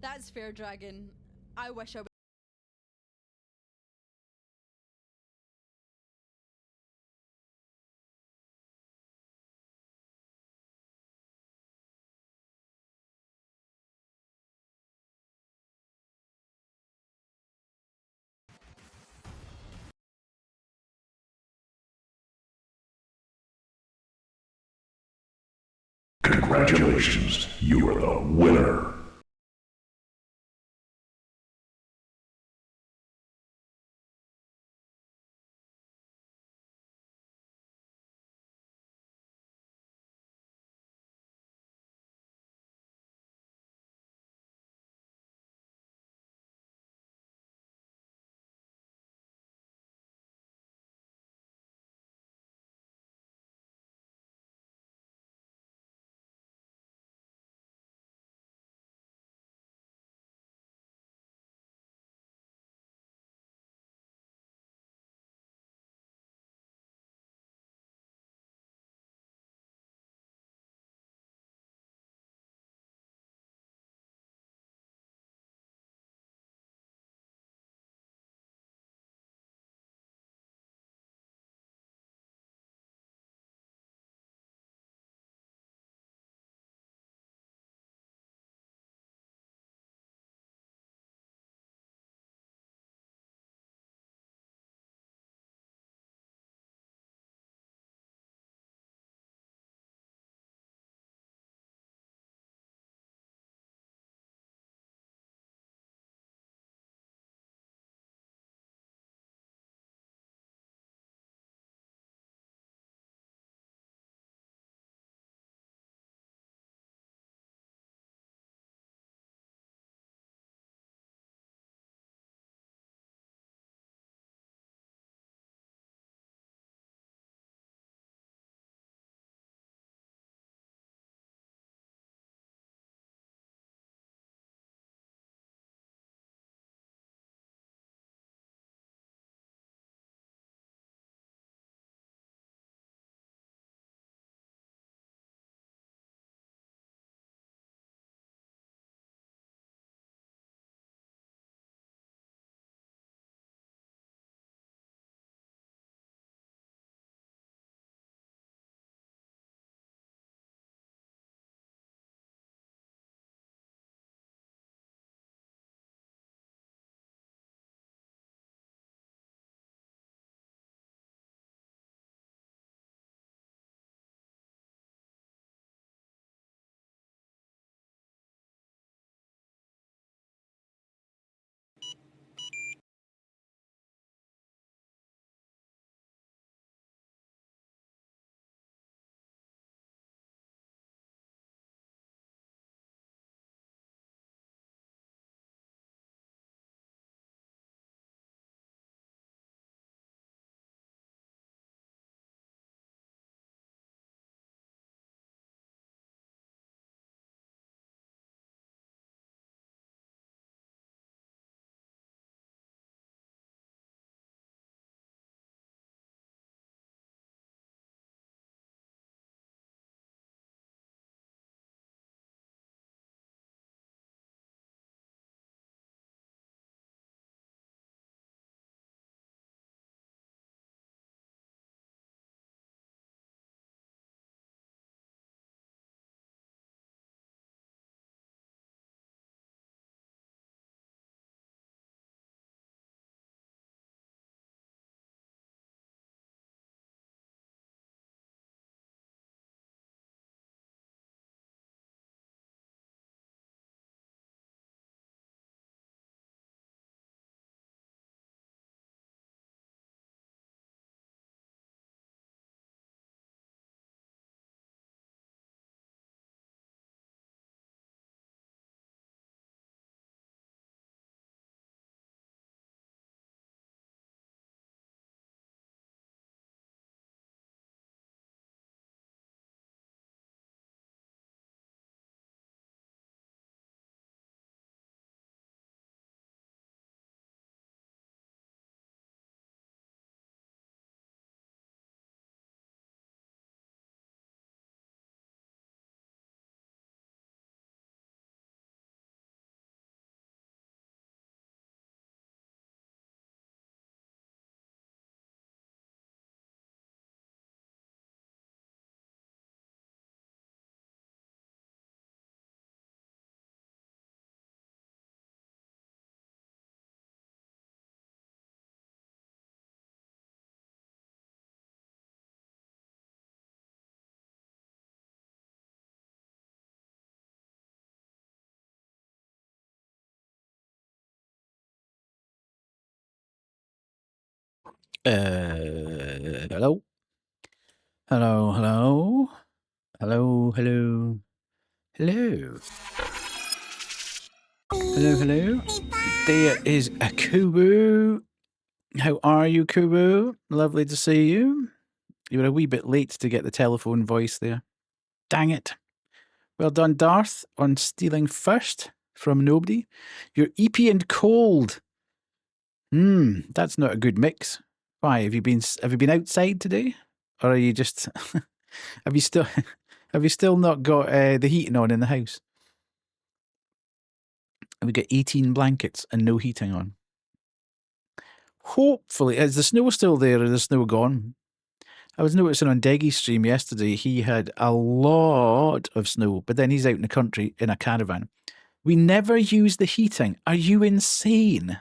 That's fair, Dragon. I wish I was. Congratulations, you are the winner. Hello? Hello, hello? Hello, hello. Hello. Hello, hello. There is a Kubu. How are you, Kubu? Lovely to see you. You were a wee bit late to get the telephone voice there. Dang it. Well done, Darth, on stealing first from nobody. You're eepy and cold. That's not a good mix. Why, have you been outside today? Or are you just have you still not got the heating on in the house? And we got 18 blankets and no heating on. Hopefully, is the snow still there or is the snow gone? I was noticing on Deggy's stream yesterday, he had a lot of snow, but then he's out in the country in a caravan. We never use the heating. Are you insane?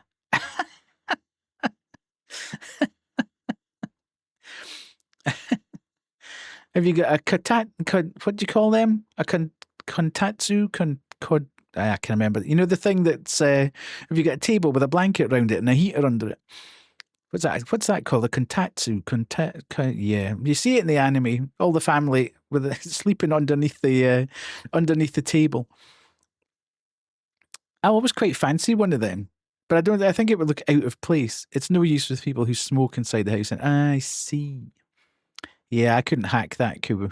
Have you got a what do you call them? A kontatsu? I can't remember. You know the thing that's, have you got a table with a blanket around it and a heater under it? What's that called? A kontatsu? Yeah. You see it in the anime, all the family with sleeping underneath the table. I always quite fancy one of them, but I think it would look out of place. It's no use with people who smoke inside the house. And I see. Yeah, I couldn't hack that, Kubu.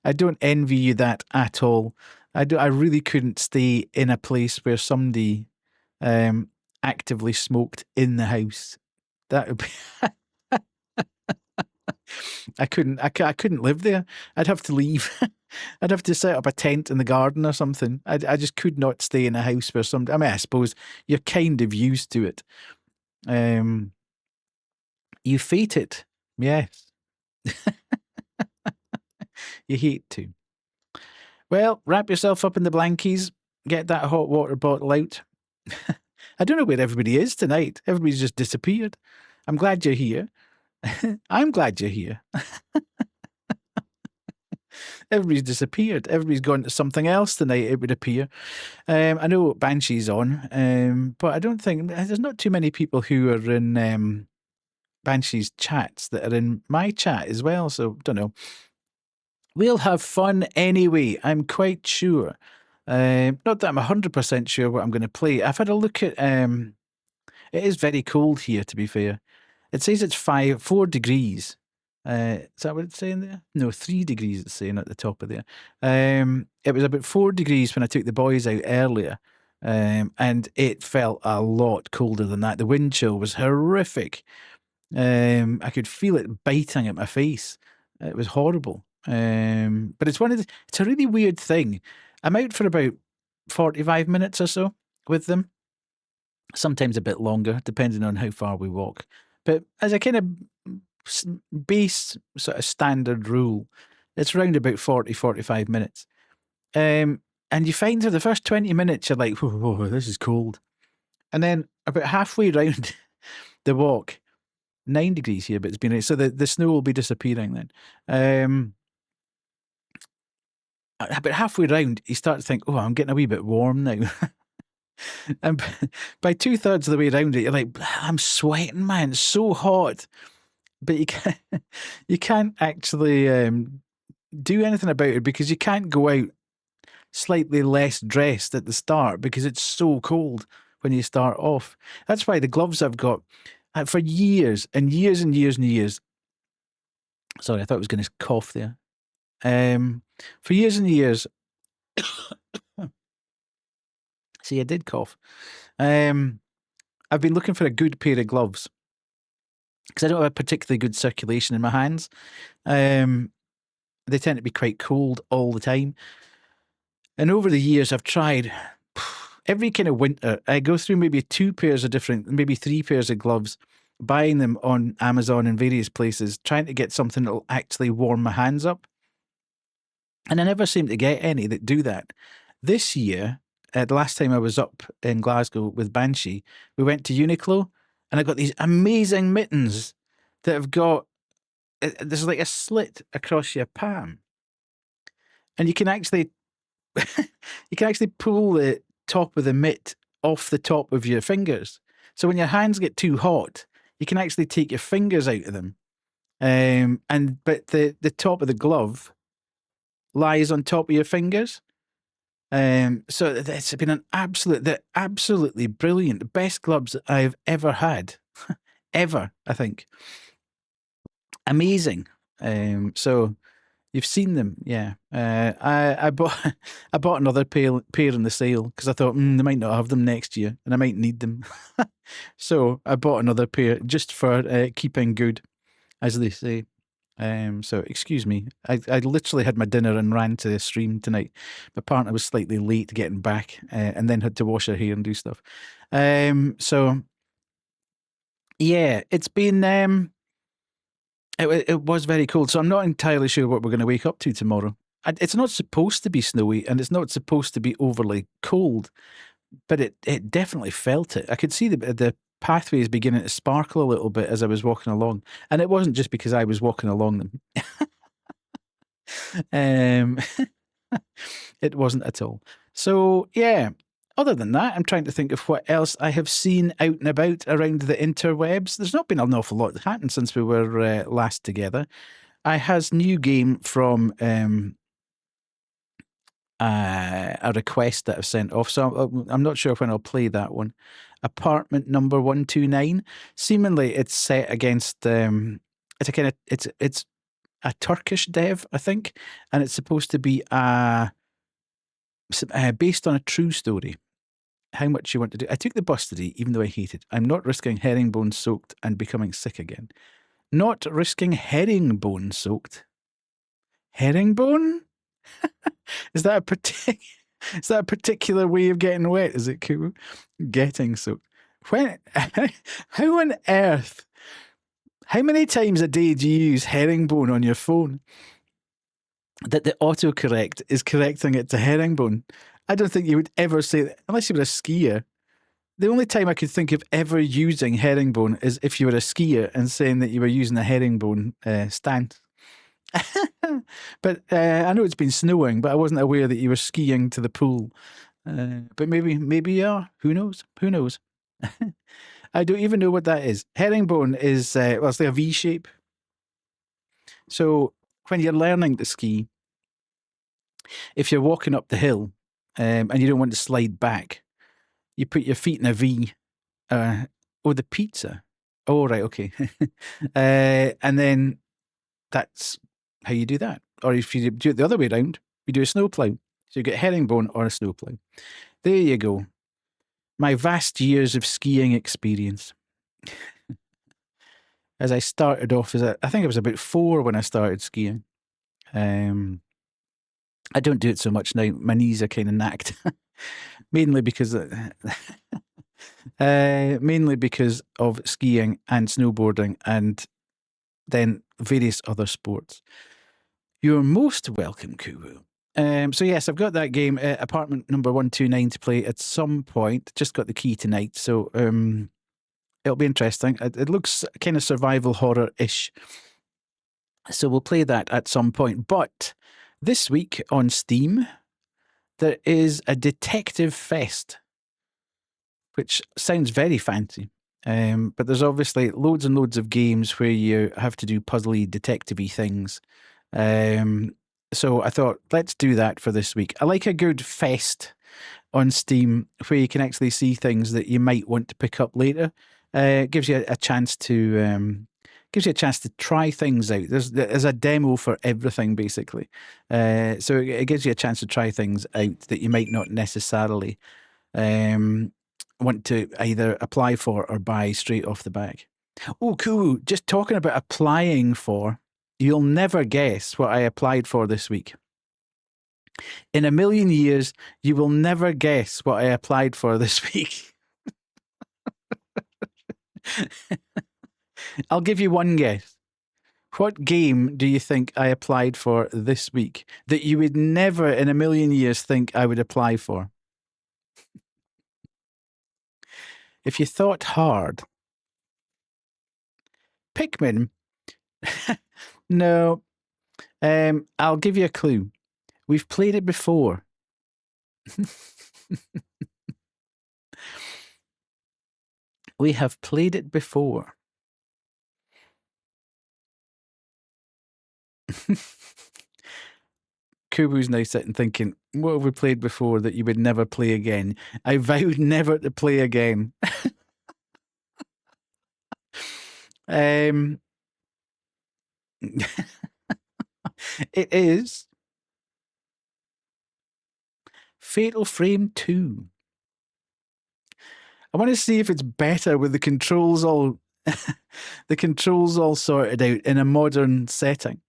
I don't envy you that at all. I really couldn't stay in a place where somebody actively smoked in the house. That would be I couldn't live there. I'd have to leave. I'd have to set up a tent in the garden or something. I just could not stay in a house where I mean, I suppose you're kind of used to it. You fate it. Yes. You hate to. Well, wrap yourself up in the blankies. Get that hot water bottle out. I don't know where everybody is tonight. Everybody's just disappeared. I'm glad you're here. I'm glad you're here. Everybody's disappeared. Everybody's gone to something else tonight, it would appear. I know Banshee's on, but I don't think there's not too many people who are in Banshee's chats that are in my chat as well. So, don't know. We'll have fun anyway, I'm quite sure. Not that I'm 100% sure what I'm going to play. I've had a look at... it is very cold here, to be fair. It says it's 4 degrees. Is that what it's saying there? No, 3 degrees it's saying at the top of there. It was about 4 degrees when I took the boys out earlier. And it felt a lot colder than that. The wind chill was horrific. I could feel it biting at my face. It was horrible. But it's it's a really weird thing. I'm out for about 45 minutes or so with them. Sometimes a bit longer, depending on how far we walk. But as a kind of base sort of standard rule, it's around about 45 minutes. And you find for the first 20 minutes, you're like, whoa, this is cold. And then about halfway around the walk, 9 degrees here, but it's been... So the snow will be disappearing then. About halfway round, you start to think, oh, I'm getting a wee bit warm now. And by 2/3 of the way around it, you're like, I'm sweating, man. It's so hot. But you can't actually do anything about it because you can't go out slightly less dressed at the start because it's so cold when you start off. That's why the gloves I've got for years and years and years and years. Sorry, I thought I was going to cough there. For years and years. See, I did cough. I've been looking for a good pair of gloves because I don't have a particularly good circulation in my hands. They tend to be quite cold all the time. And over the years, I've tried every kind of winter. I go through maybe 3 pairs of gloves, buying them on Amazon and various places, trying to get something that will actually warm my hands up. And I never seem to get any that do that. This year, the last time I was up in Glasgow with Banshee, we went to Uniqlo and I got these amazing mittens that have got, there's like a slit across your palm. And you can actually pull the top of the mitt off the top of your fingers. So when your hands get too hot, you can actually take your fingers out of them. But the top of the glove lies on top of your fingers. So it's been absolutely brilliant, best gloves I've ever had, ever, I think. Amazing. So you've seen them, yeah. I bought I bought another pair in the sale because I thought they might not have them next year and I might need them. So I bought another pair just for keeping good, as they say. So excuse me. I literally had my dinner and ran to the stream tonight. My partner was slightly late getting back, and then had to wash her hair and do stuff. So yeah, it's been it was very cold. So I'm not entirely sure what we're going to wake up to tomorrow. It's not supposed to be snowy and it's not supposed to be overly cold, but it definitely felt it. I could see the pathways beginning to sparkle a little bit as I was walking along, and it wasn't just because I was walking along them. It wasn't at all. So yeah, other than that, I'm trying to think of what else I have seen out and about around the interwebs. There's not been an awful lot that happened since we were last together. I has new game from a request that I've sent off, so I'm not sure when I'll play that one. Apartment number 129. Seemingly, it's set against it's a kind of it's a Turkish dev, I think, and it's supposed to be based on a true story. How much you want to do? I took the bus today, even though I hate it. I'm not risking herringbone soaked and becoming sick again. Not risking herringbone soaked. Herringbone? Is that a particular way of getting wet? Is it cool? Getting soaked. When? How on earth? How many times a day do you use herringbone on your phone that the autocorrect is correcting it to herringbone? I don't think you would ever say that, unless you were a skier. The only time I could think of ever using herringbone is if you were a skier and saying that you were using a herringbone stance. But I know it's been snowing, but I wasn't aware that you were skiing to the pool. But maybe you are. Who knows? Who knows? I don't even know what that is. Herringbone is, well, it's like a V shape. So when you're learning to ski, if you're walking up the hill and you don't want to slide back, you put your feet in a V. The pizza. Oh, right, okay. And then that's how you do that. Or if you do it the other way around, you do a snowplow. So you get herringbone or a snowplow. There you go. My vast years of skiing experience. As I started off I think I was about 4 when I started skiing. I don't do it so much now. My knees are kind of knacked. mainly because of skiing and snowboarding and then various other sports. You're most welcome, Kuwu. So yes, I've got that game, apartment number 129, to play at some point. Just got the key tonight, so it'll be interesting. It looks kind of survival horror-ish, so we'll play that at some point. But this week on Steam, there is a detective fest, which sounds very fancy. But there's obviously loads and loads of games where you have to do puzzly, detective-y things. So I thought, let's do that for this week. I like a good fest on Steam where you can actually see things that you might want to pick up later. It gives you a chance to try things out. There's a demo for everything, basically. So it gives you a chance to try things out that you might not necessarily want to either apply for or buy straight off the back. Oh, cool. Just talking about applying for, you'll never guess what I applied for this week. In a million years, you will never guess what I applied for this week. I'll give you one guess. What game do you think I applied for this week that you would never in a million years think I would apply for? If you thought hard. Pikmin? No. I'll give you a clue. We've played it before. We have played it before. Kubu's now sitting thinking, what have we played before that you would never play again? I vowed never to play again. It is Fatal Frame 2. I want to see if it's better with the controls all sorted out in a modern setting.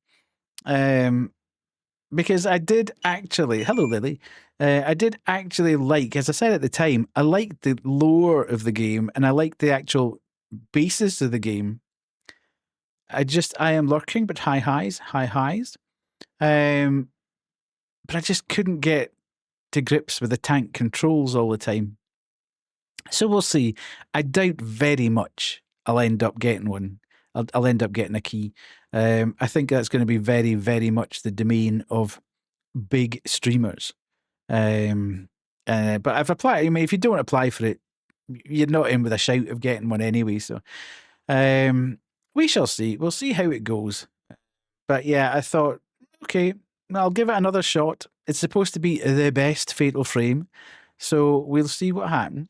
Because I did actually, hello Lily, I did actually like, as I said at the time, I liked the lore of the game and I liked the actual basis of the game. I am lurking, but high highs. But I just couldn't get to grips with the tank controls all the time. So we'll see. I doubt very much I'll end up getting one. I'll end up getting a key. I think that's going to be very, very much the domain of big streamers. But I've applied. I mean, if you don't apply for it, you're not in with a shout of getting one anyway. So we shall see. We'll see how it goes. But yeah, I thought, okay, I'll give it another shot. It's supposed to be the best Fatal Frame. So we'll see what happens.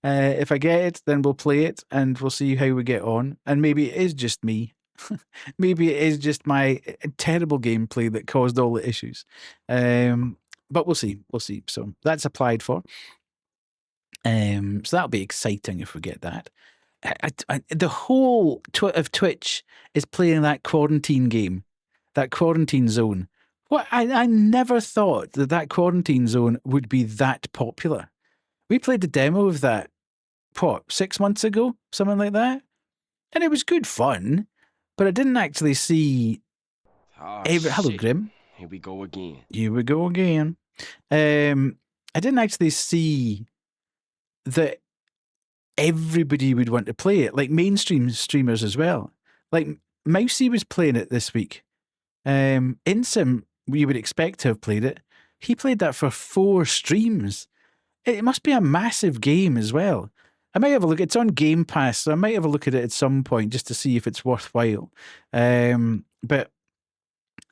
If I get it, then we'll play it and we'll see how we get on. And maybe it is just me. Maybe it is just my terrible gameplay that caused all the issues. But we'll see. We'll see. So that's applied for. So that'll be exciting if we get that. The whole of Twitch is playing that quarantine game, that quarantine zone. What I never thought that quarantine zone would be that popular. We played the demo of that, 6 months ago, something like that, and it was good fun. But I didn't actually see. Hello, Grim. Here we go again. I didn't actually see that everybody would want to play it, like mainstream streamers as well. Like Mousy was playing it this week. Insim, you would expect to have played it. He played that for 4 streams. It must be a massive game as well. I might have a look. It's on Game Pass, so I might have a look at it at some point just to see if it's worthwhile. But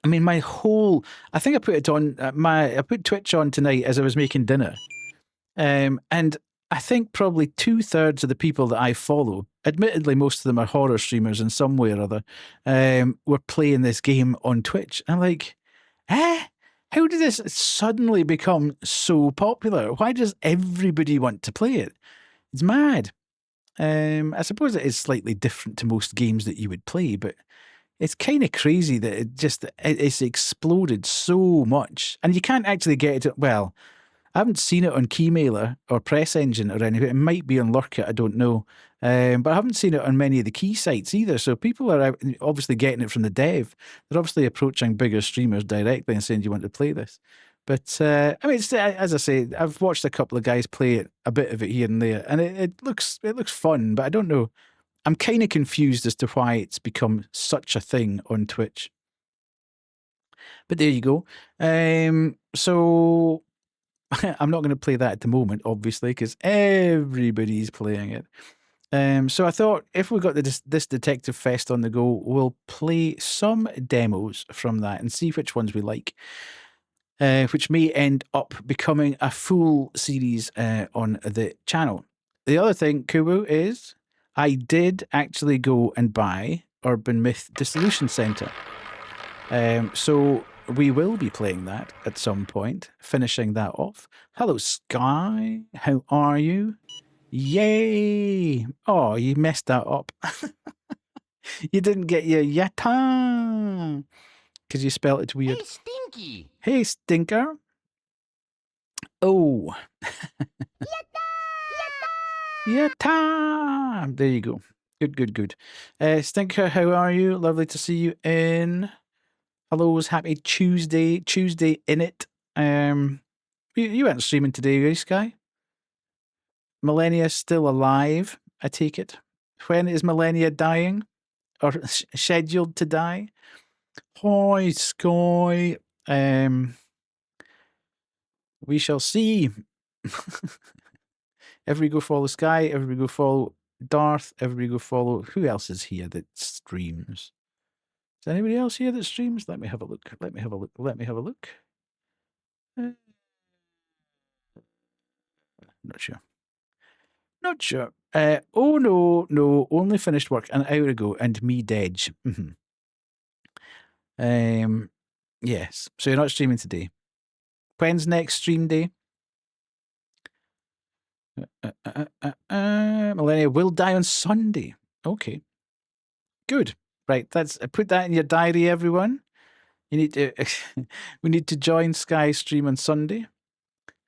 I mean, I think I put it on I put Twitch on tonight as I was making dinner. And I think probably 2/3 of the people that I follow, admittedly, most of them are horror streamers in some way or other, were playing this game on Twitch. I'm like, how did this suddenly become so popular? Why does everybody want to play it? It's mad. I suppose it is slightly different to most games that you would play, but it's kind of crazy that it's exploded so much. And you can't actually get it. Well, I haven't seen it on Keymailer or Press Engine or anything. It might be on Lurkit, I don't know. But I haven't seen it on many of the key sites either. So people are obviously getting it from the dev. They're obviously approaching bigger streamers directly and saying, do you want to play this? But I mean, as I say, I've watched a couple of guys play it, a bit of it here and there, and it looks fun. But I don't know. I'm kind of confused as to why it's become such a thing on Twitch. But there you go. So I'm not going to play that at the moment, obviously, because everybody's playing it. So I thought if we got this Detective Fest on the go, we'll play some demos from that and see which ones we like. Which may end up becoming a full series on the channel. The other thing, Kubu, is I did actually go and buy Urban Myth Dissolution Center. So we will be playing that at some point, finishing that off. Hello, Sky. How are you? Yay! Oh, you messed that up. You didn't get your yatta because you spelled it weird. Hey, Stinky! Hey, Stinker. Oh. Yatta! There you go. Good. Stinker, how are you? Lovely to see you in. Hello's happy Tuesday in it. You weren't streaming today, right, Sky? Millennia still alive, I take it. When is Millennia dying? Or scheduled to die? Hi, Sky. We shall see. Everybody go follow Sky. Everybody go follow Darth. Everybody go follow. Who else is here that streams? Is anybody else here that streams? Let me have a look. Let me have a look. Let me have a look. Not sure. Not sure. Oh no, only finished work an hour ago and me dead. Yes. So you're not streaming today. When's next stream day? Millennia will die on Sunday. Okay. Good. Right. That's put that in your diary, everyone. You need to we need to join Sky stream on Sunday.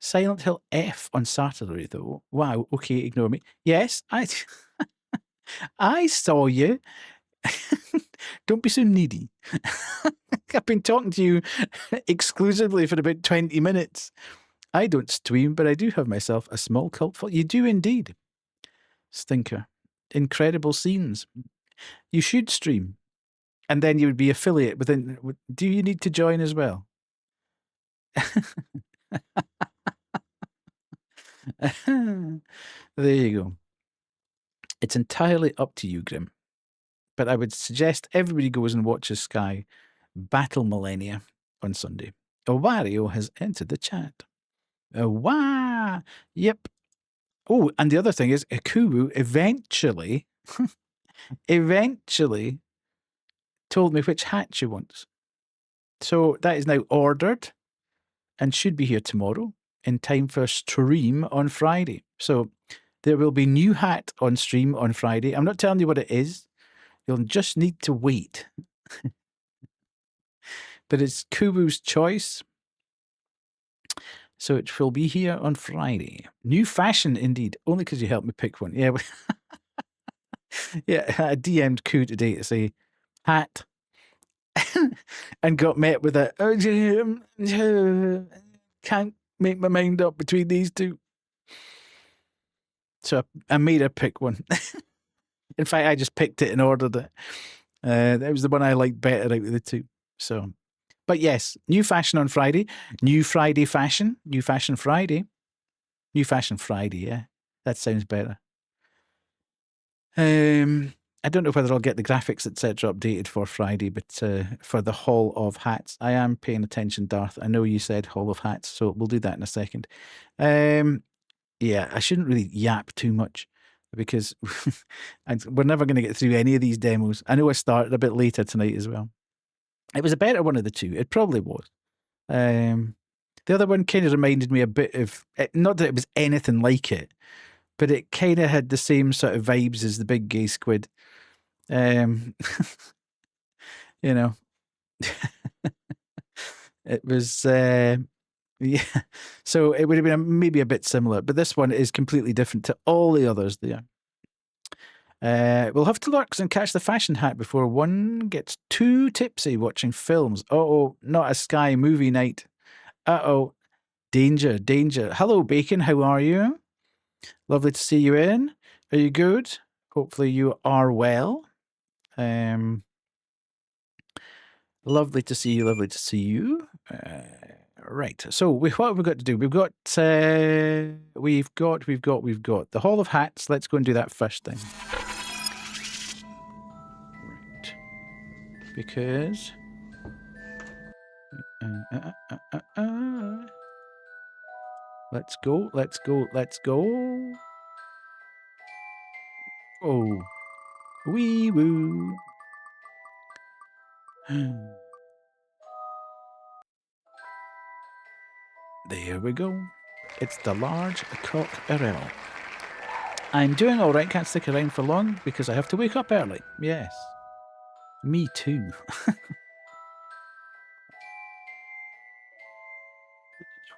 Silent Hill F on Saturday though. Wow, okay, ignore me. Yes, I saw you. Don't be so needy. I've been talking to you exclusively for about 20 minutes. I don't stream, but I do have myself a small cult following. You do indeed. Stinker. Incredible scenes. You should stream. And then you would be affiliate within. Do you need to join as well? There you go. It's entirely up to you, Grim. But I would suggest everybody goes and watches Sky Battle Millennia on Sunday. Wario has entered the chat. Wah! Yep. Oh, and the other thing is, Ikubu eventually told me which hat she wants. So that is now ordered and should be here tomorrow in time for stream on Friday. So there will be new hat on stream on Friday. I'm not telling you what it is. You'll just need to wait. But it's Kubu's choice. So it will be here on Friday. New fashion, indeed. Only because you helped me pick one. Yeah. Yeah, I DM'd Ku today to say hat and got met with a can't make my mind up between these two. So I made her pick one. In fact, I just picked it and ordered it. That was the one I liked better out of the two. So, but yes, new fashion on Friday. New Friday fashion. New fashion Friday. New fashion Friday, yeah. That sounds better. I don't know whether I'll get the graphics, etc., updated for Friday, but for the Hall of Hats, I am paying attention, Darth. I know you said Hall of Hats, so we'll do that in a second. Yeah, I shouldn't really yap too much because we're never going to get through any of these demos. I know I started a bit later tonight as well. It was a better one of the two. It probably was. The other one kind of reminded me a bit of, not that it was anything like it, but it kind of had the same sort of vibes as the Big Gay Squid. You know, it was, yeah. So it would have been maybe a bit similar, but this one is completely different to all the others there. We'll have to lurk and catch the fashion hat before one gets too tipsy watching films. Uh-oh, not a Sky movie night. Uh-oh, danger, danger. Hello, Bacon, how are you? Lovely to see you in. Are you good? Hopefully you are well. Lovely to see you, lovely to see you. Right, so what have we got to do? We've got the Hall of Hats. Let's go and do that first thing. Right. Because... Let's go, let's go, let's go. Oh. Wee woo. There we go. It's the large cock Errol. I'm doing all right. Can't stick around for long because I have to wake up early. Yes. Me too.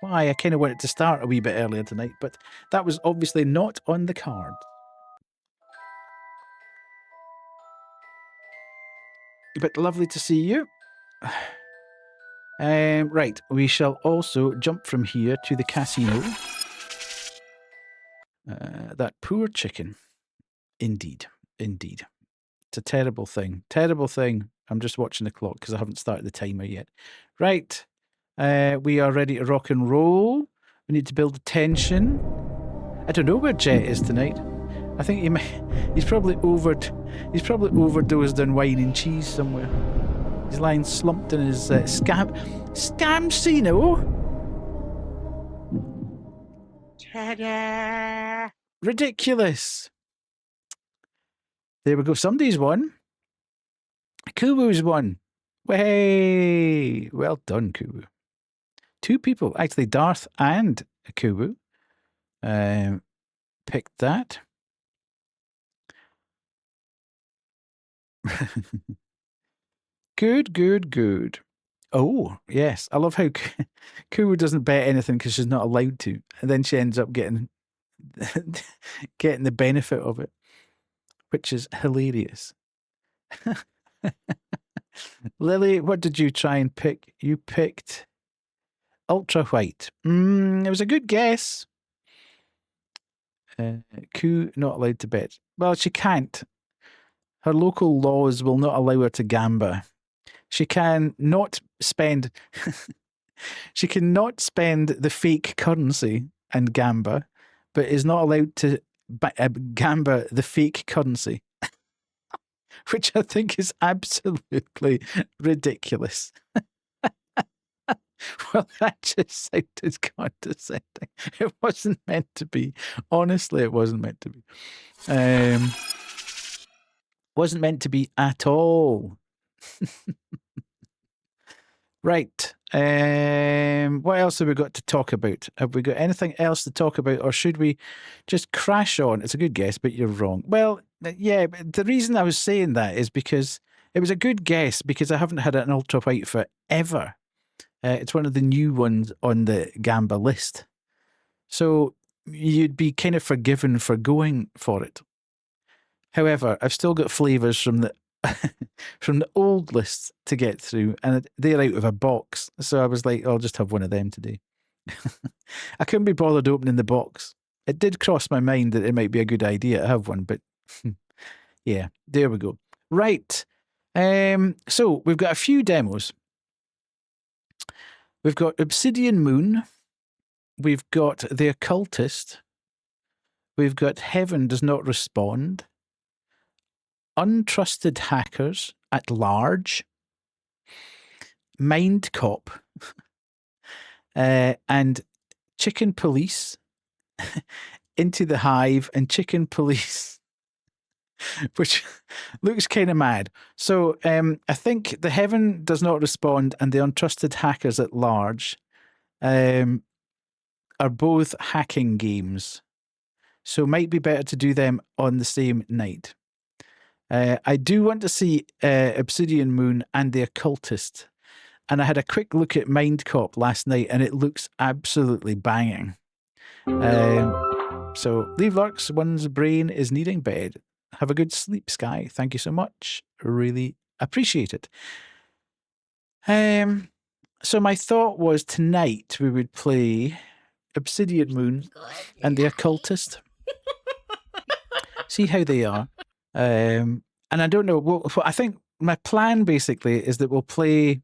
Why I kind of wanted to start a wee bit earlier tonight, but that was obviously not on the card. But lovely to see you. Right, we shall also jump from here to the casino. That poor chicken. Indeed, indeed. It's a terrible thing. Terrible thing. I'm just watching the clock because I haven't started the timer yet. Right. We are ready to rock and roll. We need to build a tension. I don't know where Jet is tonight. I think he's probably overdosed on wine and cheese somewhere. He's lying slumped in his scamsino. Ta-da! Ridiculous. There we go. Somebody's won. Kubu's won. Way. Well done, Kubu. 2 people, actually, Darth and Kubu, picked that. Good, good, good. Oh, yes. I love how Kubu doesn't bet anything because she's not allowed to. And then she ends up getting getting the benefit of it, which is hilarious. Lily, what did you try and pick? You picked Ultra White. It was a good guess. Koo not allowed to bet. Well, she can't. Her local laws will not allow her to gamba. She can not spend. She cannot spend the fake currency and gamba, but is not allowed to gamba the fake currency, which I think is absolutely ridiculous. Well, that just sounded condescending. It wasn't meant to be. Honestly, it wasn't meant to be. Wasn't meant to be at all. Right. What else have we got to talk about? Have we got anything else to talk about, or should we just crash on? It's a good guess, but you're wrong. Well, yeah, but the reason I was saying that is because it was a good guess because I haven't had an Ultra White forever. It's one of the new ones on the Gamba list. So you'd be kind of forgiven for going for it. However, I've still got flavours from the from the old list to get through, and they're out of a box. So I was like, I'll just have one of them today. I couldn't be bothered opening the box. It did cross my mind that it might be a good idea to have one, but yeah, there we go. Right. So we've got a few demos. We've got Obsidian Moon. We've got The Occultist. We've got Heaven Does Not Respond. Untrusted Hackers at Large. Mind Cop. And Chicken Police. Into the Hive and Chicken Police. Which looks kind of mad. So I think the Heaven Does Not Respond and the Untrusted Hackers at Large are both hacking games. So it might be better to do them on the same night. I do want to see Obsidian Moon and The Occultist. And I had a quick look at Mind Cop last night and it looks absolutely banging. So leave lurks, one's brain is needing bed. Have a good sleep, Sky. Thank you so much. Really appreciate it. So my thought was tonight we would play Obsidian Moon and The Occultist. See how they are. And I don't know. I think my plan basically is that we'll play,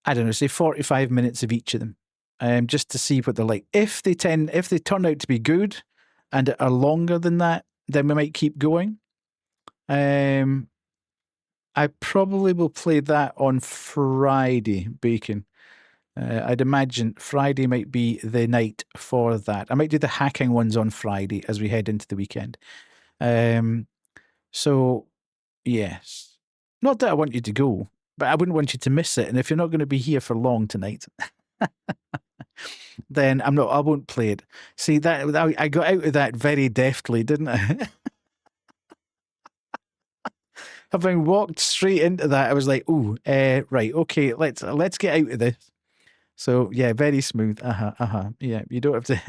I don't know, say 45 minutes of each of them, just to see what they're like. If they turn out to be good and are longer than that, then we might keep going. I probably will play that on Friday, Bacon. I'd imagine Friday might be the night for that. I might do the hacking ones on Friday as we head into the weekend. So, yes. Not that I want you to go, but I wouldn't want you to miss it. And if you're not going to be here for long tonight, then I won't play it. See, that I got out of that very deftly, didn't I? Having walked straight into that, I was like, "Ooh, right, okay, let's get out of this." So yeah, very smooth. Yeah, you don't have to,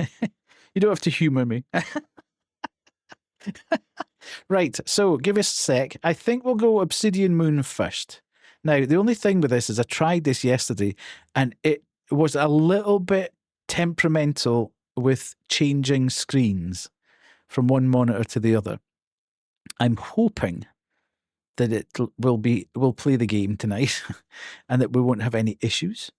you don't have to humour me. Right, so give us a sec. I think we'll go Obsidian Moon first. Now, the only thing with this is I tried this yesterday, and it was a little bit temperamental with changing screens from one monitor to the other. I'm hoping that it will play the game tonight and that we won't have any issues.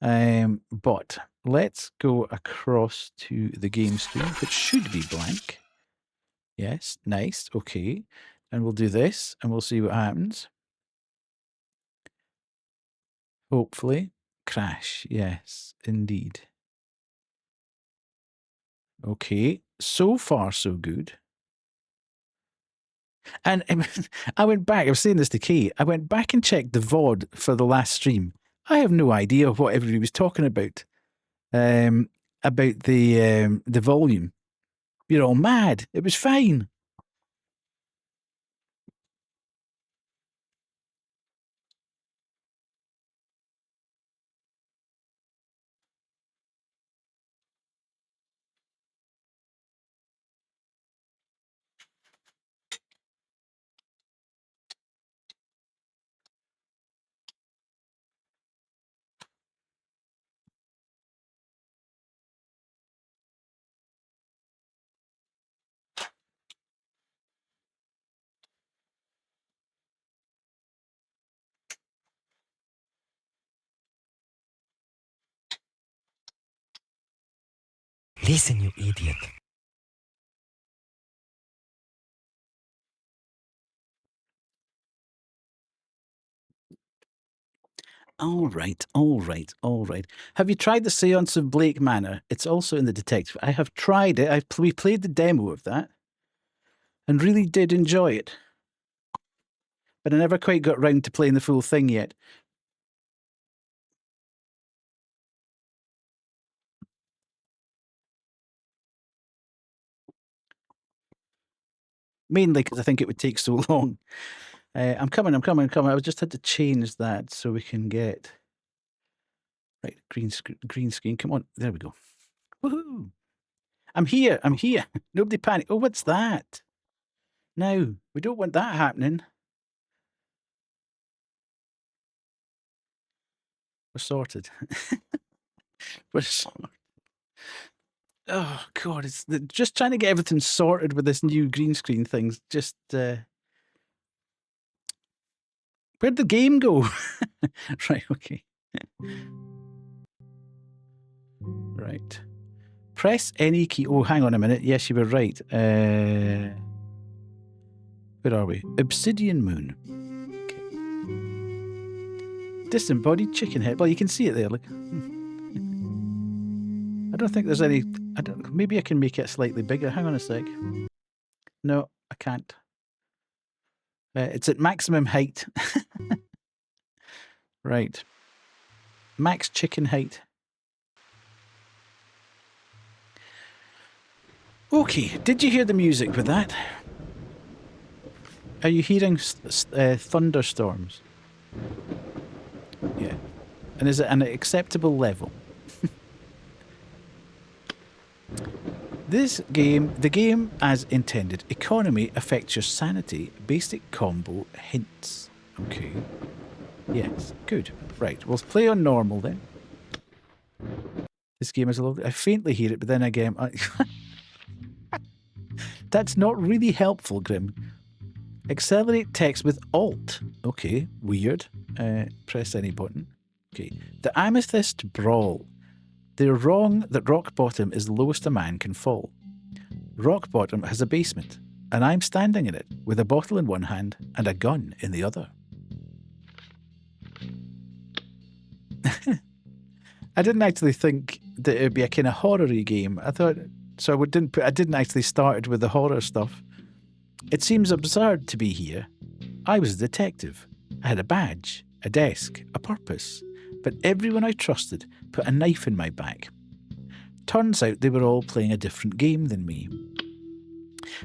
But let's go across to the game screen, which should be blank. Yes, nice, okay. And we'll do this and we'll see what happens. Hopefully. Crash. Yes, indeed. Okay. So far, so good. And I went back, I was saying this to Kay, I went back and checked the VOD for the last stream. I have no idea what everybody was talking about the volume. You're all mad. It was fine. Listen, you idiot. All right, all right, all right. Have you tried the Seance of Blake Manor? It's also in the detective. I have tried it. We played the demo of that and really did enjoy it. But I never quite got round to playing the full thing yet. Mainly because I think it would take so long. I'm coming. I just had to change that so we can get... Right, green screen. Come on. There we go. Woohoo! I'm here. Nobody panic. Oh, what's that? No, we don't want that happening. We're sorted. We're sorted. Oh, God. Just trying to get everything sorted with this new green screen thing's just... Where'd the game go? Right, okay. Right. Press any key. Oh, hang on a minute. Yes, you were right. Where are we? Obsidian Moon. Okay. Disembodied chicken head. Well, you can see it there. Look. I don't think there's any... Maybe I can make it slightly bigger. Hang on a sec. No, I can't. It's at maximum height. Right. Max chicken height. Okay, did you hear the music with that? Are you hearing thunderstorms? Yeah. And is it an acceptable level? This game, the game as intended. Economy affects your sanity. Basic combo hints. Okay. Yes, good. Right, we'll play on normal then. This game is a little... I faintly hear it, but then again... That's not really helpful, Grim. Accelerate text with Alt. Okay, weird. Press any button. Okay. The Amethyst Brawl. They're wrong that rock bottom is the lowest a man can fall. Rock bottom has a basement, and I'm standing in it with a bottle in one hand and a gun in the other. I didn't actually think that it would be a kind of horror-y game. I thought... So I didn't actually start it with the horror stuff. It seems absurd to be here. I was a detective. I had a badge, a desk, a purpose. But everyone I trusted put a knife in my back. Turns out they were all playing a different game than me.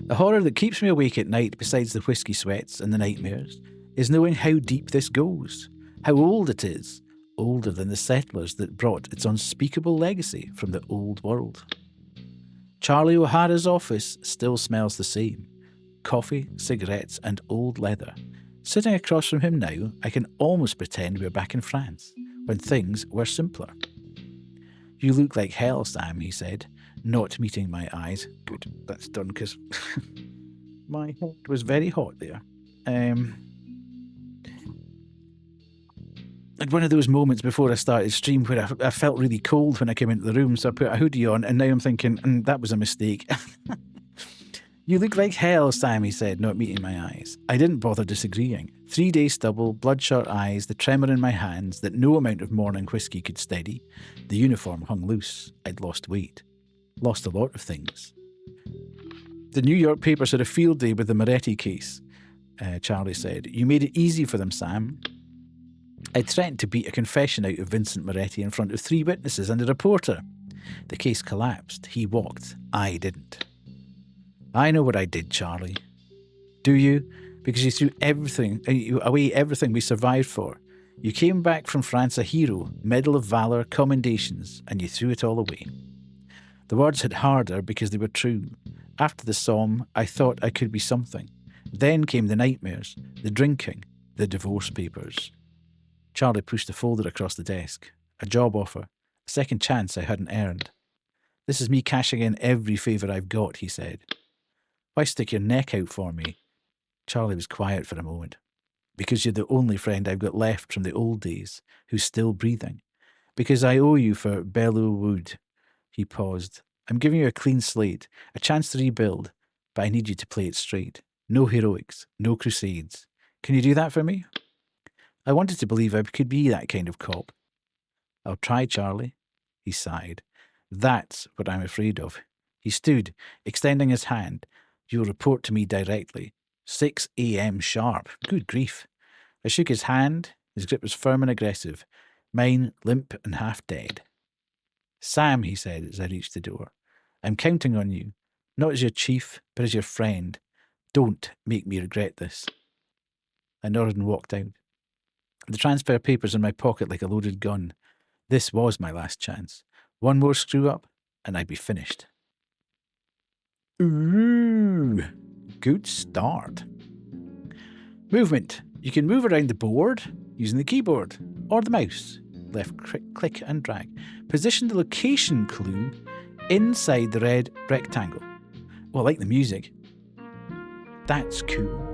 The horror that keeps me awake at night, besides the whiskey sweats and the nightmares, is knowing how deep this goes, how old it is, older than the settlers that brought its unspeakable legacy from the old world. Charlie O'Hara's office still smells the same. Coffee, cigarettes, and old leather. Sitting across from him now, I can almost pretend we're back in France, when things were simpler. You look like hell, Sam, he said, not meeting my eyes. Good, that's done, because my head was very hot there. Like one of those moments before I started stream where I felt really cold when I came into the room, so I put a hoodie on, and now I'm thinking, that was a mistake. You look like hell, Sammy said, not meeting my eyes. I didn't bother disagreeing. 3-day stubble, bloodshot eyes, the tremor in my hands that no amount of morning whiskey could steady. The uniform hung loose. I'd lost weight. Lost a lot of things. The New York papers had a field day with the Moretti case, Charlie said. You made it easy for them, Sam. I threatened to beat a confession out of Vincent Moretti in front of 3 witnesses and a reporter. The case collapsed. He walked. I didn't. I know what I did, Charlie. Do you? Because you threw away everything we survived for. You came back from France a hero, Medal of Valor, commendations, and you threw it all away. The words hit harder because they were true. After the Somme, I thought I could be something. Then came the nightmares, the drinking, the divorce papers. Charlie pushed a folder across the desk. A job offer. A second chance I hadn't earned. This is me cashing in every favour I've got, he said. Why stick your neck out for me? Charlie was quiet for a moment. Because you're the only friend I've got left from the old days, who's still breathing. Because I owe you for Belleau Wood. He paused. I'm giving you a clean slate, a chance to rebuild, but I need you to play it straight. No heroics, no crusades. Can you do that for me? I wanted to believe I could be that kind of cop. I'll try, Charlie. He sighed. That's what I'm afraid of. He stood, extending his hand. You'll report to me directly. 6 a.m. sharp. Good grief. I shook his hand. His grip was firm and aggressive. Mine limp and half dead. Sam, he said as I reached the door, I'm counting on you. Not as your chief, but as your friend. Don't make me regret this. I nodded and walked out. The transfer papers in my pocket like a loaded gun. This was my last chance. One more screw up, and I'd be finished. Ooh, good start. Movement. You can move around the board using the keyboard or the mouse. Left click and drag. Position the location clue inside the red rectangle. Oh, I like the music. That's cool.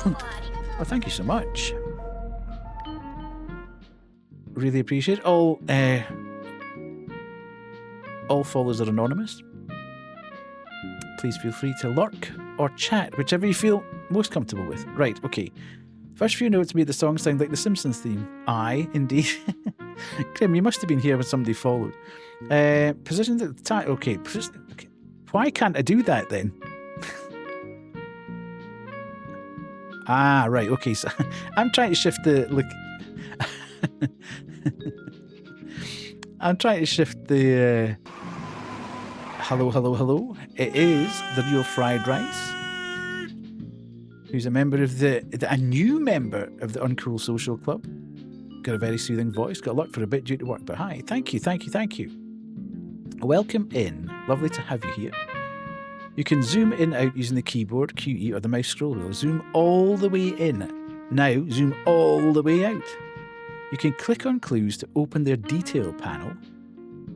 Well, thank you so much. Really appreciate it. All followers are anonymous. Please feel free to lurk or chat, whichever you feel most comfortable with. Right, okay. First few notes made the song sound like the Simpsons theme. Aye, indeed. Grim, you must have been here when somebody followed. Position the time. Okay. Why can't I do that then? Right. Okay. So I'm trying to shift the look. I'm trying to shift the. Hello. It is the real fried rice. Who's a member of a new member of the Uncool Social Club. Got a very soothing voice. Got a lot for a bit due to work, but hi. Thank you. Welcome in. Lovely to have you here. You can zoom in out using the keyboard, QE, or the mouse scroll wheel. Zoom all the way in. Now, zoom all the way out. You can click on clues to open their detail panel,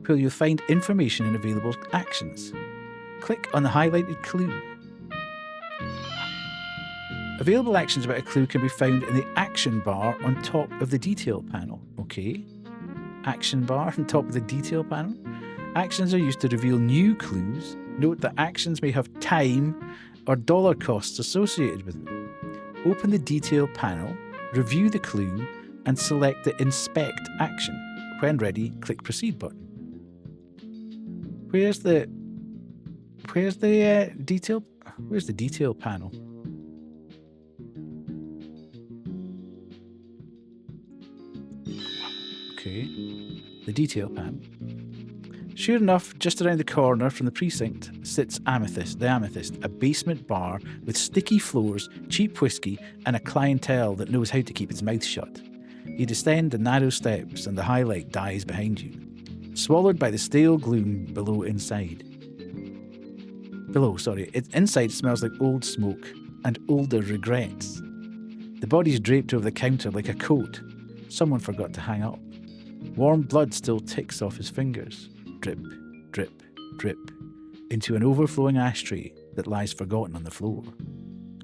where you'll find information and available actions. Click on the highlighted clue. Available actions about a clue can be found in the action bar on top of the detail panel. Okay. Action bar on top of the detail panel. Actions are used to reveal new clues. Note that actions may have time or dollar costs associated with them. Open the detail panel, review the clue, and select the inspect action. When ready, click proceed button. Where's the detail panel? Okay, the detail panel. Sure enough, just around the corner from the precinct sits the Amethyst, a basement bar with sticky floors, cheap whiskey, and a clientele that knows how to keep its mouth shut. You descend the narrow steps and the highlight dies behind you, swallowed by the stale gloom inside. Inside it smells like old smoke and older regrets. The body's draped over the counter like a coat someone forgot to hang up. Warm blood still ticks off his fingers. Drip, drip, drip, into an overflowing ashtray that lies forgotten on the floor.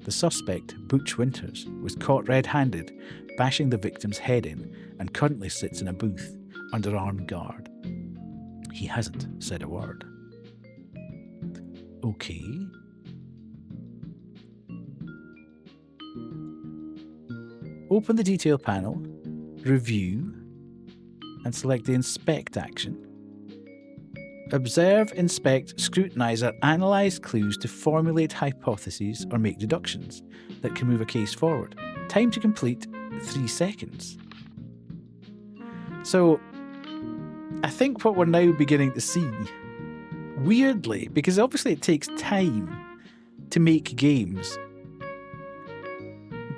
The suspect, Butch Winters, was caught red-handed, bashing the victim's head in, and currently sits in a booth under armed guard. He hasn't said a word. Okay. Open the detail panel, review, and select the inspect action. Observe, inspect, scrutinize, or analyze clues to formulate hypotheses or make deductions that can move a case forward. Time to complete 3 seconds. So, I think what we're now beginning to see, weirdly, because obviously it takes time to make games,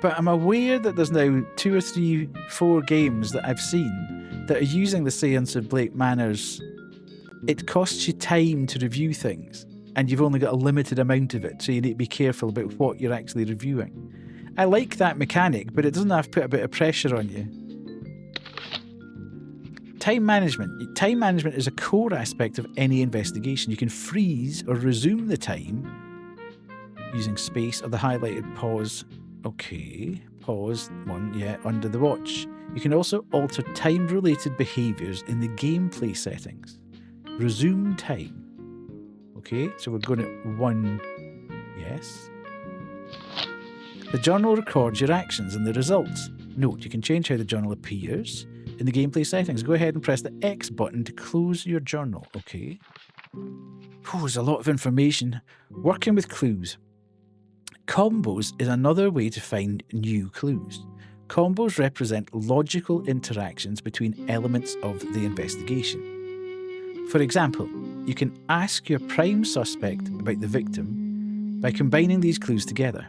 but I'm aware that there's now 2 or 3, 4 games that I've seen that are using the Science of Blake Manor's it costs you time to review things, and you've only got a limited amount of it, so you need to be careful about what you're actually reviewing. I like that mechanic, but it doesn't have to put a bit of pressure on you. Time management. Time management is a core aspect of any investigation. You can freeze or resume the time using space or the highlighted pause. Okay, pause one, yeah, under the watch. You can also alter time-related behaviours in the gameplay settings. Resume time. Okay, so we're going at 1, yes. The journal records your actions and the results. Note, you can change how the journal appears in the gameplay settings. Go ahead and press the X button to close your journal. Okay. There's a lot of information. Working with clues. Combos is another way to find new clues. Combos represent logical interactions between elements of the investigation. For example, you can ask your prime suspect about the victim by combining these clues together.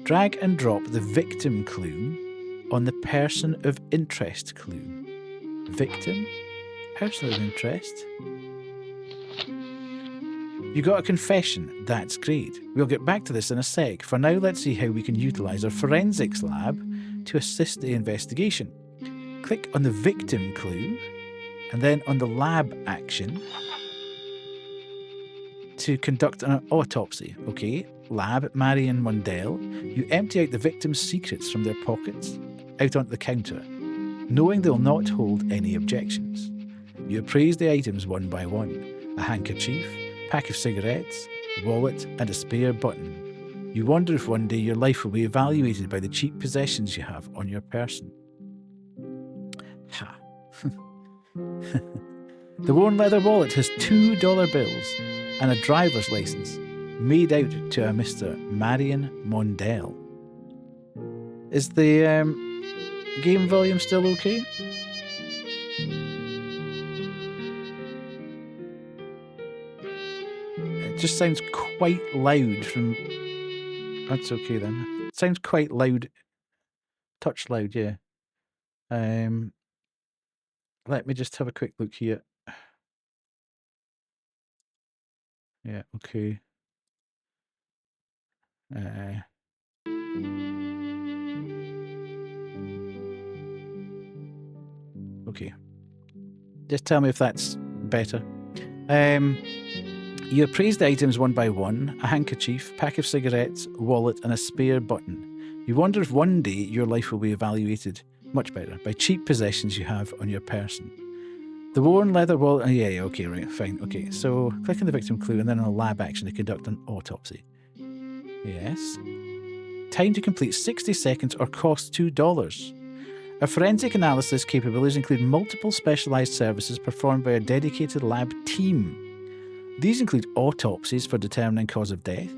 Drag and drop the victim clue on the person of interest clue. Victim, person of interest. You got a confession, that's great. We'll get back to this in a sec. For now, let's see how we can utilise our forensics lab to assist the investigation. Click on the victim clue, and then on the lab action to conduct an autopsy. Okay, lab, Marion Mundell. You empty out the victim's secrets from their pockets out onto the counter, knowing they'll not hold any objections. You appraise the items one by one. A handkerchief, pack of cigarettes, wallet, and a spare button. You wonder if one day your life will be evaluated by the cheap possessions you have on your person. Ha. The worn leather wallet has $2 bills and a driver's license made out to a Mr. Marion Mondell. Is the game volume still okay? It just sounds quite loud from... That's okay then. It sounds quite loud. Touch loud, yeah. Let me just have a quick look here. Yeah, okay. Okay. Just tell me if that's better. You appraise the items one by one, a handkerchief, pack of cigarettes, wallet, and a spare button. You wonder if one day your life will be evaluated, much better, by cheap possessions you have on your person. The worn leather wallet... yeah, okay, right, fine. Okay, so click on the victim clue and then on a lab action to conduct an autopsy. Yes. Time to complete 60 seconds or cost $2. Our forensic analysis capabilities include multiple specialised services performed by a dedicated lab team. These include autopsies for determining cause of death,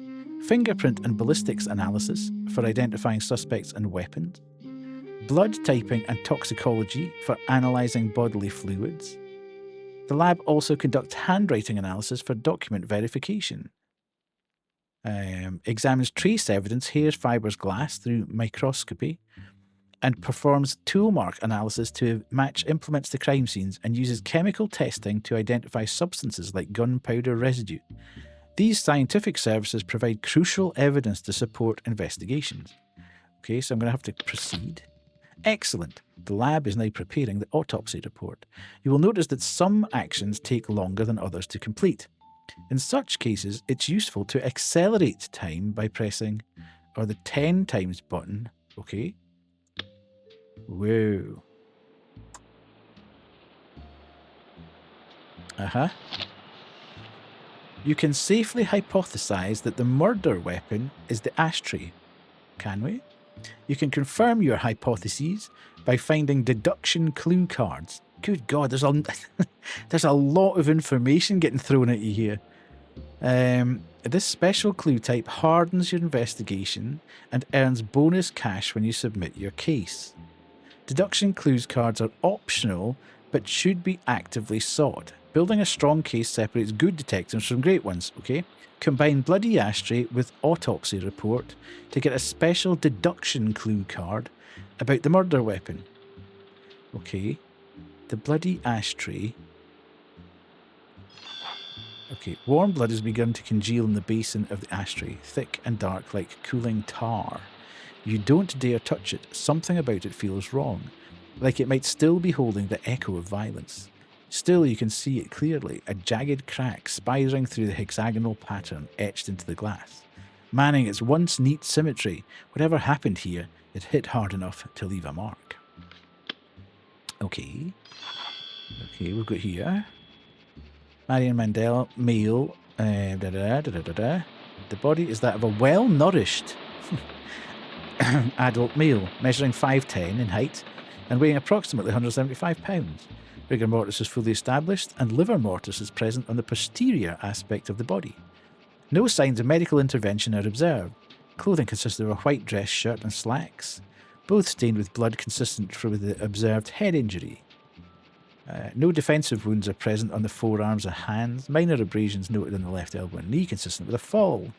fingerprint and ballistics analysis for identifying suspects and weapons, blood typing and toxicology for analysing bodily fluids. The lab also conducts handwriting analysis for document verification. Examines trace evidence, hair, fibres, glass through microscopy, and performs tool mark analysis to match implements to crime scenes and uses chemical testing to identify substances like gunpowder residue. These scientific services provide crucial evidence to support investigations. Okay, so I'm going to have to proceed. Excellent. The lab is now preparing the autopsy report. You will notice that some actions take longer than others to complete. In such cases, it's useful to accelerate time by pressing or the 10 times button. Okay. Whoa. You can safely hypothesize that the murder weapon is the ashtray. Can we? You can confirm your hypotheses by finding deduction clue cards. Good God, there's a lot of information getting thrown at you here. This special clue type hardens your investigation and earns bonus cash when you submit your case. Deduction clues cards are optional, but should be actively sought. Building a strong case separates good detectives from great ones, okay? Combine Bloody Ashtray with Autopsy Report to get a special deduction clue card about the murder weapon. Okay. The Bloody Ashtray. Okay. Warm blood has begun to congeal in the basin of the ashtray, thick and dark like cooling tar. You don't dare touch it. Something about it feels wrong, like it might still be holding the echo of violence. Still, you can see it clearly, a jagged crack spiraling through the hexagonal pattern etched into the glass. Manning its once neat symmetry, whatever happened here, it hit hard enough to leave a mark. Okay. Okay, we've got here. Marion Mandel, male. The body is that of a well-nourished adult male, measuring 5'10" in height and weighing approximately 175 pounds. Rigor mortis is fully established, and liver mortis is present on the posterior aspect of the body. No signs of medical intervention are observed. Clothing consists of a white dress shirt and slacks, both stained with blood consistent with the observed head injury. No defensive wounds are present on the forearms or hands. Minor abrasions noted on the left elbow and knee, consistent with a fall.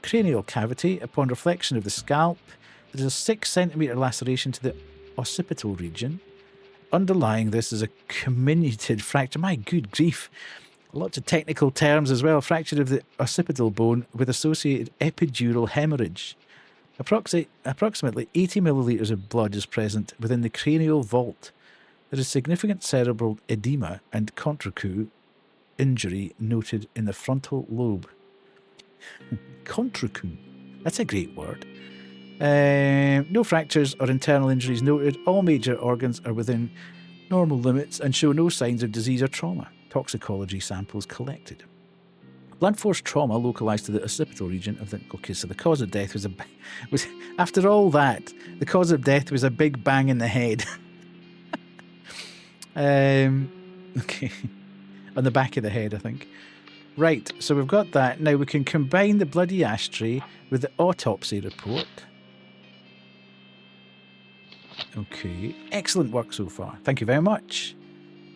Cranial cavity. Upon reflection of the scalp, there is a 6 centimetre laceration to the occipital region. Underlying this is a comminuted fracture. My good grief. Lots of technical terms as well. Fracture of the occipital bone with associated epidural hemorrhage. Approximately 80 millilitres of blood is present within the cranial vault. There is significant cerebral edema and contracture injury noted in the frontal lobe. Contracture. That's a great word. No fractures or internal injuries noted. All major organs are within normal limits and show no signs of disease or trauma. Toxicology samples collected. Blunt force trauma localised to the occipital region of the... Okay, so the cause of death was after all that, the cause of death was a big bang in the head. Okay. On the back of the head, I think. Right, so we've got that. Now we can combine the Bloody Ashtray with the autopsy report. Okay, excellent work so far. Thank you very much.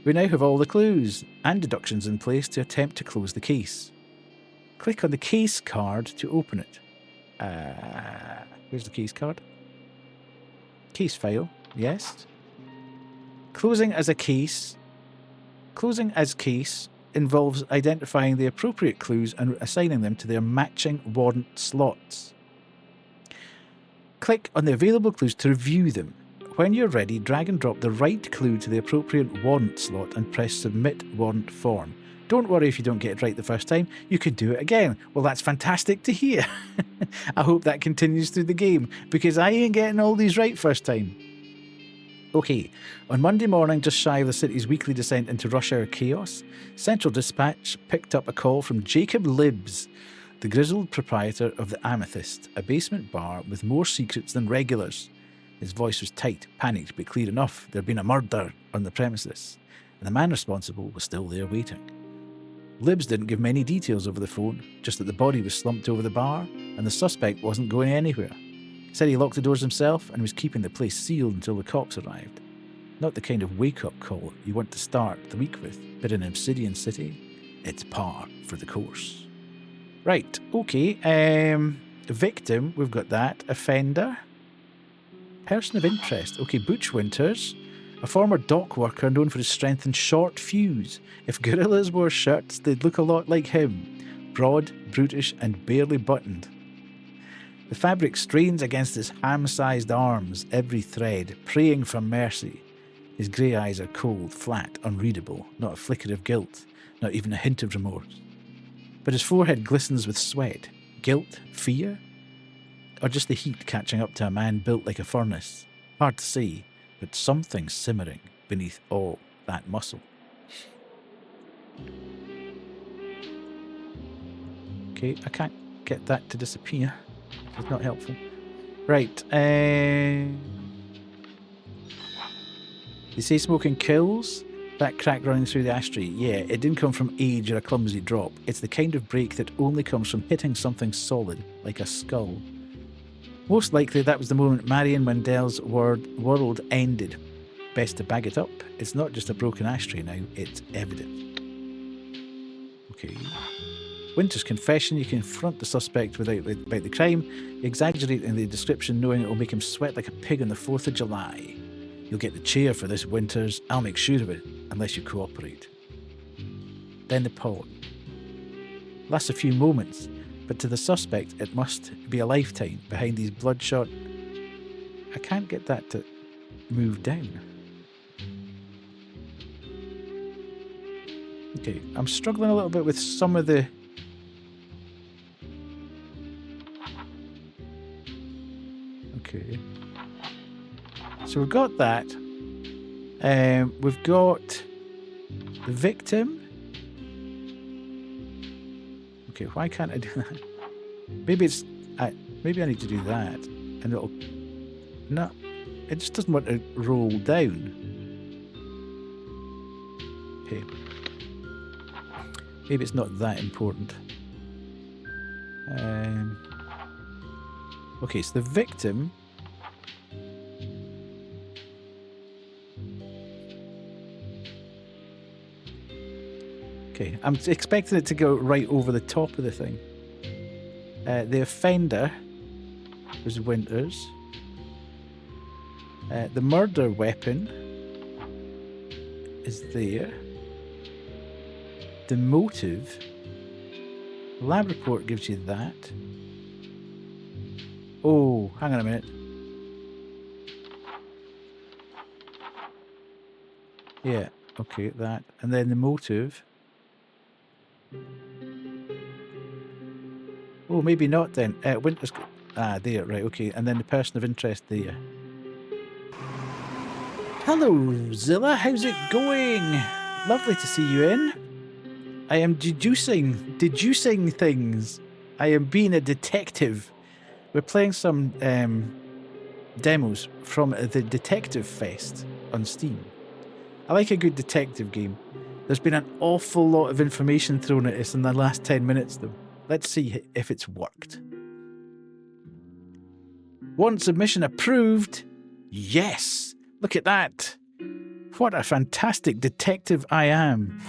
We now have all the clues and deductions in place to attempt to close the case. Click on the case card to open it. Where's the case card? Case file, yes. Closing as case involves identifying the appropriate clues and assigning them to their matching warrant slots. Click on the available clues to review them. When you're ready, drag and drop the right clue to the appropriate warrant slot and press Submit Warrant Form. Don't worry if you don't get it right the first time, you could do it again. Well, that's fantastic to hear. I hope that continues through the game, because I ain't getting all these right first time. Okay, on Monday morning, just shy of the city's weekly descent into rush hour chaos, Central Dispatch picked up a call from Jacob Libbs, the grizzled proprietor of the Amethyst, a basement bar with more secrets than regulars. His voice was tight, panicked, but clear enough. There'd been a murder on the premises, and the man responsible was still there waiting. Libbs didn't give many details over the phone, just that the body was slumped over the bar, and the suspect wasn't going anywhere. He said he locked the doors himself and was keeping the place sealed until the cops arrived. Not the kind of wake-up call you want to start the week with, but in Obsidian City, it's par for the course. Right, okay, victim, we've got that. Offender. Person of interest. Okay, Butch Winters, a former dock worker known for his strength and short fuse. If gorillas wore shirts, they'd look a lot like him. Broad, brutish, and barely buttoned. The fabric strains against his ham-sized arms, every thread, praying for mercy. His grey eyes are cold, flat, unreadable, not a flicker of guilt, not even a hint of remorse. But his forehead glistens with sweat. Guilt? Fear? Or just the heat catching up to a man built like a furnace? Hard to say, but something simmering beneath all that muscle. Okay, I can't get that to disappear. It's not helpful. Right. You say smoking kills? That crack running through the ashtray. Yeah, it didn't come from age or a clumsy drop. It's the kind of break that only comes from hitting something solid, like a skull. Most likely that was the moment Marion Wendel's world ended. Best to bag it up. It's not just a broken ashtray now, it's evidence. Okay. Winter's confession. You confront the suspect about the crime, exaggerate in the description knowing it will make him sweat like a pig on the 4th of July. You'll get the chair for this, Winters. I'll make sure of it, unless you cooperate. Then the pawn. Lasts a few moments, but to the suspect it must be a lifetime behind these bloodshot... I can't get that to move down. Okay, I'm struggling a little bit with some of the... Okay. So we've got that. We've got the victim. Okay, why can't I do that? Maybe it's... maybe I need to do that. And it'll... No, it just doesn't want to roll down. Okay. Maybe it's not that important. Okay, so the victim... Okay, I'm expecting it to go right over the top of the thing. The offender was Winters. The murder weapon is there. The motive. Lab report gives you that. Oh, hang on a minute. Yeah, okay, that. And then the motive. Oh, maybe not then. Winter's... Ah, there, right, okay. And then the person of interest there. Hello, Zilla. How's it going? Lovely to see you in. I am deducing things. I am being a detective. We're playing some demos from the Detective Fest on Steam. I like a good detective game. There's been an awful lot of information thrown at us in the last 10 minutes, though. Let's see if it's worked. One submission approved. Yes! Look at that. What a fantastic detective I am.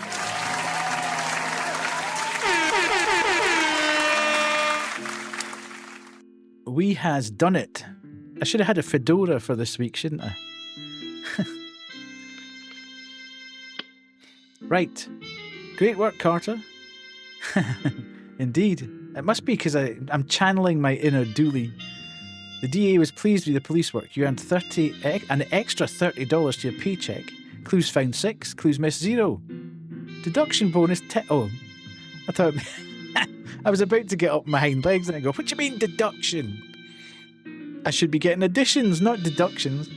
We has done it. I should have had a fedora for this week, shouldn't I? Right. Great work, Carter. Indeed. It must be because I'm channeling my inner Dooley. The DA was pleased with the police work. You earned an extra $30 to your paycheck. Clues found 6. Clues missed 0. Deduction bonus 10. Oh, I thought... I was about to get up my hind legs and I go, what do you mean deduction? I should be getting additions, not deductions.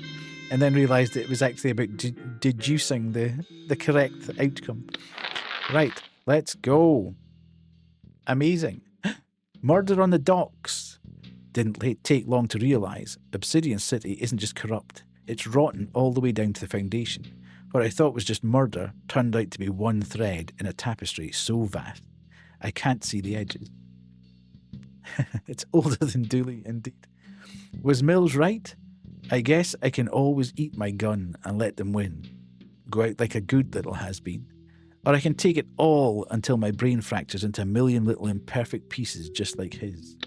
And then realised it was actually about deducing the correct outcome. Right, let's go. Amazing. Murder on the docks. Didn't take long to realise. Obsidian City isn't just corrupt. It's rotten all the way down to the foundation. What I thought was just murder turned out to be one thread in a tapestry so vast, I can't see the edges. It's older than Dooley, indeed. Was Mills right? I guess I can always eat my gun and let them win. Go out like a good little has-been. Or I can take it all until my brain fractures into a million little imperfect pieces just like his.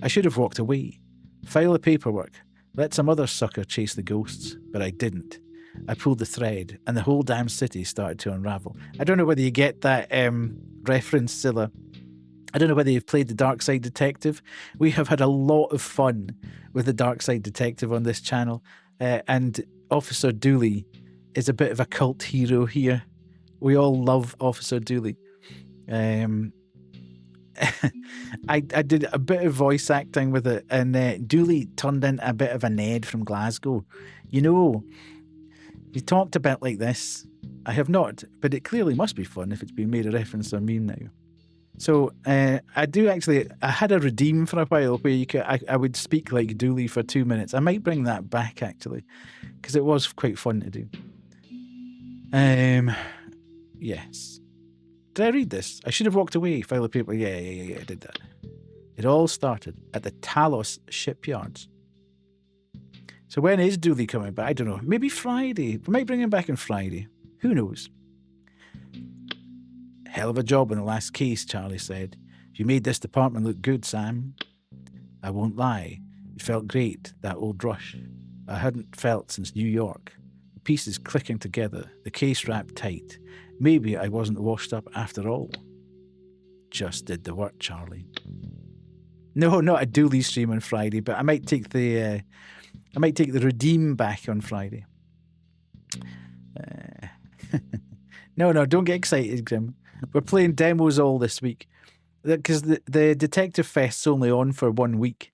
I should have walked away. File the paperwork. Let some other sucker chase the ghosts. But I didn't. I pulled the thread and the whole damn city started to unravel. I don't know whether you get that reference, Zilla. I don't know whether you've played the Dark Side Detective. We have had a lot of fun with the Dark Side Detective on this channel. And Officer Dooley is a bit of a cult hero here. We all love Officer Dooley. I did a bit of voice acting with it, and Dooley turned into a bit of a Ned from Glasgow. You know, he talked a bit like this. I have not, but it clearly must be fun if it's been made a reference to a meme now. So I do actually. I had a redeem for a while where you could. I would speak like Dooley for 2 minutes. I might bring that back actually, because it was quite fun to do. Yes. Did I read this? I should have walked away. File of paper. Yeah. I did that. It all started at the Talos shipyards. So when is Dooley coming back? I don't know. Maybe Friday. We might bring him back on Friday. Who knows? Hell of a job in the last case, Charlie said. You made this department look good, Sam. I won't lie. It felt great, that old rush. I hadn't felt since New York. The pieces clicking together, the case wrapped tight. Maybe I wasn't washed up after all. Just did the work, Charlie. No, not a Dooley stream on Friday, but I might take the redeem back on Friday. No, don't get excited, Grim. We're playing demos all this week because the Detective Fest's only on for 1 week,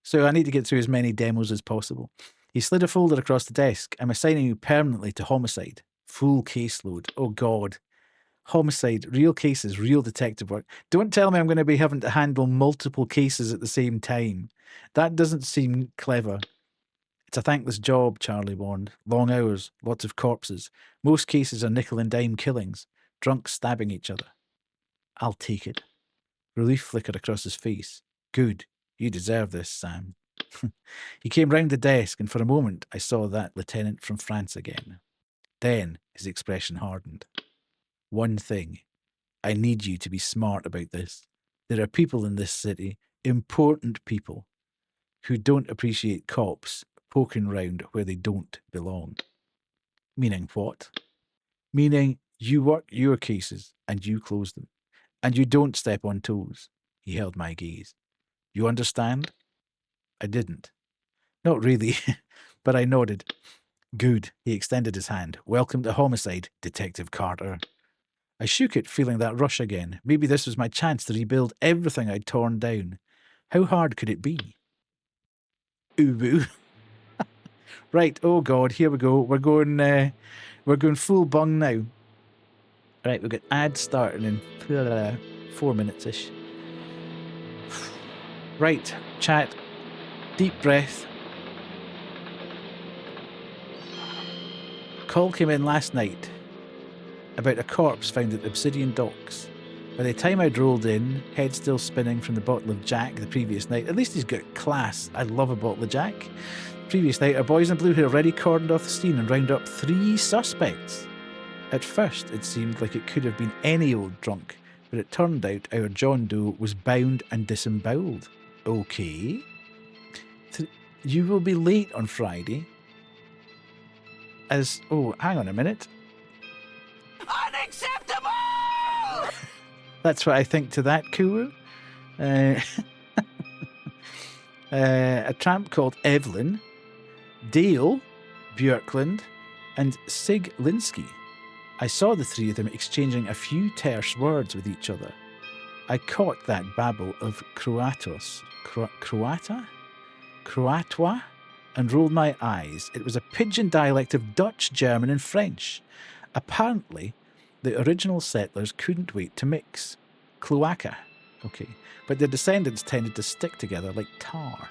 so I need to get through as many demos as possible. He slid a folder across the desk. I'm assigning you permanently to Homicide. Full caseload. Oh, God. Homicide, real cases, real detective work. Don't tell me I'm going to be having to handle multiple cases at the same time. That doesn't seem clever. It's a thankless job, Charlie warned. Long hours, lots of corpses. Most cases are nickel and dime killings. Drunks stabbing each other. I'll take it. Relief flickered across his face. Good. You deserve this, Sam. He came round the desk, and for a moment I saw that lieutenant from France again. Then his expression hardened. One thing. I need you to be smart about this. There are people in this city, important people, who don't appreciate cops poking round where they don't belong. Meaning what? Meaning you work your cases and you close them. And you don't step on toes. He held my gaze. You understand? I didn't. Not really, but I nodded. Good. He extended his hand. Welcome to Homicide, Detective Carter. I shook it, feeling that rush again. Maybe this was my chance to rebuild everything I'd torn down. How hard could it be? Ooh. Right, oh God, here we go. We're going full bung now. Right, we've got ads starting in 4 minutes-ish. Right, chat. Deep breath. Call came in last night about a corpse found at Obsidian Docks. By the time I'd rolled in, head still spinning from the bottle of Jack the previous night. At least he's got class. I love a bottle of Jack. Previous night, our boys in blue had already cordoned off the scene and rounded up 3 suspects. At first, it seemed like it could have been any old drunk, but it turned out our John Doe was bound and disemboweled. Okay. You will be late on Friday. Oh, hang on a minute. Unacceptable! That's what I think to that, Kuru. A tramp called Evelyn, Dale, Björklund, and Sig Linsky. I saw the 3 of them exchanging a few terse words with each other. I caught that babble of Croatos. Croatois? And rolled my eyes. It was a pidgin dialect of Dutch, German, and French. Apparently, the original settlers couldn't wait to mix. Cloaca. Okay. But their descendants tended to stick together like tar.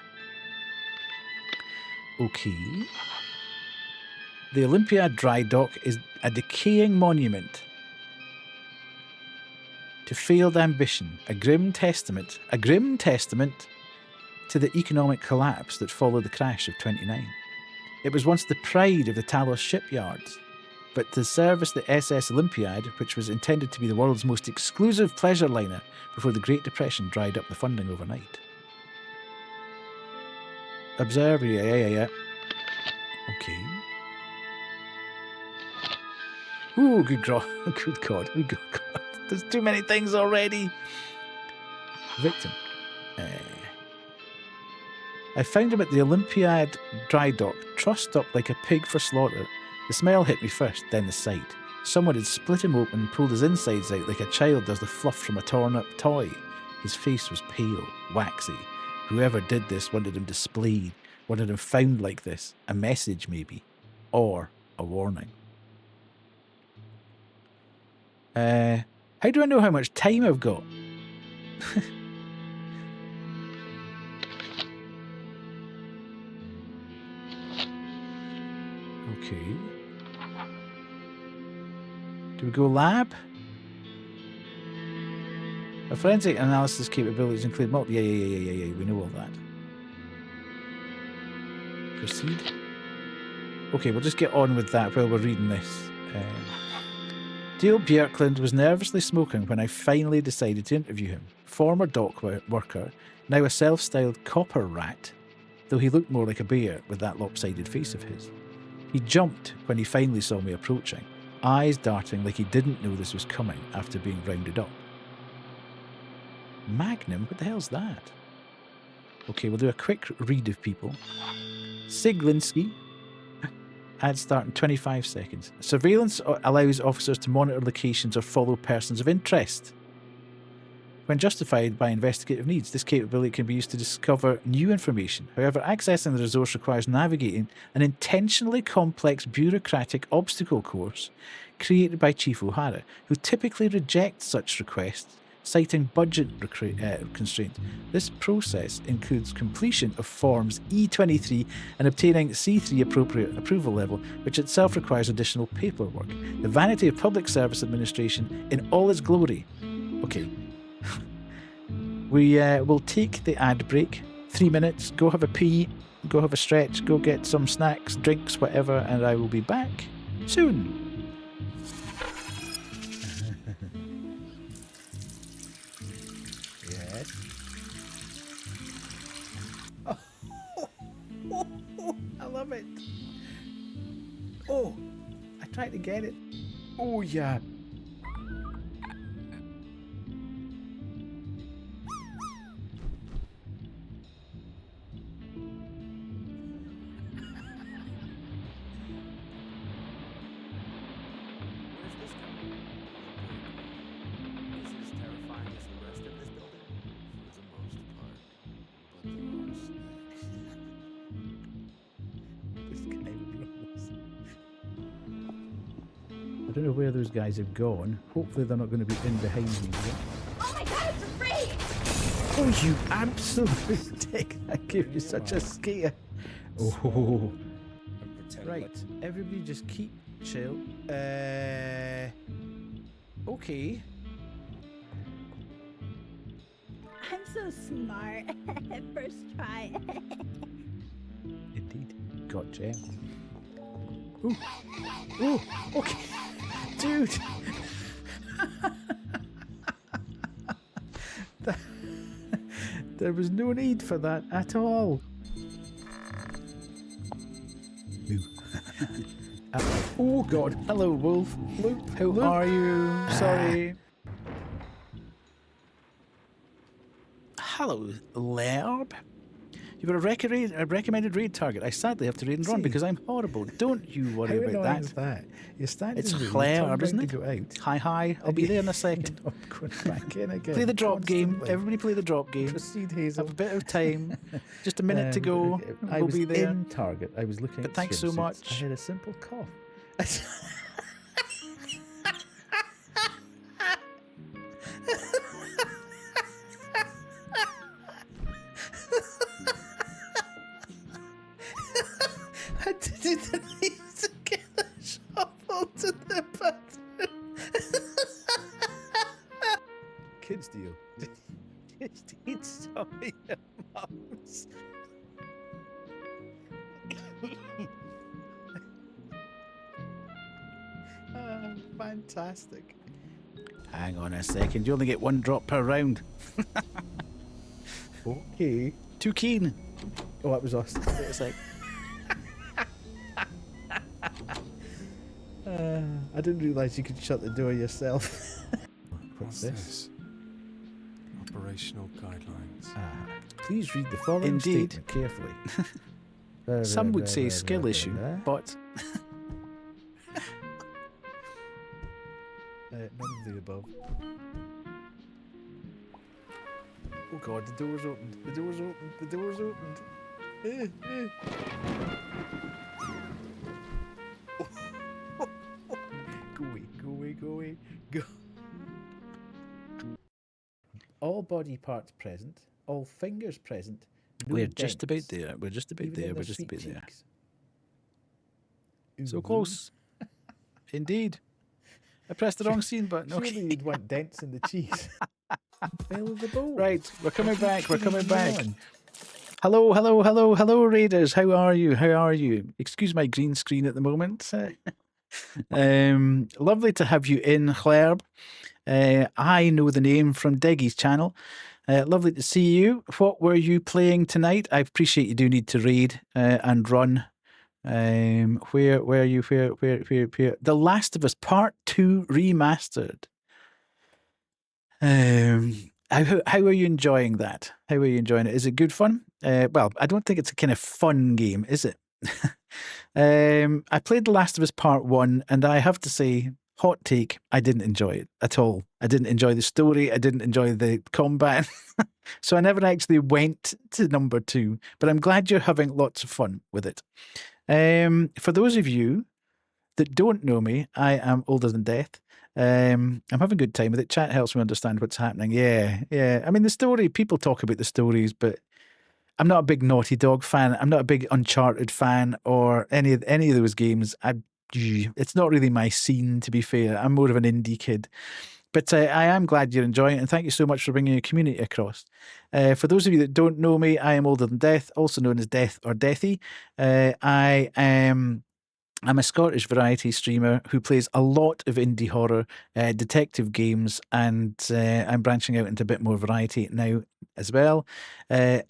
Okay. The Olympiad Dry Dock is a decaying monument to failed ambition, a grim testament to the economic collapse that followed the crash of 29. It was once the pride of the Talos shipyards, but to service the SS Olympiad, which was intended to be the world's most exclusive pleasure liner before the Great Depression dried up the funding overnight. Observe, yeah. Okay. Ooh, good God. Good God. There's too many things already. Victim. I found him at the Olympiad dry dock, trussed up like a pig for slaughter. The smell hit me first, then the sight. Someone had split him open and pulled his insides out like a child does the fluff from a torn-up toy. His face was pale, waxy. Whoever did this wanted him displayed, wanted him found like this. A message, maybe. Or a warning. How do I know how much time I've got? Okay. Do we go lab? Our forensic analysis capabilities include multi. Yeah. We know all that. Proceed. Okay, we'll just get on with that while we're reading this. Dale Björklund was nervously smoking when I finally decided to interview him. Former dock worker, now a self-styled copper rat, though he looked more like a bear with that lopsided face of his. He jumped when he finally saw me approaching, eyes darting like he didn't know this was coming after being rounded up. Magnum? What the hell's that? Okay, we'll do a quick read of people. Siglinski. Ad start in 25 seconds. Surveillance allows officers to monitor locations or follow persons of interest. When justified by investigative needs, this capability can be used to discover new information. However, accessing the resource requires navigating an intentionally complex bureaucratic obstacle course created by Chief O'Hara, who typically rejects such requests, citing budget constraints. This process includes completion of Forms E23 and obtaining C3 appropriate approval level, which itself requires additional paperwork. The vanity of public service administration in all its glory. Okay. We will take the ad break. 3 minutes. Go have a pee. Go have a stretch. Go get some snacks, drinks, whatever, and I will be back soon. Yes. Oh, I love it. Oh, I tried to get it. Oh, yeah. I don't know where those guys have gone. Hopefully they're not going to be in behind me. Oh my god, it's a freak! Oh, you absolute dick. I gave you such a scare. Oh. Right, everybody just keep chill. Okay. I'm so smart. First try. Indeed. Gotcha. Ooh. Ooh, okay. Dude. There was no need for that at all. Oh god. Hello, Wolf. Luke, how are you? Sorry. Hello, Lerb. You've got a recommended raid target. I sadly have to raid and run because I'm horrible. Don't you worry about that. Is that? You're standing It's there, Lerb, isn't to it? go out. Hi. I'll be there in a second. I'm going back in again. Play the drop game. constantly. Everybody play the drop game. Proceed, Hazel. Have a bit of time. Just a minute to go. I We'll was be there. in Target. I was looking But at thanks so swimsuits. much. I had a simple cough. I didn't need to get a shovel to the bathroom. Kids deal. Just eat some of your mums. Fantastic. Hang on a second. You only get one drop per round. Okay. Too keen. Oh, that was us. Wait a sec. I didn't realise you could shut the door yourself. What's this? Operational guidelines. Please read the following Indeed. statement carefully. Some would say skill issue, but None of the above. Oh god, the door's opened. The door's opened. The door's opened. Go away, go away, go away. Go. All body parts present, all fingers present. No We're just about dents, there. We're just about even in there. their We're just sweet about there. cheeks. So Ooh. close. Indeed. I pressed the wrong scene button. Surely Okay. you'd want dents in the cheeks. Fill the bowl. Right, we're coming back. We're coming back. On. Hello, hello, hello, hello, Raiders. How are you? How are you? Excuse my green screen at the moment. Lovely to have you in, Clerb. I know the name from Deggy's channel. Lovely to see you. What were you playing tonight? I appreciate you do need to raid and run. Where are you? Where? The Last of Us Part 2 Remastered. How are you enjoying that? How are you enjoying it? Is it good fun? Well, I don't think it's a kind of fun game, is it? I played The Last of Us Part 1, and I have to say, hot take, I didn't enjoy it at all. I didn't enjoy the story. I didn't enjoy the combat. So I never actually went to number 2, but I'm glad you're having lots of fun with it. For those of you that don't know me, I am older than death. I'm having a good time with it. Chat helps me understand what's happening. Yeah. I mean, the story, people talk about the stories, but I'm not a big Naughty Dog fan. I'm not a big Uncharted fan or any of those games. It's not really my scene, to be fair. I'm more of an indie kid. But I am glad you're enjoying it, and thank you so much for bringing your community across. For those of you that don't know me, I am older than death, also known as Death or Deathy. I'm a Scottish variety streamer who plays a lot of indie horror, detective games, and I'm branching out into a bit more variety now as well.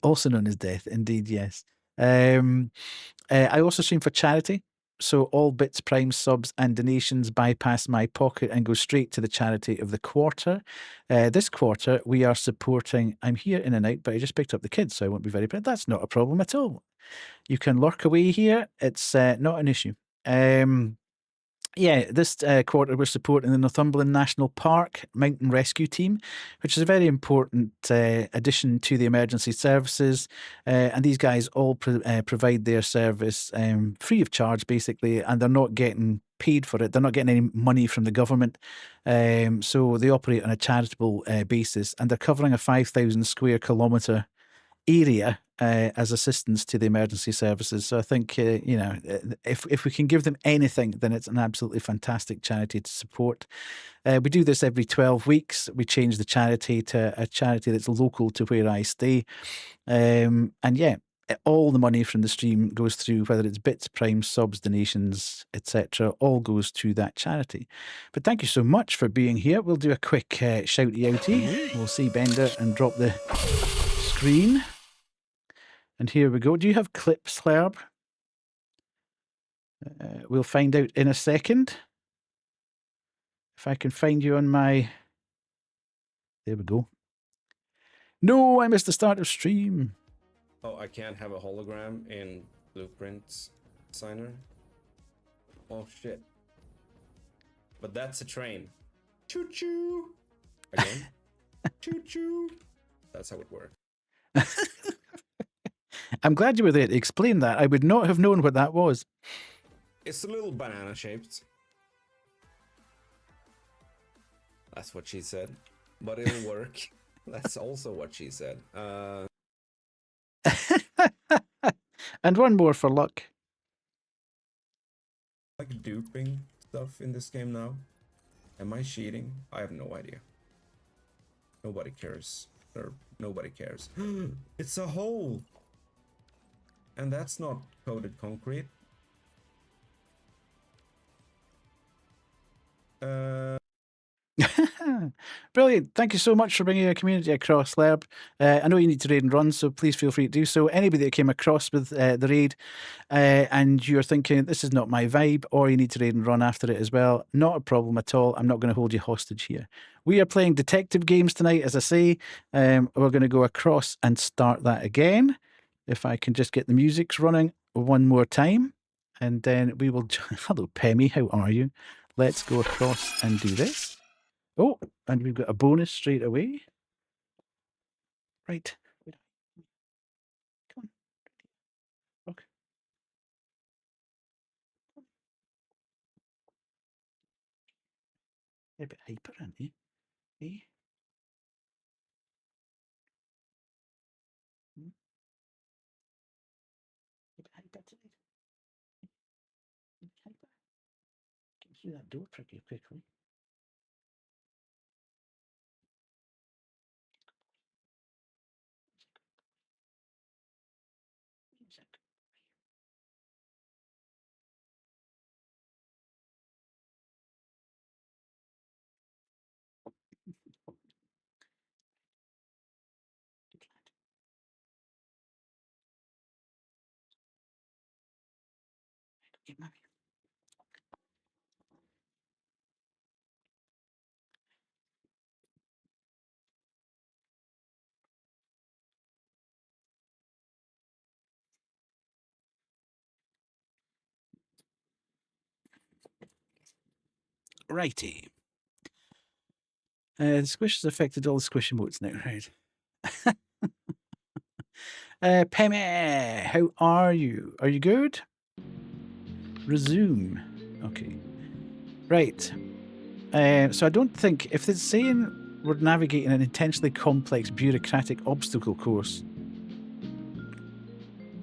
Also known as Death, indeed, yes. I also stream for charity. So all bits, primes, subs, and donations bypass my pocket and go straight to the charity of the quarter. This quarter, we are supporting, I'm here in and out, but I just picked up the kids, so I won't be very proud. That's not a problem at all. You can lurk away here. It's not an issue. This quarter we're supporting the Northumberland National Park Mountain Rescue Team, which is a very important addition to the emergency services. And these guys all provide their service free of charge, basically, and they're not getting paid for it. They're not getting any money from the government. So they operate on a charitable basis, and they're covering a 5,000 square kilometre area as assistance to the emergency services. So I think, if we can give them anything, then it's an absolutely fantastic charity to support. We do this every 12 weeks. We change the charity to a charity that's local to where I stay. All the money from the stream goes through, whether it's bits, primes, subs, donations, etc., all goes to that charity. But thank you so much for being here. We'll do a quick shouty outy. We'll see Bender and drop the screen. And here we go. Do you have clips, Herb? We'll find out in a second. If I can find you on my... There we go. No, I missed the start of stream. Oh, I can't have a hologram in Blueprint Signer? Oh, shit. But that's a train. Choo-choo! Again. Choo-choo! That's how it works. I'm glad you were there to explain that. I would not have known what that was. It's a little banana shaped. That's what she said. But it'll work. That's also what she said. And one more for luck. Like duping stuff in this game now. Am I cheating? I have no idea. Nobody cares. Or nobody cares. It's a hole! And that's not coated concrete. Brilliant. Thank you so much for bringing your community across, Lerb. I know you need to raid and run, so please feel free to do so. Anybody that came across with the raid and you're thinking, this is not my vibe, or you need to raid and run after it as well, not a problem at all. I'm not going to hold you hostage here. We are playing detective games tonight, as I say. We're going to go across and start that again. If I can just get the music running one more time, and then we will... Hello, Pemmy, how are you? Let's go across and do this. Oh, and we've got a bonus straight away. Right. Come on. Look. They're a bit hyper, aren't they? Eh? through that door pretty quickly. Righty. The squish has affected all the squish emotes now, right? Pemme, how are you? Are you good? Resume. Okay. Right. So I don't think, if it's saying we're navigating an intensely complex bureaucratic obstacle course,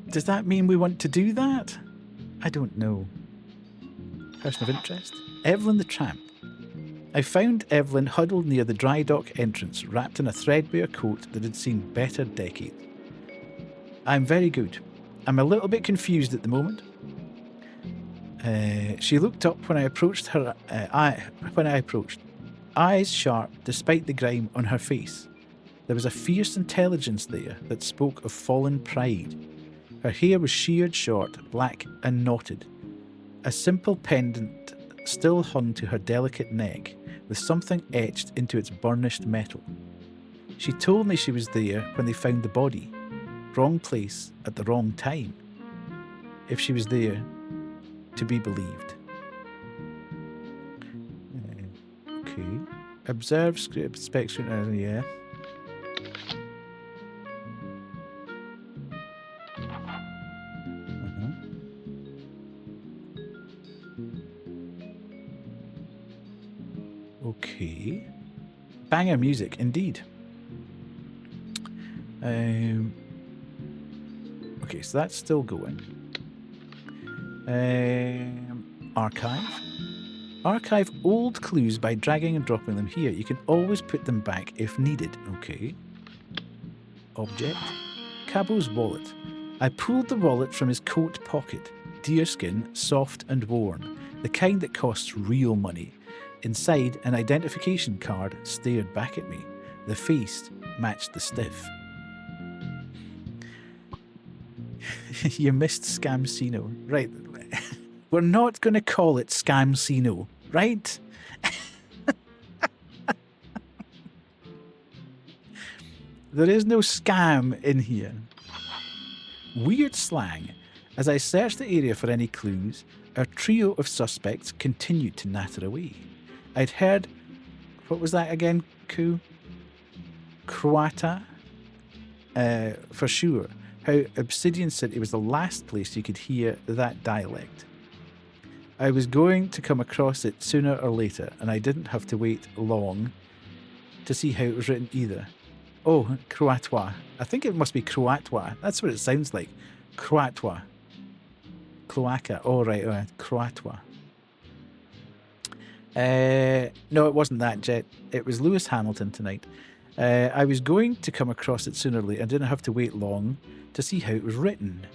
does that mean we want to do that? I don't know. Person of interest? Evelyn the Tramp. I found Evelyn huddled near the dry dock entrance, wrapped in a threadbare coat that had seen better decades. I'm very good. I'm a little bit confused at the moment. She looked up when I approached her. Eyes sharp, despite the grime on her face. There was a fierce intelligence there that spoke of fallen pride. Her hair was sheared short, black and knotted. A simple pendant still hung to her delicate neck, with something etched into its burnished metal. She told me she was there when they found the body. Wrong place at the wrong time. If she was there, to be believed. Okay. Observe script spectrum. Yeah. Okay. Banger music, indeed. Okay, so that's still going. Archive. Archive old clues by dragging and dropping them here. You can always put them back if needed. Okay. Object. Cabo's wallet. I pulled the wallet from his coat pocket. Deerskin, soft and worn. The kind that costs real money. Inside, an identification card stared back at me. The face matched the stiff. You missed Scamcino. Right. We're not going to call it Scamcino, right? There is no scam in here. Weird slang. As I searched the area for any clues, our trio of suspects continued to natter away. I'd heard... What was that again, Ku? Croata? For sure. How Obsidian City was the last place you could hear that dialect. I was going to come across it sooner or later, and I didn't have to wait long to see how it was written either. Oh, Croatois. I think it must be Croatois. That's what it sounds like. Croatois. Cloaca. Oh, right. Croatois. No, it wasn't that, Jet. It was Lewis Hamilton tonight. I was going to come across it sooner or later. I didn't have to wait long to see how it was written.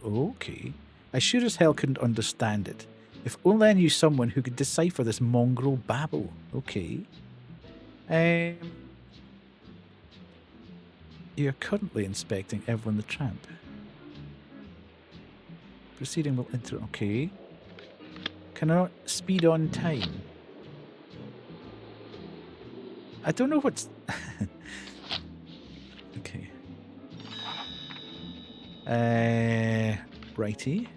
Okay. I sure as hell couldn't understand it. If only I knew someone who could decipher this mongrel babble. Okay. You're currently inspecting Evelyn the Tramp. Proceeding will enter. Okay. Cannot speed on time. I don't know what's... Okay. Righty.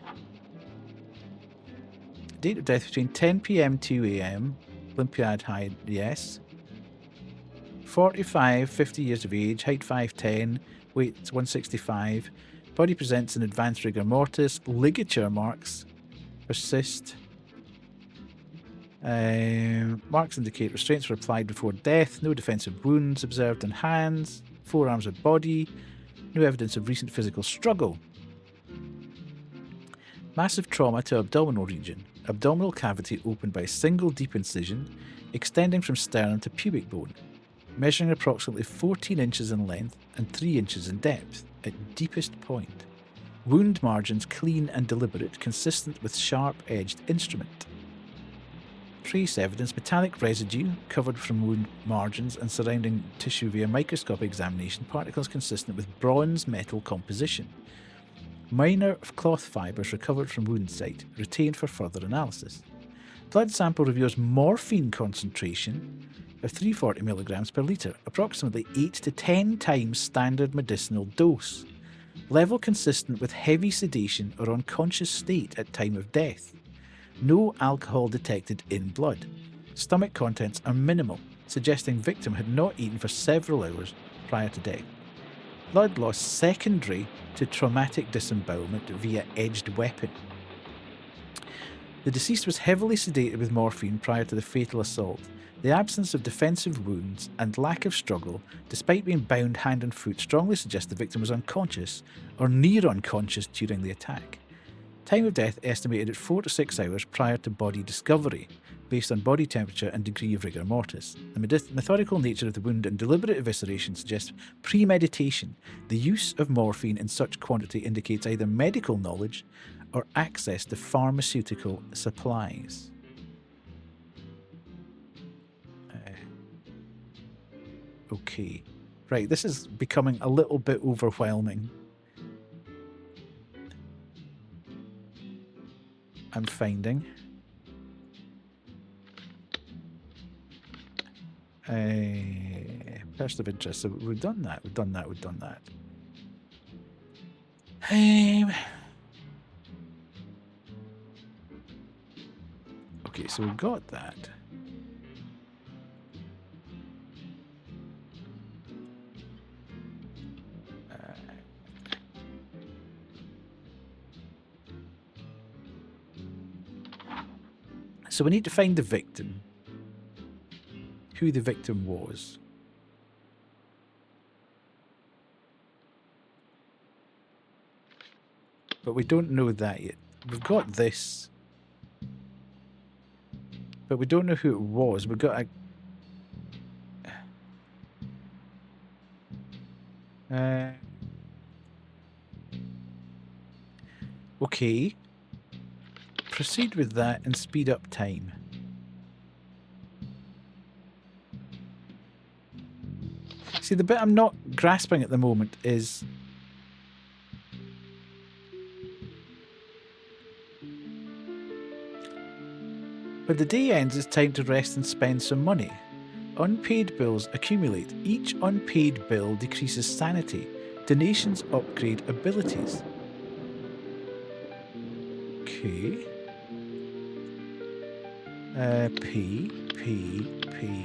Date of death between 10 p.m. 2 a.m. Olympiad height, yes. 45, 50 years of age, height 5'10", weight 165. Body presents an advanced rigor mortis. Ligature marks persist. Marks indicate restraints were applied before death. No defensive wounds observed in hands, forearms or body. No evidence of recent physical struggle. Massive trauma to abdominal region. abdominal cavity opened by a single deep incision, extending from sternum to pubic bone, measuring approximately 14 inches in length and 3 inches in depth at deepest point. Wound margins clean and deliberate, consistent with sharp-edged instrument. Trace evidence, metallic residue covered from wound margins and surrounding tissue via microscopic examination, particles consistent with bronze metal composition. Minor cloth fibres recovered from wound site, retained for further analysis. Blood sample reveals morphine concentration of 340 milligrams per litre, approximately 8 to 10 times standard medicinal dose. Level consistent with heavy sedation or unconscious state at time of death. No alcohol detected in blood. Stomach contents are minimal, suggesting victim had not eaten for several hours prior to death. Blood loss secondary to traumatic disembowelment via edged weapon. The deceased was heavily sedated with morphine prior to the fatal assault. The absence of defensive wounds and lack of struggle, despite being bound hand and foot, strongly suggest the victim was unconscious or near unconscious during the attack. Time of death estimated at 4 to 6 hours prior to body discovery, based on body temperature and degree of rigor mortis. The methodical nature of the wound and deliberate evisceration suggests premeditation. The use of morphine in such quantity indicates either medical knowledge or access to pharmaceutical supplies. Okay. Right, this is becoming a little bit overwhelming. I'm finding. Person of interest. So we've done that. We've done that. Okay, so we've got that. So we need to find the victim. Who the victim was. But we don't know that yet. We've got this. But we don't know who it was. We've got a... okay. Proceed with that and speed up time. See, the bit I'm not grasping at the moment is... when the day ends, it's time to rest and spend some money. Unpaid bills accumulate. Each unpaid bill decreases sanity. Donations upgrade abilities. Okay. P, and P. Okay.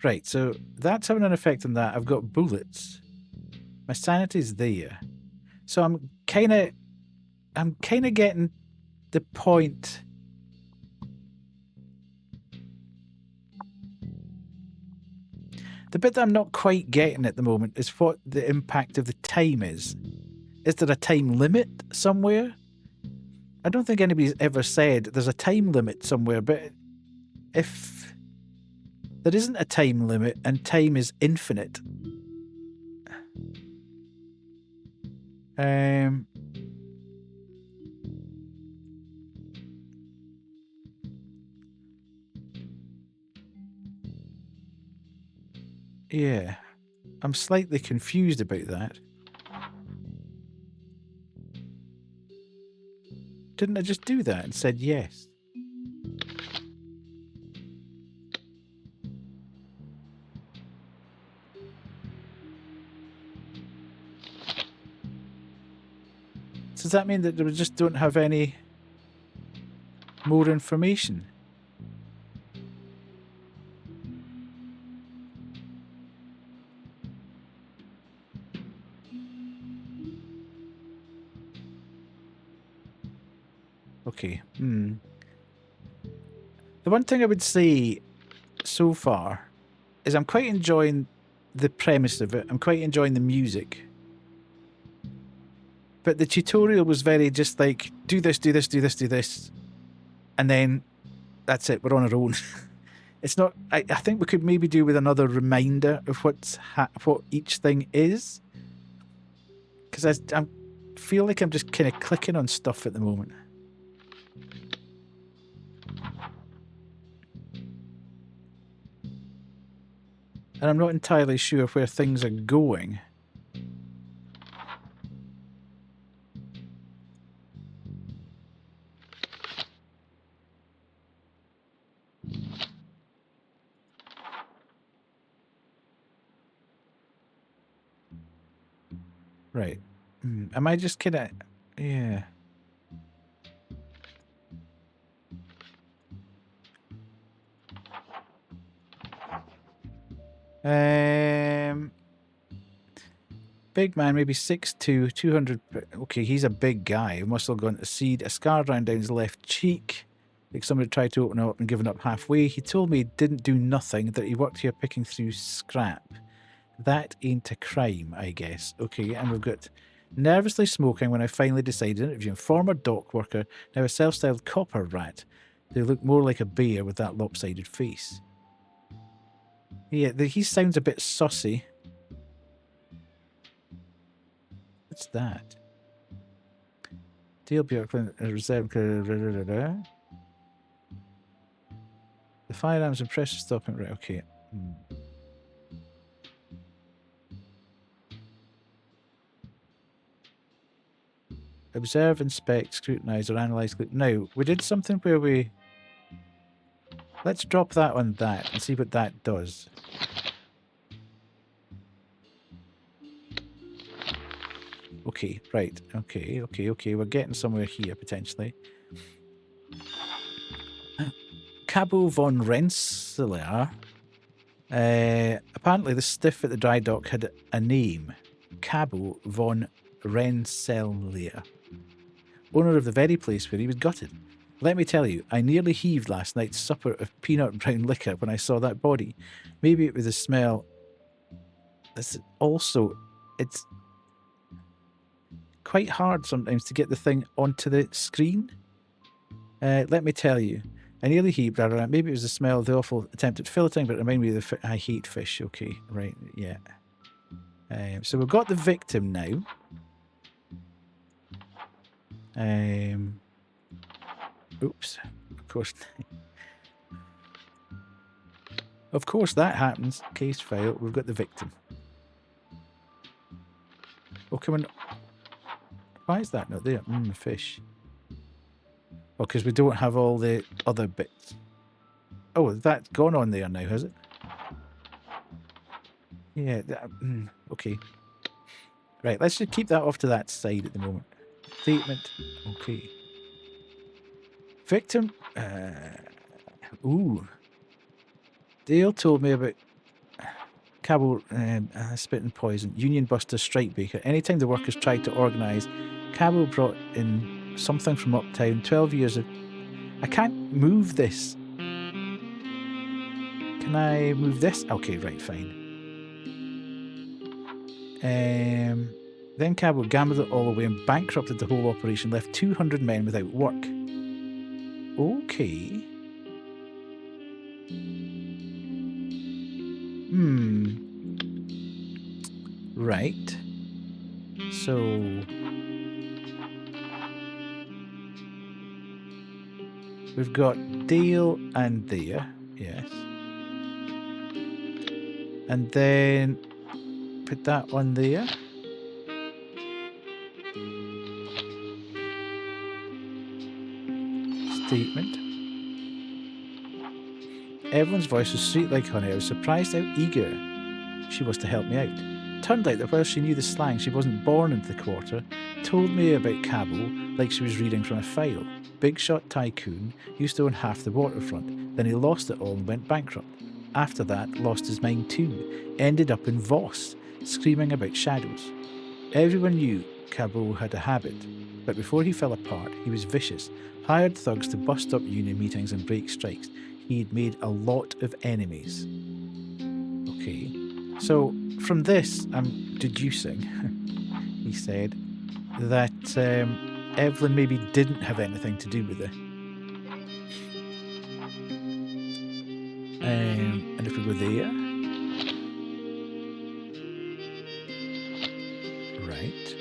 Right, so that's having an effect on that. I've got bullets. My sanity's there. So I'm kind of getting the point. The bit that I'm not quite getting at the moment is what the impact of the time is. Is there a time limit somewhere? I don't think anybody's ever said there's a time limit somewhere, but if there isn't a time limit and time is infinite, yeah, I'm slightly confused about that. Didn't I just do that and said yes? Does that mean that we just don't have any more information? Okay. There one thing I would say so far is I'm quite enjoying the premise of it. I'm quite enjoying the music. But the tutorial was very just like, do this, do this, do this, do this. And then that's it. We're on our own. It's not... I think we could maybe do with another reminder of what each thing is. Because I feel like I'm just kind of clicking on stuff at the moment. And I'm not entirely sure where things are going. Right. Am I just kind of... Yeah. Big man, maybe 6'2", 200... Okay, he's a big guy. Muscle gone to seed. A scar round down his left cheek. Like somebody tried to open it up and given up halfway. He told me he didn't do nothing, that he worked here picking through scrap. That ain't a crime, I guess. Okay, and we've got nervously smoking when I finally decided interviewing former dock worker, now a self-styled copper rat. They look more like a bear with that lopsided face. Yeah, he sounds a bit sussy. What's that? Dale Bjorklund, reserve. The firearms and pressure stopping. Right, okay. Observe, inspect, scrutinise, or analyse. Now, we did something where we... Let's drop that on that and see what that does. Okay, right. Okay. We're getting somewhere here, potentially. Cabo von Rensselaer. Apparently the stiff at the dry dock had a name. Cabo von Rensselaer. Owner of the very place where he was gutted. Let me tell you, I nearly heaved last night's supper of peanut brown liquor when I saw that body. Maybe it was the smell. It's quite hard sometimes to get the thing onto the screen. Let me tell you, I nearly heaved. Maybe it was the smell of the awful attempt at filleting, but it reminded me of I hate fish. Okay, right, yeah. So we've got the victim now. Oops. Of course that happens. Case file. We've got the victim. Oh, come on. Why is that not there? Fish. Oh, because we don't have all the other bits. Oh, that's gone on there now, has it? Yeah. Okay. Right, let's just keep that off to that side at the moment. Statement. Okay. Victim. Ooh. Dale told me about Cabo spit and poison. Union Buster Strike Baker. Anytime the workers tried to organise, Cabo brought in something from uptown. 12 years of... I can't move this. Can I move this? Okay, right, fine. Then Cabo gambled it all away and bankrupted the whole operation, left 200 men without work. Okay. Right. So... we've got Dale and there. Yes. And then... put that one there. Statement. Everyone's voice was sweet like honey. I was surprised how eager she was to help me out. Turned out that while she knew the slang, she wasn't born into the quarter. Told me about Cabo like she was reading from a file. Big shot tycoon, used to own half the waterfront. Then he lost it all and went bankrupt. After that, lost his mind too. Ended up in Voss, screaming about shadows. Everyone knew Cabo had a habit, but before he fell apart, he was vicious. Hired thugs to bust up union meetings and break strikes. he'd made a lot of enemies. Okay, so from this, I'm deducing, he said, that Evelyn maybe didn't have anything to do with it. And if we go there, right.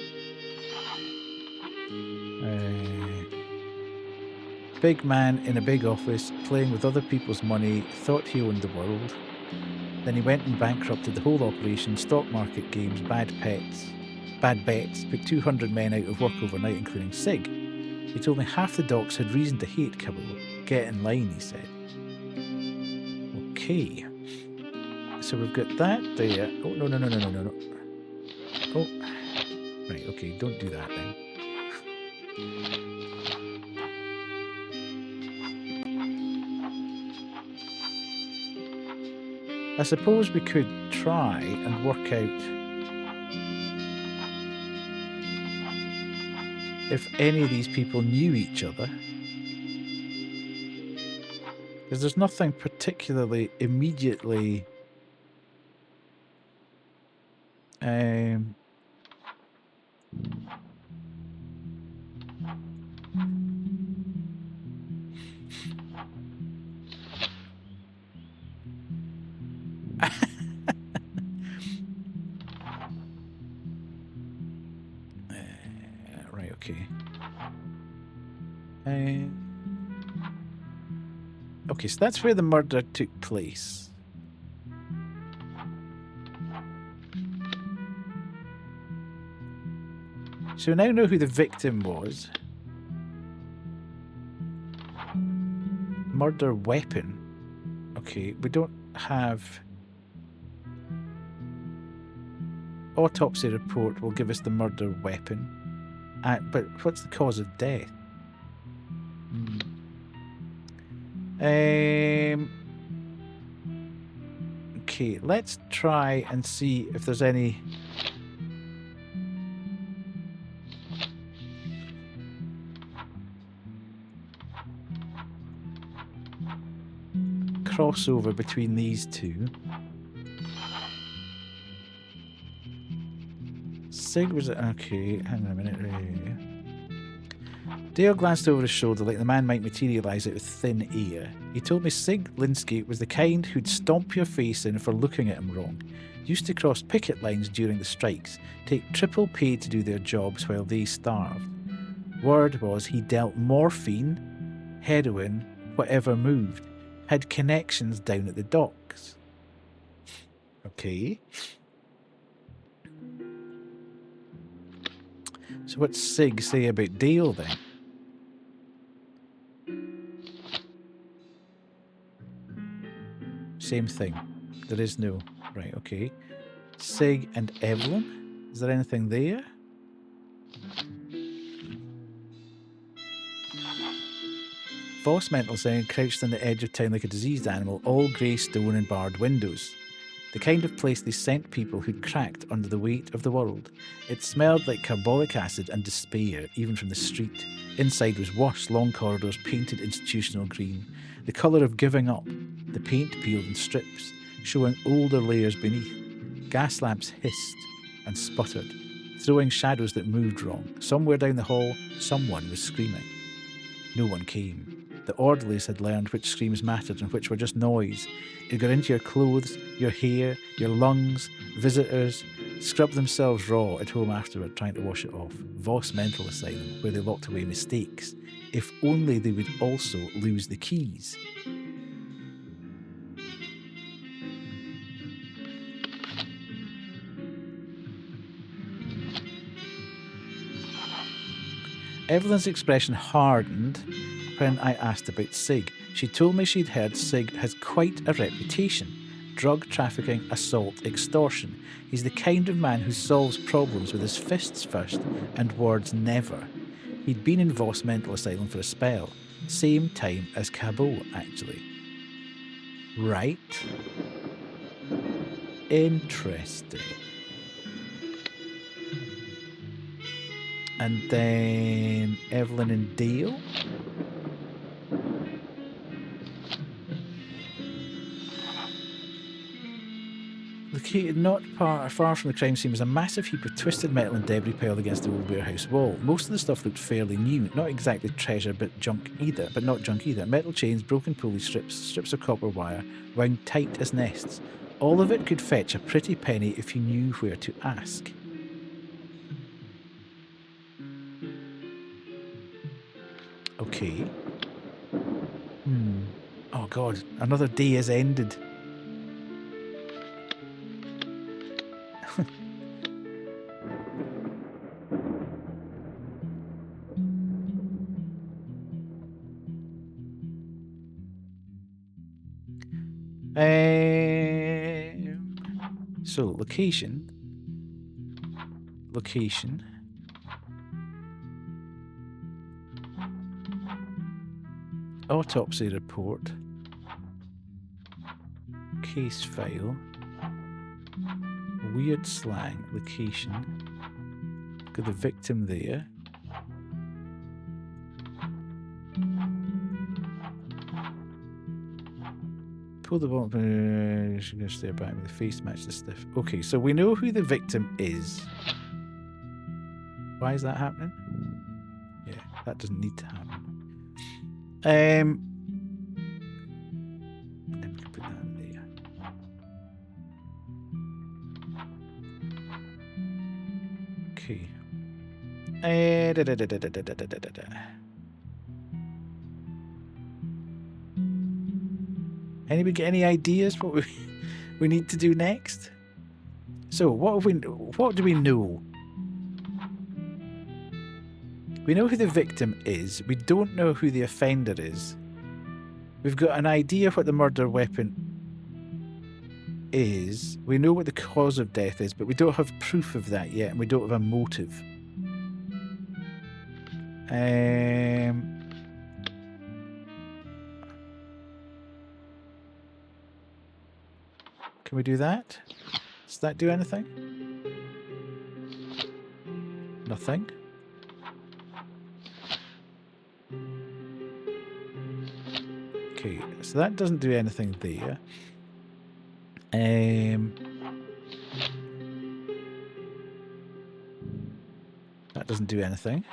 Big man in a big office, playing with other people's money, thought he owned the world. Then he went and bankrupted the whole operation, stock market games, bad bets, put 200 men out of work overnight, including Sig. He told me half the docs had reason to hate Kabul. Get in line, he said. Okay. So we've got that there. Oh, no. Oh. Right, okay, don't do that then. I suppose we could try and work out if any of these people knew each other. Because there's nothing particularly immediately right, okay. Okay, so that's where the murder took place. So we now know who the victim was. Murder weapon. Okay, we don't have... Autopsy report will give us the murder weapon. But what's the cause of death? Okay, let's try and see if there's any... crossover between these two. Sig was... Okay, hang on a minute. Dale glanced over his shoulder like the man might materialise out of thin air. He told me Sig Linsky was the kind who'd stomp your face in for looking at him wrong. Used to cross picket lines during the strikes, take triple pay to do their jobs while they starved. Word was he dealt morphine, heroin, whatever moved. Had connections down at the docks. Okay. So what's Sig say about Dale then? Same thing. There is no... Right, okay. Sig and Evelyn? Is there anything there? Voss mental saying crouched on the edge of town like a diseased animal, all grey stone and barred windows. The kind of place they sent people who'd cracked under the weight of the world. It smelled like carbolic acid and despair, even from the street. Inside was worse, long corridors painted institutional green, the colour of giving up, the paint peeled in strips, showing older layers beneath. Gas lamps hissed and sputtered, throwing shadows that moved wrong. Somewhere down the hall, someone was screaming. No one came. The orderlies had learned which screams mattered and which were just noise. It got into your clothes, your hair, your lungs. Visitors scrubbed themselves raw at home afterward, trying to wash it off. Voss Mental Asylum, where they locked away mistakes. If only they would also lose the keys. Evelyn's expression hardened when I asked about Sig. She told me she'd heard Sig has quite a reputation. Drug trafficking, assault, extortion. He's the kind of man who solves problems with his fists first and words never. He'd been in Voss Mental Asylum for a spell. Same time as Cabot, actually. Right. Interesting. And then Evelyn and Dale. Located not far from the crime scene was a massive heap of twisted metal and debris piled against the old warehouse wall. Most of the stuff looked fairly new, not exactly treasure, but not junk either. Metal chains, broken pulley strips, strips of copper wire, wound tight as nests. All of it could fetch a pretty penny if you knew where to ask. Okay. Oh god, another day has ended. So location. Autopsy report. Case file. Weird slang. Location. Got the victim there. Pull the bottom. She's going to stare back with the face match the stiff. Okay, so we know who the victim is. Why is that happening? Yeah, that doesn't need to happen. Then we can put that there. Okay. Anybody get any ideas what we need to do next? So what do we know? We know who the victim is. We don't know who the offender is. We've got an idea what the murder weapon is. We know what the cause of death is, but we don't have proof of that yet, and we don't have a motive. Can we do that? Does that do anything? Nothing. Okay, so that doesn't do anything there. That doesn't do anything.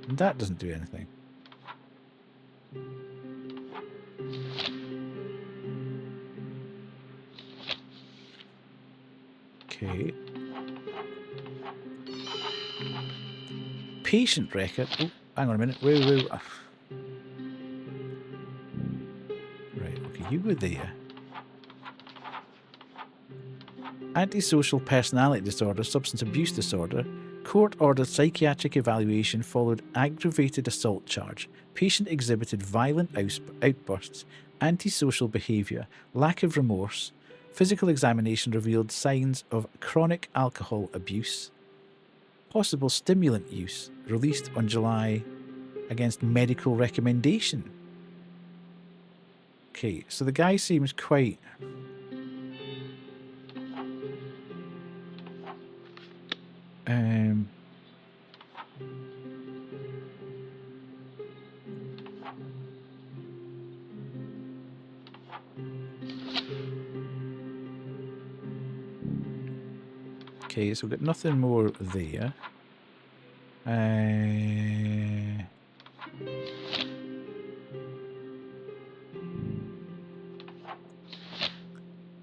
And that doesn't do anything. Okay. Patient record. Oh, hang on a minute. Wait. Right, okay, you were there. Antisocial personality disorder, substance abuse disorder, court-ordered psychiatric evaluation followed aggravated assault charge. Patient exhibited violent outbursts, antisocial behaviour, lack of remorse. Physical examination revealed signs of chronic alcohol abuse. Possible stimulant use, released on July against medical recommendation. Okay, so the guy seems quite... Okay, so we've got nothing more there.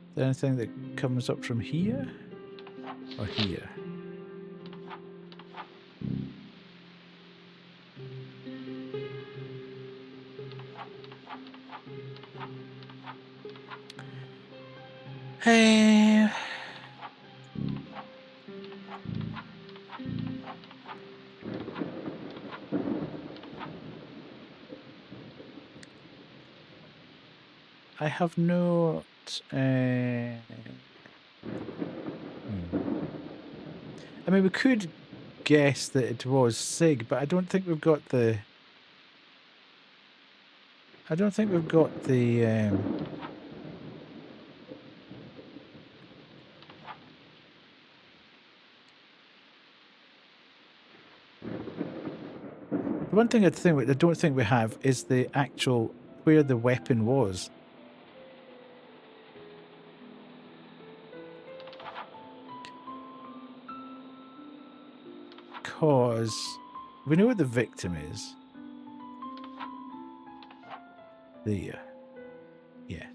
Is there anything that comes up from here? Or here? I have not... I mean, we could guess that it was Sig, but I don't think we've got the... The one thing I don't think we have is the actual where the weapon was. Because we know what the victim is. There. Yeah.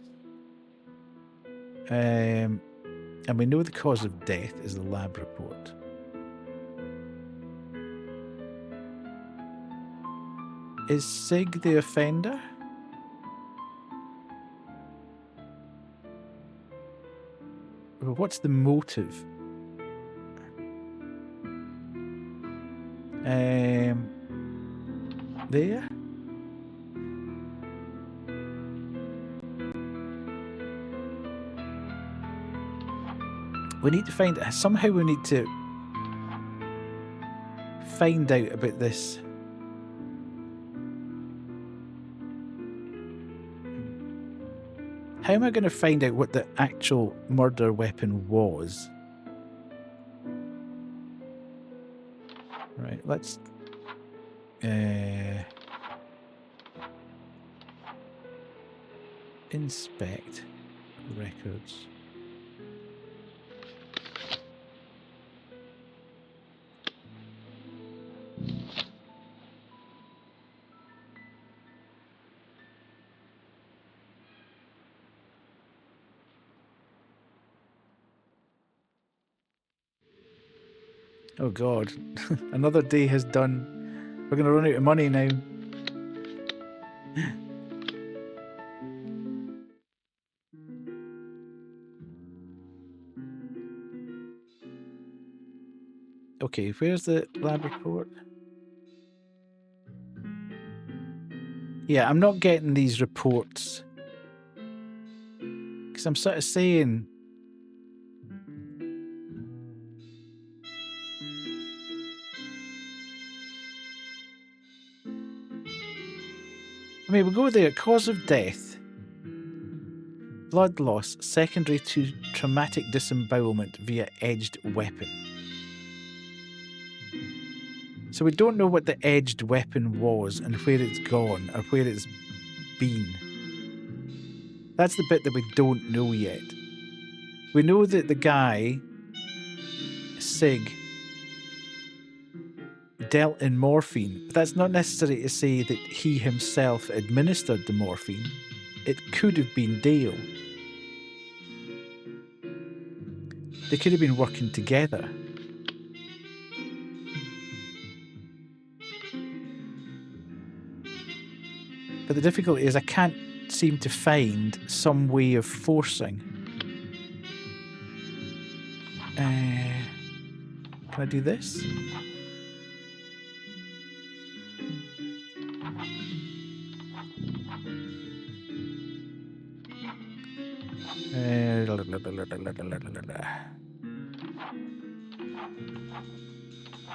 And we know the cause of death is the lab report. Is Sig the offender? Or what's the motive? There? We need to find... Somehow we need to find out about this. How am I going to find out what the actual murder weapon was? Right, let's... inspect records. Oh God, another day has done. We're going to run out of money now. Okay, where's the lab report? Yeah, I'm not getting these reports. Because I'm sort of saying... I mean, we'll go there. Cause of death. Blood loss secondary to traumatic disembowelment via edged weapon. So we don't know what the edged weapon was and where it's gone or where it's been. That's the bit that we don't know yet. We know that the guy, Sig, dealt in morphine, but that's not necessary to say that he himself administered the morphine. It could have been Dale. They could have been working together. But the difficulty is I can't seem to find some way of forcing. Can I do this?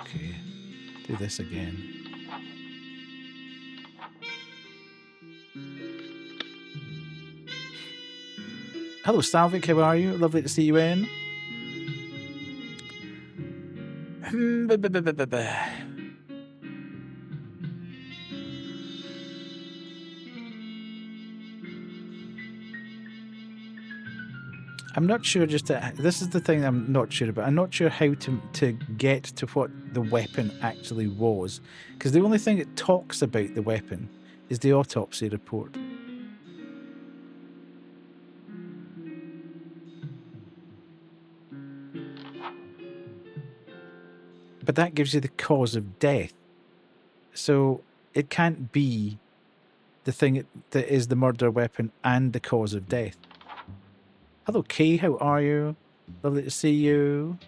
Okay, do this again. Hello, Salvik, how are you? Lovely to see you in. I'm not sure this is the thing I'm not sure about. I'm not sure how to get to what the weapon actually was. Because the only thing it talks about the weapon is the autopsy report. But that gives you the cause of death. So it can't be the thing that is the murder weapon and the cause of death. Hello, Kay. How are you? Lovely to see you.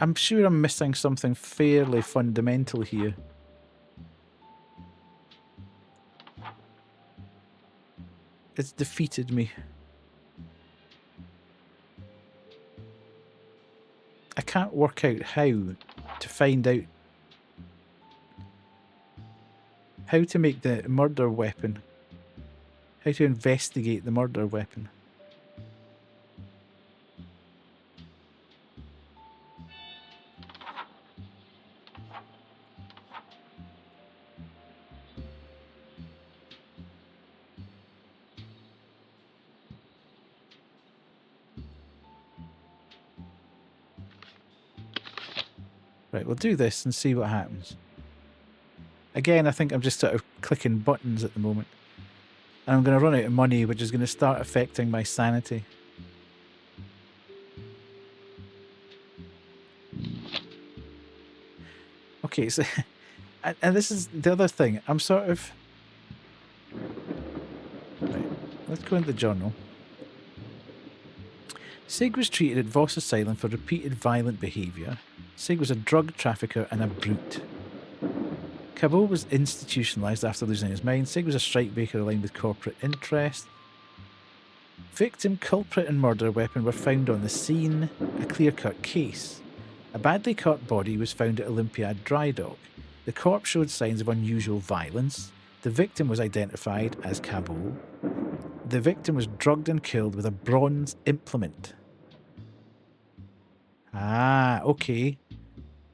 I'm sure I'm missing something fairly fundamental here. It's defeated me. I can't work out how to find out how to make the murder weapon How to investigate the murder weapon. Right, we'll do this and see what happens. Again, I think I'm just sort of clicking buttons at the moment. And I'm going to run out of money, which is going to start affecting my sanity. Okay, so... And this is the other thing. I'm sort of... Right, let's go into the journal. Sig was treated at Voss Asylum for repeated violent behaviour. Sig was a drug trafficker and a brute. Cabot was institutionalised after losing his mind. Sig was a strikebreaker aligned with corporate interest. Victim, culprit and murder weapon were found on the scene. A clear-cut case. A badly cut body was found at Olympiad Dry Dock. The corpse showed signs of unusual violence. The victim was identified as Cabot. The victim was drugged and killed with a bronze implement. Ah, okay.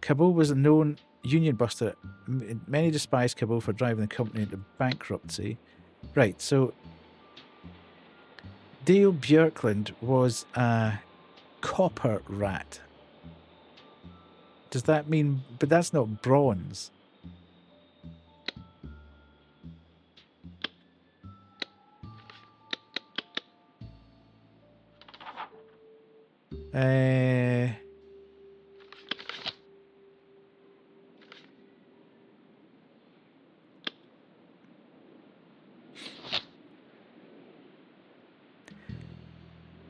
Cabot was a known union buster. Many despised Cabot for driving the company into bankruptcy. Right, so Dale Björklund was a copper rat. Does that mean... But that's not bronze.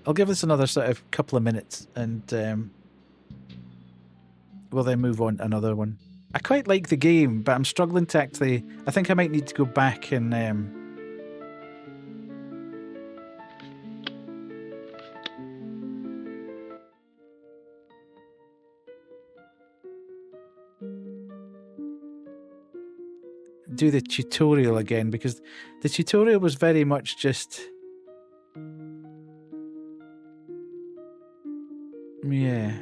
I'll give this another sort of couple of minutes and we'll then move on to another one. I quite like the game, but I'm struggling to actually... I think I might need to go back and... do the tutorial again, because the tutorial was very much just... Yeah.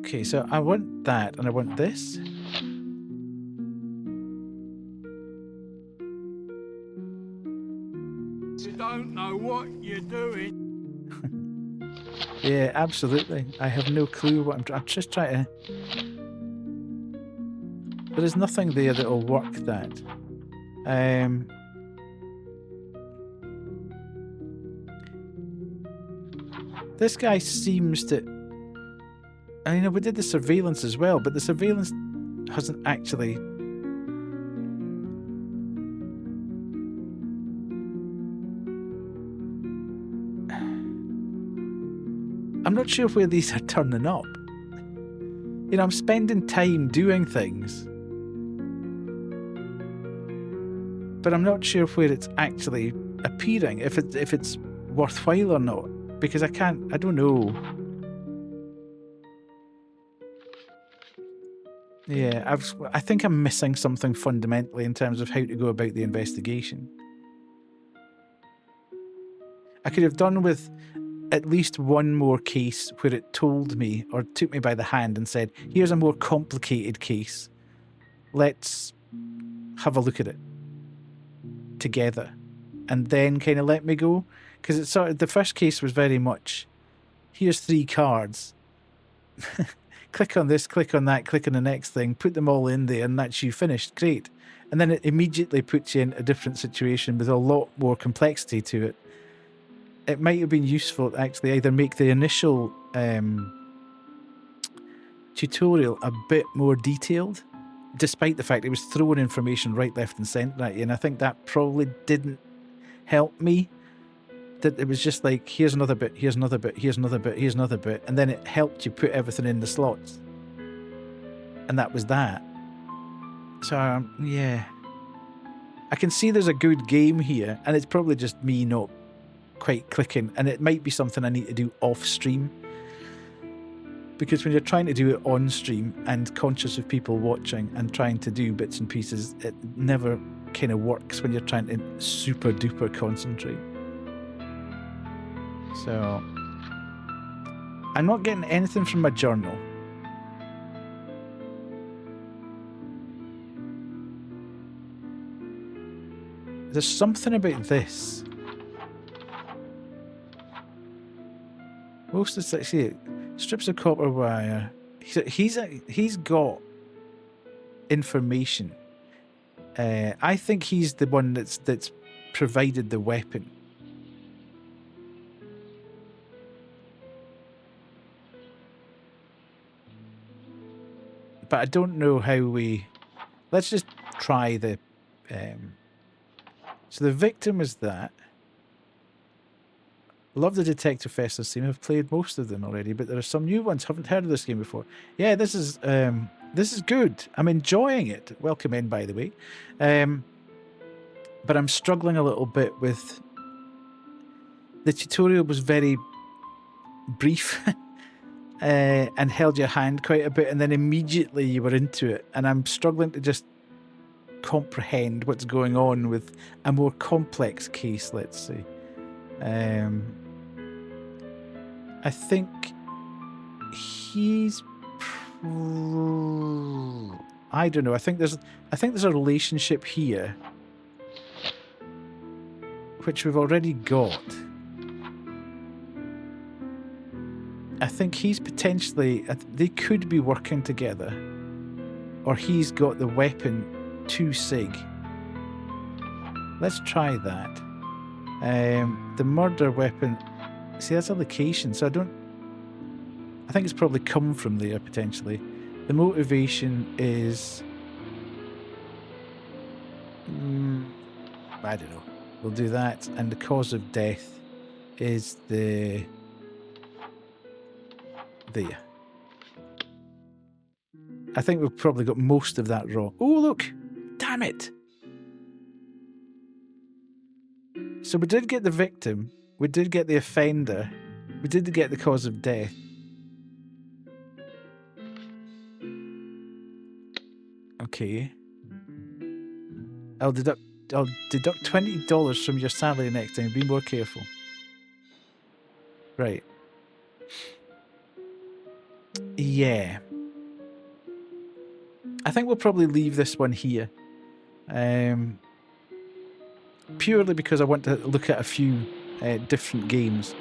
Okay, so I want that, and I want this. You don't know what you're doing. Yeah, absolutely. I have no clue what I'm just trying to... There is nothing there that will work that. This guy seems to... I mean, we did the surveillance as well, but the surveillance hasn't actually... I'm not sure where these are turning up. You know, I'm spending time doing things, but I'm not sure where it's actually appearing, if it's worthwhile or not, because I don't know. Yeah, I think I'm missing something fundamentally in terms of how to go about the investigation. I could have done with at least one more case where it told me or took me by the hand and said, here's a more complicated case. Let's have a look at it together. And then kind of let me go. Because it's sort of, the first case was very much, here's 3 cards. Click on this, click on that, click on the next thing, put them all in there, and that's you finished. Great. And then it immediately puts you in a different situation with a lot more complexity to it. It might have been useful to actually either make the initial tutorial a bit more detailed, despite the fact it was throwing information right, left and centre at you, and I think that probably didn't help me. That it was just like, here's another bit, here's another bit, here's another bit, here's another bit, and then it helped you put everything in the slots. And that was that. So, yeah. I can see there's a good game here, and it's probably just me not quite clicking, and it might be something I need to do off stream, because when you're trying to do it on stream and conscious of people watching and trying to do bits and pieces, it never kind of works when you're trying to super duper concentrate. So I'm not getting anything from my journal. There's something about this. Most of the see strips of copper wire. He's got information. I think he's the one that's provided the weapon. But I don't know how we. Let's just try the. So the victim is that. Love the Detective Festus theme. I've played most of them already, but there are some new ones. Haven't heard of this game before. Yeah, this is good. I'm enjoying it. Welcome in, by the way. But I'm struggling a little bit with. The tutorial was very brief and held your hand quite a bit, and then immediately you were into it. And I'm struggling to just comprehend what's going on with a more complex case, let's say. I think he's. I don't know. I think there's a relationship here, which we've already got. I think he's potentially. They could be working together, or he's got the weapon to Sig. Let's try that. The murder weapon. See, that's a location, so I think it's probably come from there, potentially. The motivation is... I don't know. We'll do that. And the cause of death is the... There. I think we've probably got most of that wrong. Oh, look! Damn it! So we did get the victim. We did get the offender. We did get the cause of death. Okay. I'll deduct $20 from your salary next time. Be more careful. Right. Yeah. I think we'll probably leave this one here. Purely because I want to look at a few different games.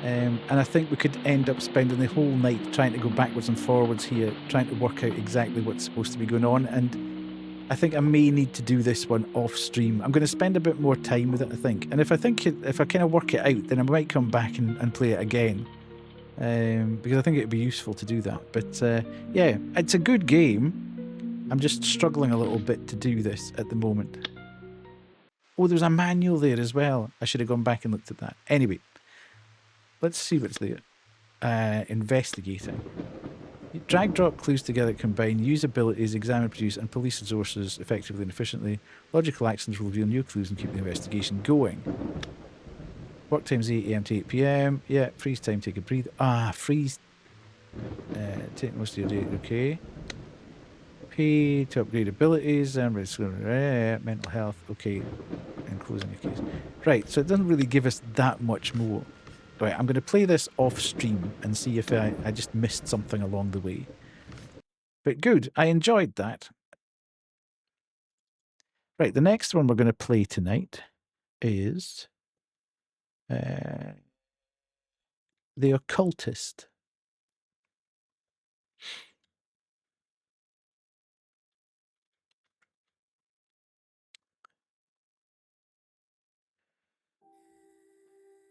And I think we could end up spending the whole night trying to go backwards and forwards here, trying to work out exactly what's supposed to be going on. And I think I may need to do this one off stream. I'm going to spend a bit more time with it, I think. And if I kind of work it out, then I might come back and play it again. Because I think it would be useful to do that. But yeah, it's a good game. I'm just struggling a little bit to do this at the moment. Oh, there's a manual there as well. I should have gone back and looked at that. Anyway, let's see what's there. Investigating. Drag, drop clues together, combine, use abilities, examine, produce, and police resources effectively and efficiently. Logical actions will reveal new clues and keep the investigation going. Work times 8 AM to 8 PM. Yeah, freeze time, take a breathe. Freeze. Take most of your day. Okay. Pay to upgrade abilities and mental health. Okay. And closing a case. Right, so it doesn't really give us that much more. Right, I'm going to play this off stream and see if I just missed something along the way. But good, I enjoyed that. Right, the next one we're going to play tonight is The Occultist.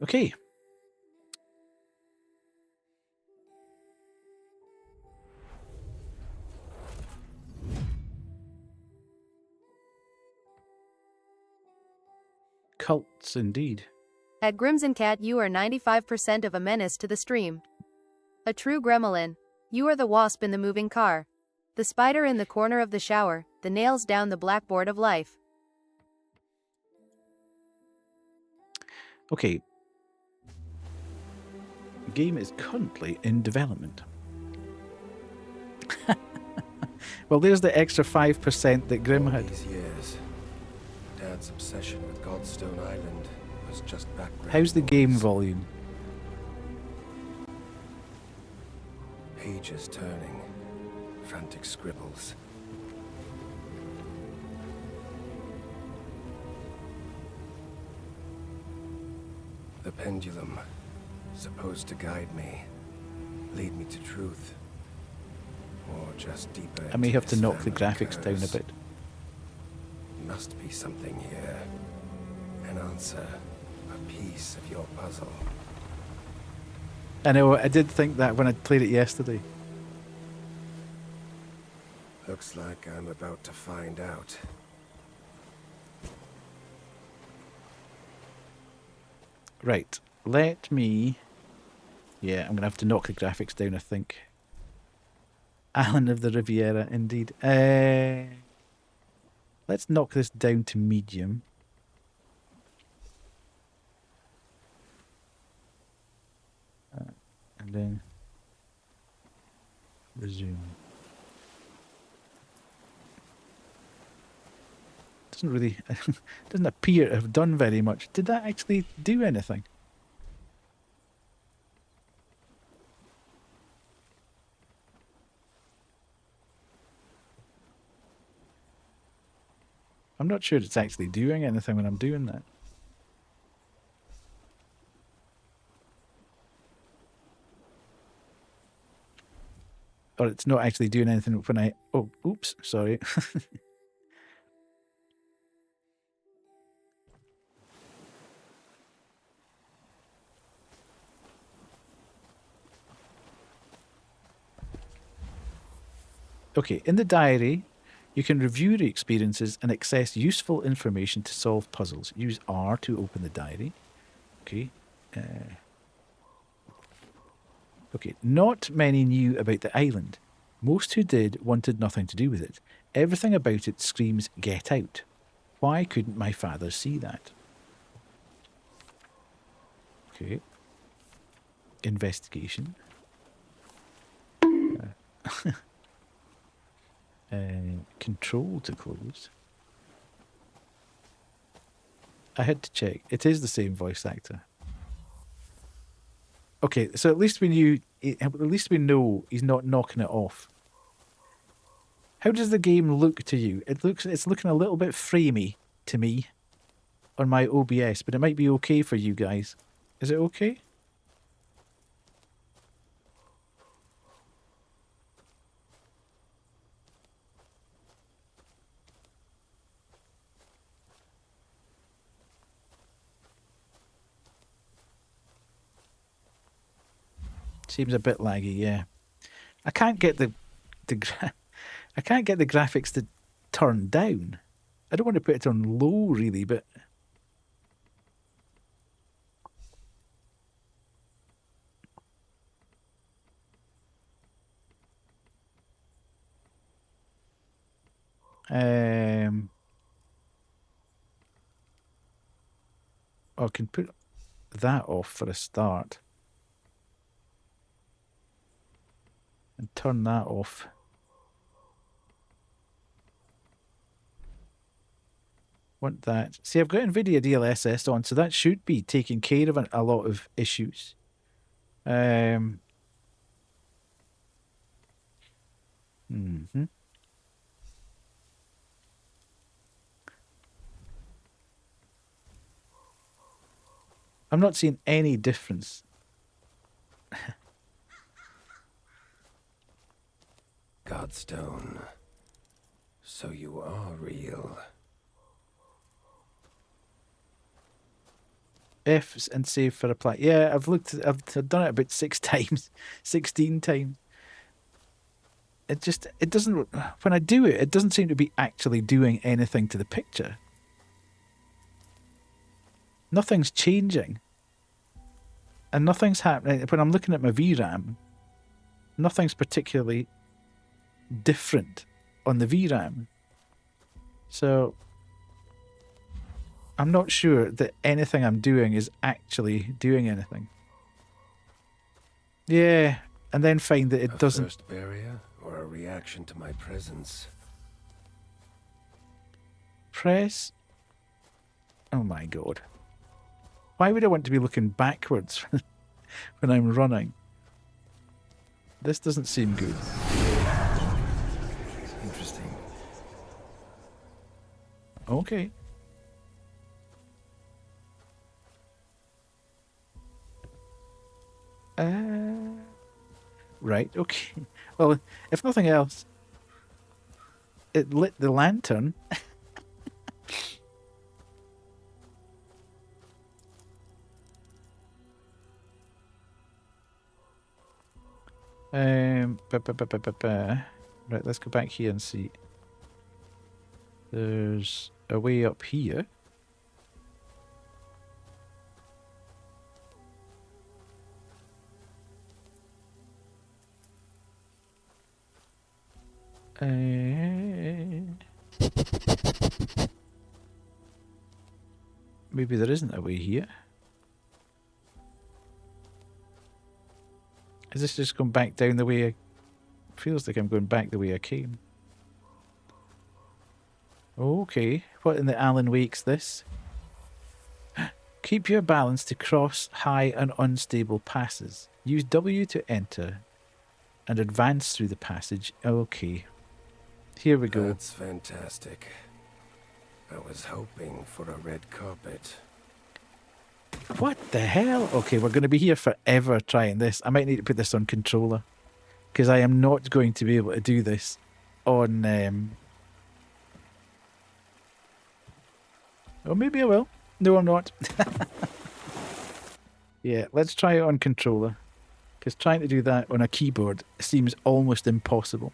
Okay. Cults, indeed. At Grimson Cat, you are 95% of a menace to the stream. A true gremlin. You are the wasp in the moving car. The spider in the corner of the shower, the nails down the blackboard of life. Okay. The game is currently in development. Well, there's the extra 5% that Grim had. These years, obsession with Godstone Island was just background How's the game noise. volume? Pages turning, frantic scribbles. The pendulum, supposed to guide me, lead me to truth, or just deeper. I may into have to this knock the family graphics down a curse. bit. Must be something here. An answer, a piece of your puzzle. I know, I did think that when I played it yesterday. Looks like I'm about to find out. Right, let me... Yeah, I'm going to have to knock the graphics down, I think. Island of the Riviera, indeed. Let's knock this down to medium. And then resume. Doesn't really, doesn't appear to have done very much. Did that actually do anything? I'm not sure it's actually doing anything when I'm doing that. Or it's not actually doing anything when I... Oh, oops, sorry. Okay, in the diary, you can review your experiences and access useful information to solve puzzles. Use R to open the diary. Okay. Okay, not many knew about the island. Most who did wanted nothing to do with it. Everything about it screams, get out. Why couldn't my father see that? Okay. Investigation. Control to close. I had to check. It is the same voice actor. Okay, so at least we knew. At least we know he's not knocking it off. How does the game look to you? It's looking a little bit framey to me on my OBS, but it might be okay for you guys. Is it okay? Seems a bit laggy, yeah. I can't get I can't get the graphics to turn down. I don't want to put it on low, really, but I can put that off for a start. And turn that off. Want that. See, I've got NVIDIA DLSS on, so that should be taking care of a lot of issues. I'm not seeing any difference. Godstone. So you are real. F and save for apply. Yeah, I've done it about 6 times, 16 times. It doesn't, when I do it, it doesn't seem to be actually doing anything to the picture. Nothing's changing. And nothing's happening. When I'm looking at my VRAM, nothing's particularly different on the VRAM. So I'm not sure that anything I'm doing is actually doing anything. Yeah, and then find that it doesn't. First barrier or a reaction to my presence. Press Oh my god. Why would I want to be looking backwards when I'm running? This doesn't seem good. Interesting. Okay. Right, okay. Well, if nothing else, it lit the lantern. Right, let's go back here and see. There's a way up here. Maybe there isn't a way here. Is this just going back down the way I... Feels like I'm going back the way I came. Okay, what in the Alan Wake's this? Keep your balance to cross high and unstable passes. Use W to enter and advance through the passage. Okay. Here we go. That's fantastic. I was hoping for a red carpet. What the hell? Okay, we're going to be here forever trying this. I might need to put this on controller. Because I am not going to be able to do this on... Or maybe I will. No, I'm not. Yeah, let's try it on controller. Because trying to do that on a keyboard seems almost impossible.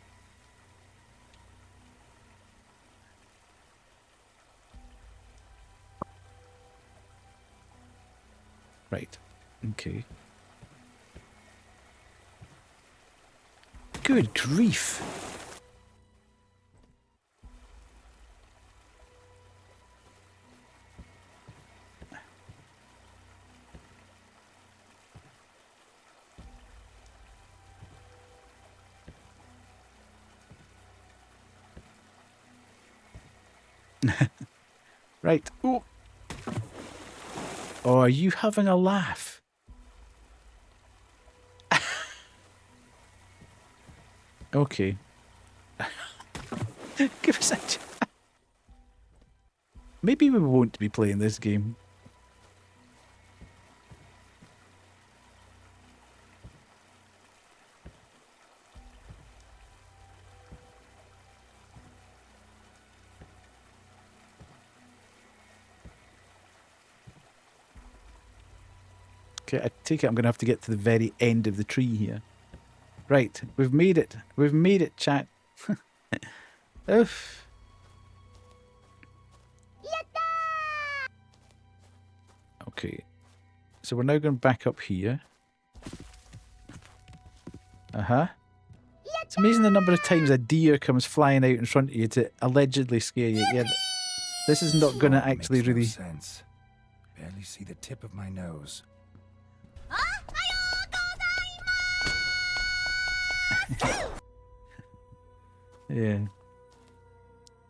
Right. Okay. Good grief. Right. Oh. Oh, are you having a laugh? Okay. Give us a chance. Maybe we won't be playing this game. Okay, I take it I'm going to have to get to the very end of the tree here. Right, we've made it. We've made it, chat. Oof. Okay, so we're now going back up here. It's amazing the number of times a deer comes flying out in front of you to allegedly scare you. Yeah, this is not going to actually Makes no really... sense. Barely see the tip of my nose. Yeah.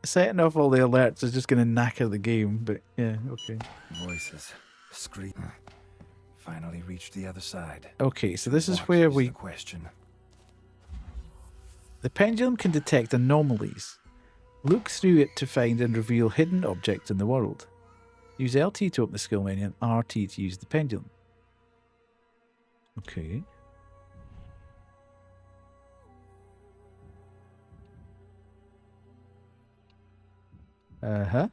Setting off all the alerts is just going to knacker the game, but yeah, okay. Voices. Scream. Finally reached the other side. Okay, so this is What where is we... the question? The pendulum can detect anomalies. Look through it to find and reveal hidden objects in the world. Use LT to open the skill menu and RT to use the pendulum. Okay. Uh-huh.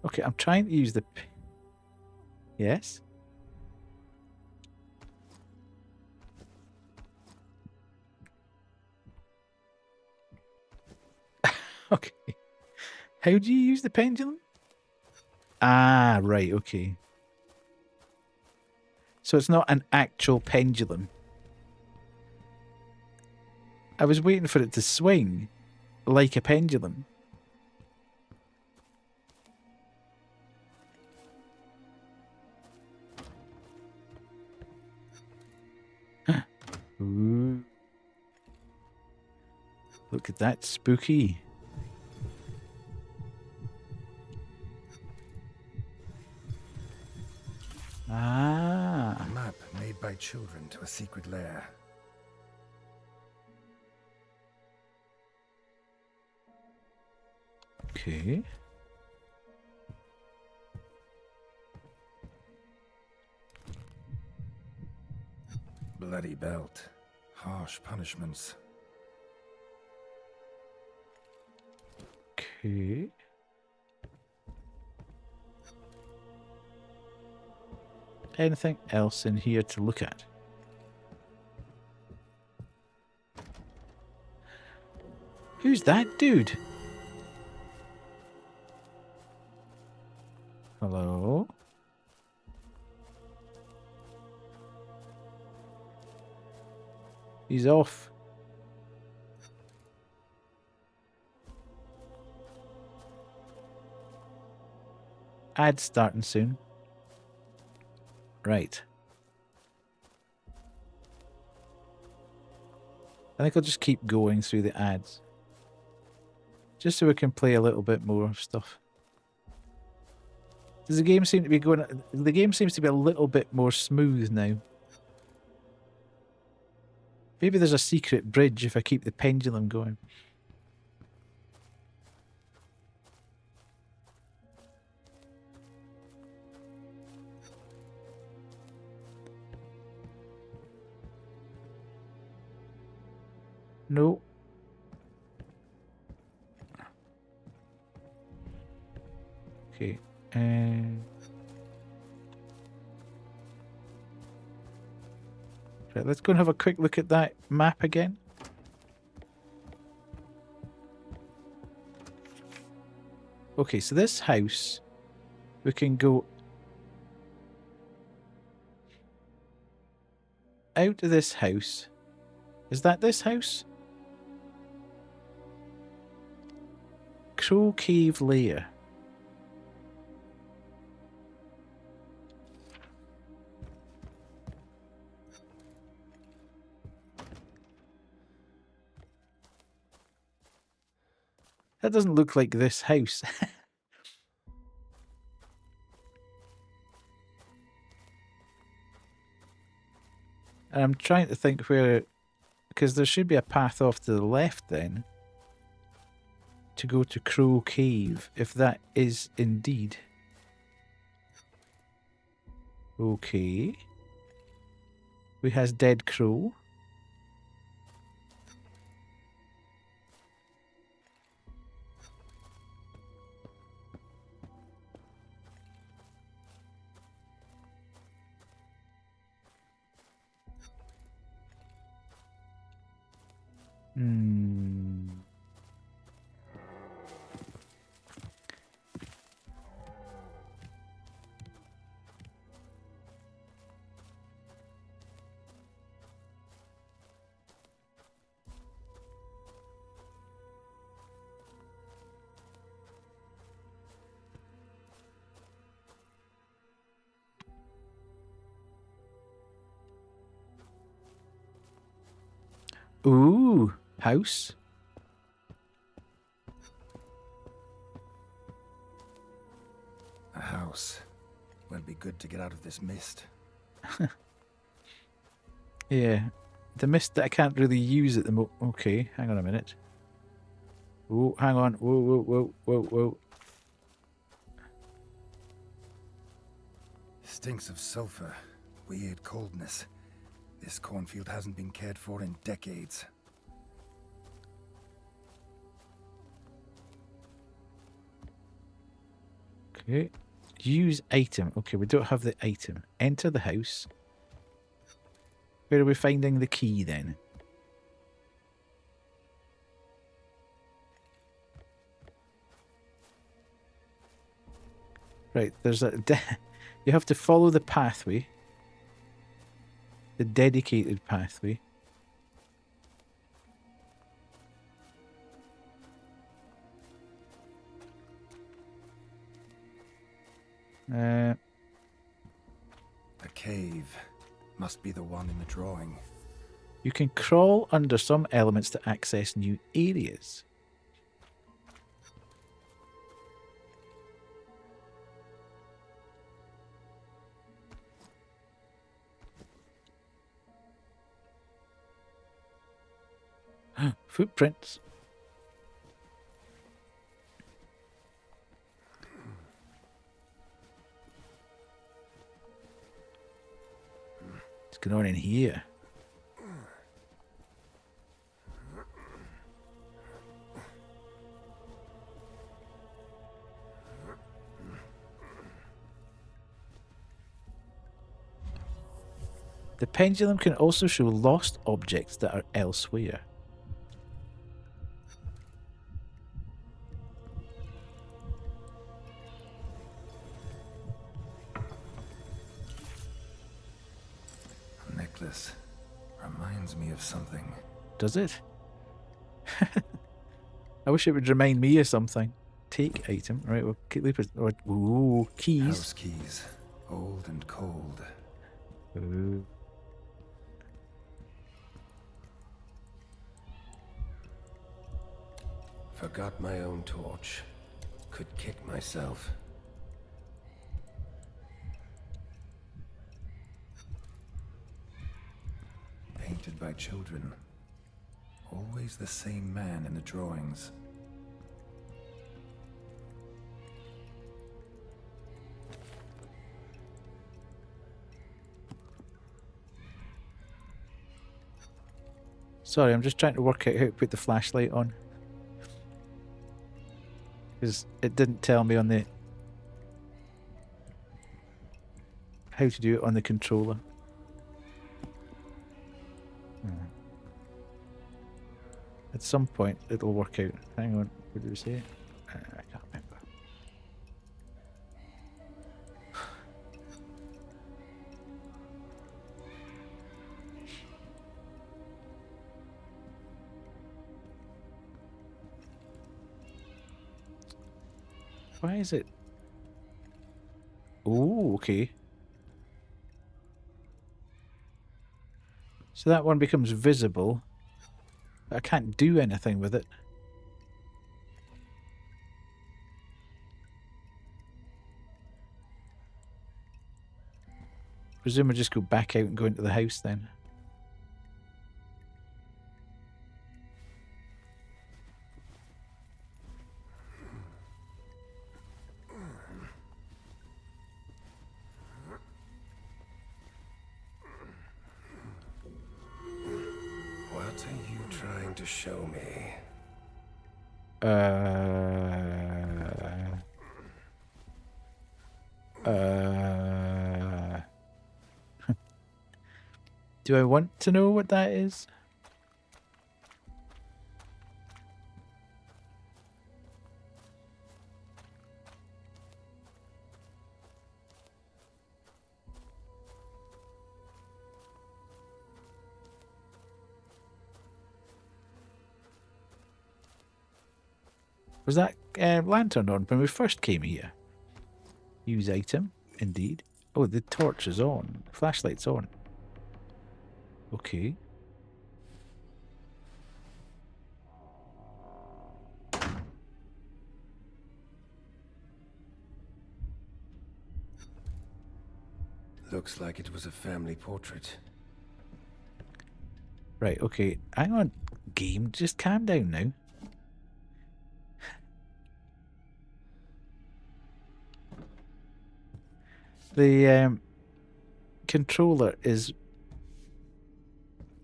Okay, I'm trying to use the... Yes? Okay. How do you use the pendulum? Ah, right, okay. So it's not an actual pendulum. I was waiting for it to swing like a pendulum. Look at that, spooky. Ah. A map made by children to a secret lair. Okay. Bloody belt. Harsh punishments. Okay. Anything else in here to look at? Who's that dude? Hello? He's off. Ad starting soon. Right. I think I'll just keep going through the ads. Just so we can play a little bit more stuff. Does the game seem to be going... The game seems to be a little bit more smooth now. Maybe there's a secret bridge if I keep the pendulum going. No. Okay. Right, let's go and have a quick look at that map again. Okay, so this house, we can go out of this house. Is that this house? Crow Cave Lair. That doesn't look like this house. And I'm trying to think where... Because there should be a path off to the left then. To go to Crow Cave, if that is indeed. Okay. We has Dead Crow. Ooh, house. A house. Will be good to get out of this mist. Yeah, the mist that I can't really use at the moment. Okay, hang on a minute. Oh, hang on. Whoa, whoa, whoa, whoa, whoa. Stinks of sulfur. Weird coldness. This cornfield hasn't been cared for in decades. Okay. Use item. Okay, we don't have the item. Enter the house. Where are we finding the key then? Right, there's a... You have to follow the pathway. The dedicated pathway. A cave. Must be the one in the drawing. You can crawl under some elements to access new areas. Footprints. What's going on in here? The pendulum can also show lost objects that are elsewhere. A necklace reminds me of something. Does it? I wish it would remind me of something. Take item. Right, we'll keep it. Ooh, keys. House keys, old and cold. Ooh. Forgot my own torch. Could kick myself. Painted by children. Always the same man in the drawings. Sorry, I'm just trying to work out how to put the flashlight on. Because it didn't tell me on the... how to do it on the controller. At some point, it'll work out. Hang on, what did we say? I can't remember. Why is it? Oh, okay. So that one becomes visible. I can't do anything with it. Presume I just go back out and go into the house then. What are you trying to show me? Do I want to know what that is? Was that lantern on when we first came here? Use item, indeed. Oh, the torch is on. Flashlight's on. Okay. Looks like it was a family portrait. Right, okay. Hang on, game. Just calm down now. The controller is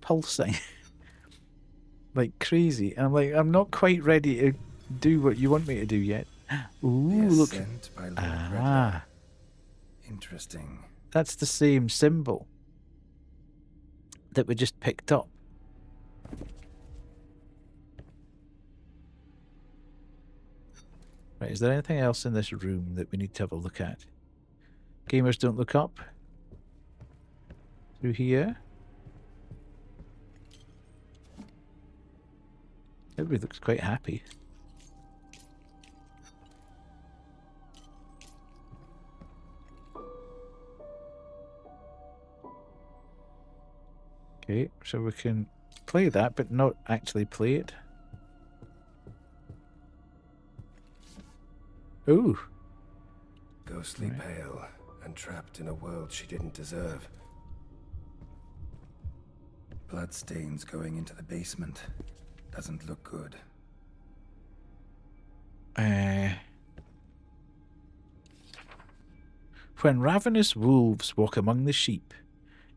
pulsing like crazy. And I'm like, I'm not quite ready to do what you want me to do yet. Ooh, The look. Ascent by Lord Ah, Redler. Interesting. that's the same symbol that we just picked up. Right, is there anything else in this room that we need to have a look at? Gamers don't look up. Through here. Everybody looks quite happy. Okay, so we can play that, but not actually play it. Ooh. Ghostly pale and trapped in a world she didn't deserve. Bloodstains going into the basement. Doesn't look good. When ravenous wolves walk among the sheep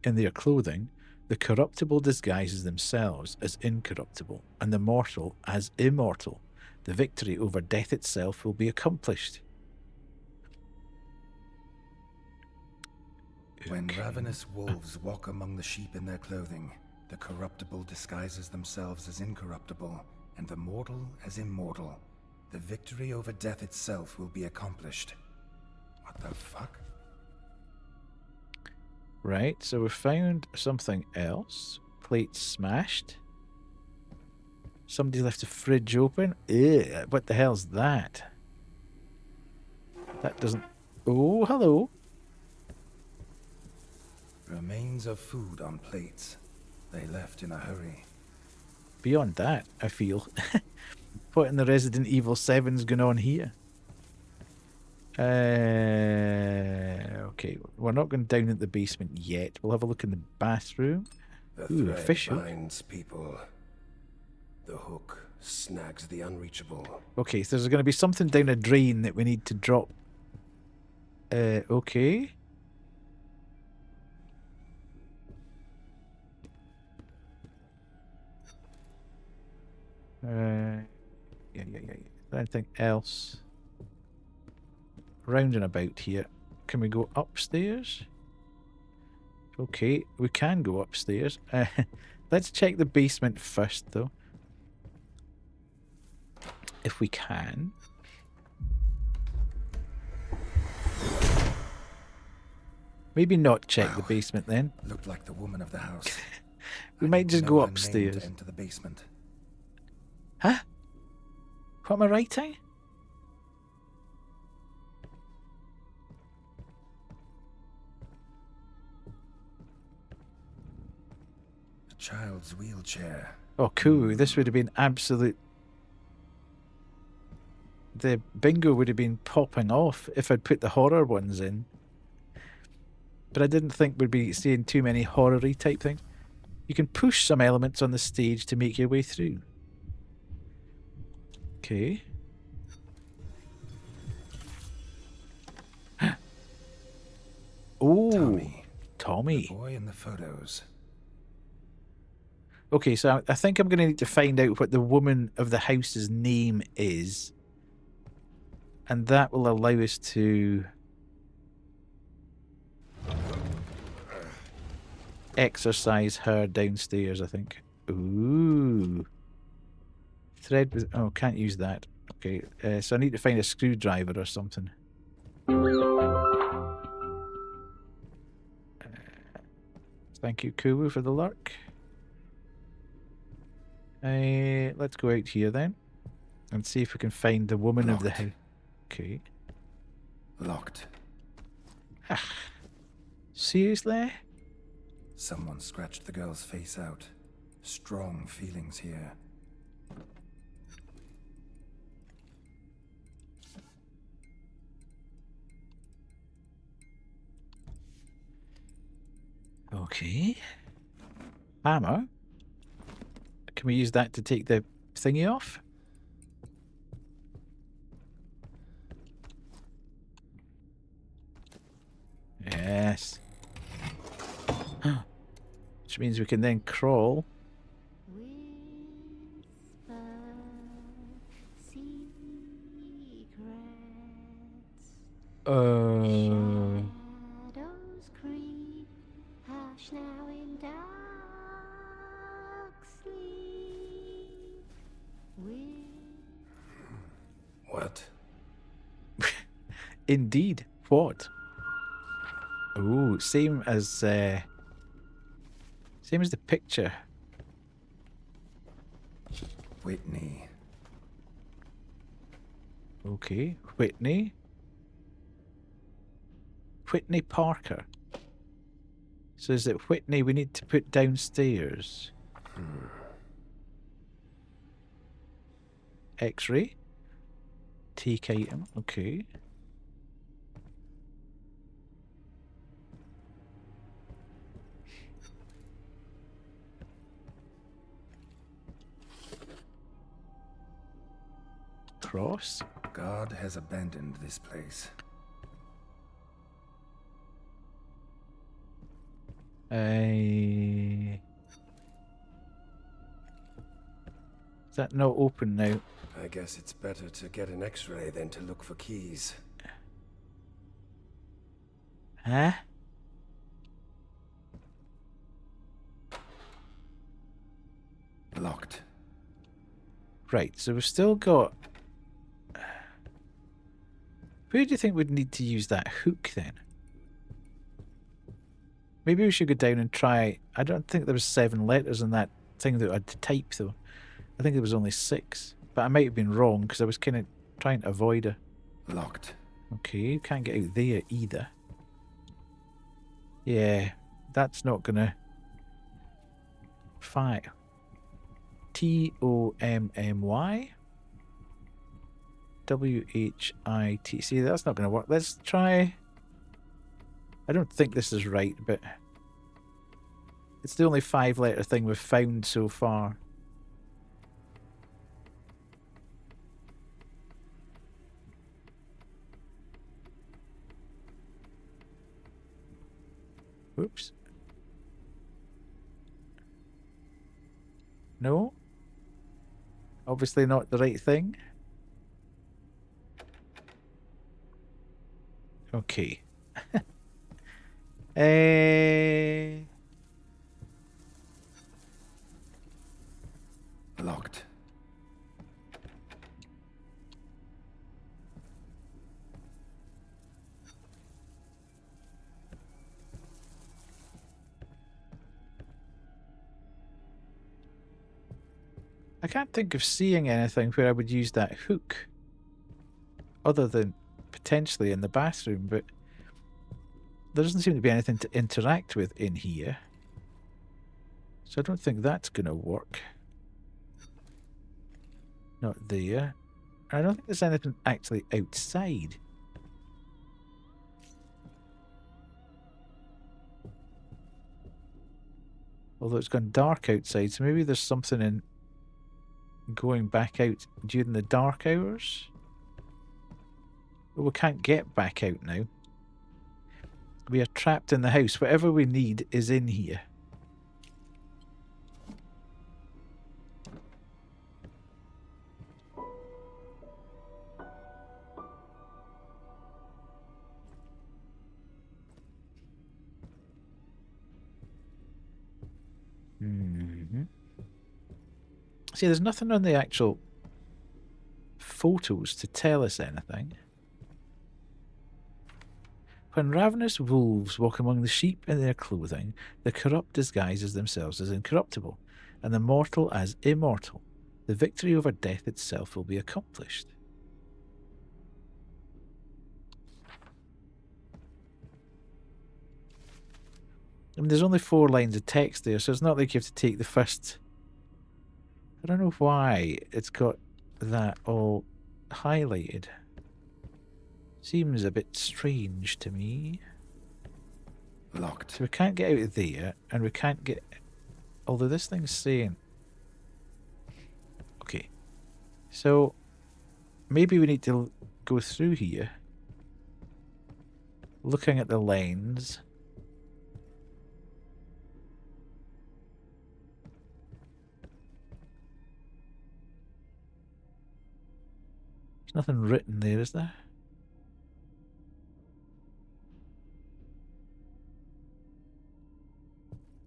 in their clothing, the corruptible disguises themselves as incorruptible, and the mortal as immortal. The victory over death itself will be accomplished. When ravenous wolves walk among the sheep in their clothing, the corruptible disguises themselves as incorruptible, and the mortal as immortal. The victory over death itself will be accomplished. What the fuck? Right, so we found something else. Plate smashed. Somebody left the fridge open. Ew, what the hell's that? That doesn't... Oh, hello. Remains of food on plates. They left in a hurry. Beyond that, I feel. What in the Resident Evil 7's going on here? Okay, we're not going down into the basement yet. We'll have a look in the bathroom. The Ooh, a thread fish hook. binds people. The hook snags the unreachable. Okay, so there's going to be something down a drain that we need to drop. Okay. Yeah. Anything else? Round and about here. Can we go upstairs? Okay, we can go upstairs. Let's check the basement first, though. If we can. Maybe not check the basement then. Looked like the woman of the house. We might just go upstairs. Into the basement. Huh? What am I writing? A child's wheelchair. Oh, cool. This would have been absolute... The bingo would have been popping off if I'd put the horror ones in. But I didn't think we'd be seeing too many horror-y type things. You can push some elements on the stage to make your way through. Okay. Oh, Tommy. The boy in the photos. Okay, so I think I'm going to need to find out what the woman of the house's name is. And that will allow us to exercise her downstairs, I think. Ooh. Thread with... Oh, can't use that. Okay, so I need to find a screwdriver or something. Thank you, Kuwu, for the lurk. Let's go out here then and see if we can find the woman of the house. Okay. Locked. Seriously? Someone scratched the girl's face out. Strong feelings here. Okay. Hammer. Can we use that to take the thingy off? Yes. Which means we can then crawl. What? Indeed. What? Oh, same as the picture. Whitney. Okay, Whitney. Whitney Parker. So is it Whitney we need to put downstairs? X-ray. Take item. Okay. Cross. God has abandoned this place. Is that not open now? I guess it's better to get an X-ray than to look for keys. Huh? Locked. Right, so we've still got... Where do you think we'd need to use that hook then? Maybe we should go down and try... I don't think there was 7 letters in that thing that I had to type though. I think there was only 6. But I might have been wrong because I was kind of trying to avoid it. Locked. Okay, you can't get out there either. Yeah, that's not gonna... File. Tommy WHIT. See, that's not going to work. Let's try... I don't think this is right, but... It's the only 5-letter thing we've found so far. Oops. No? Obviously not the right thing. Okay. Locked. I can't think of seeing anything where I would use that hook. Other than potentially in the bathroom, but there doesn't seem to be anything to interact with in here. So I don't think that's going to work. Not there. I don't think there's anything actually outside. Although it's gone dark outside, so maybe there's something in going back out during the dark hours. But we can't get back out now. We are trapped in the house. Whatever we need is in here. See, there's nothing on the actual photos to tell us anything. When ravenous wolves walk among the sheep in their clothing, the corrupt disguises themselves as incorruptible, and the mortal as immortal. The victory over death itself will be accomplished. I mean, there's only 4 lines of text there, so it's not like you have to take the first... I don't know why it's got that all highlighted. Seems a bit strange to me. Locked. So we can't get out of there, and we can't get... Although this thing's saying... Okay. So, maybe we need to go through here. Looking at the lines... There's nothing written there, is there?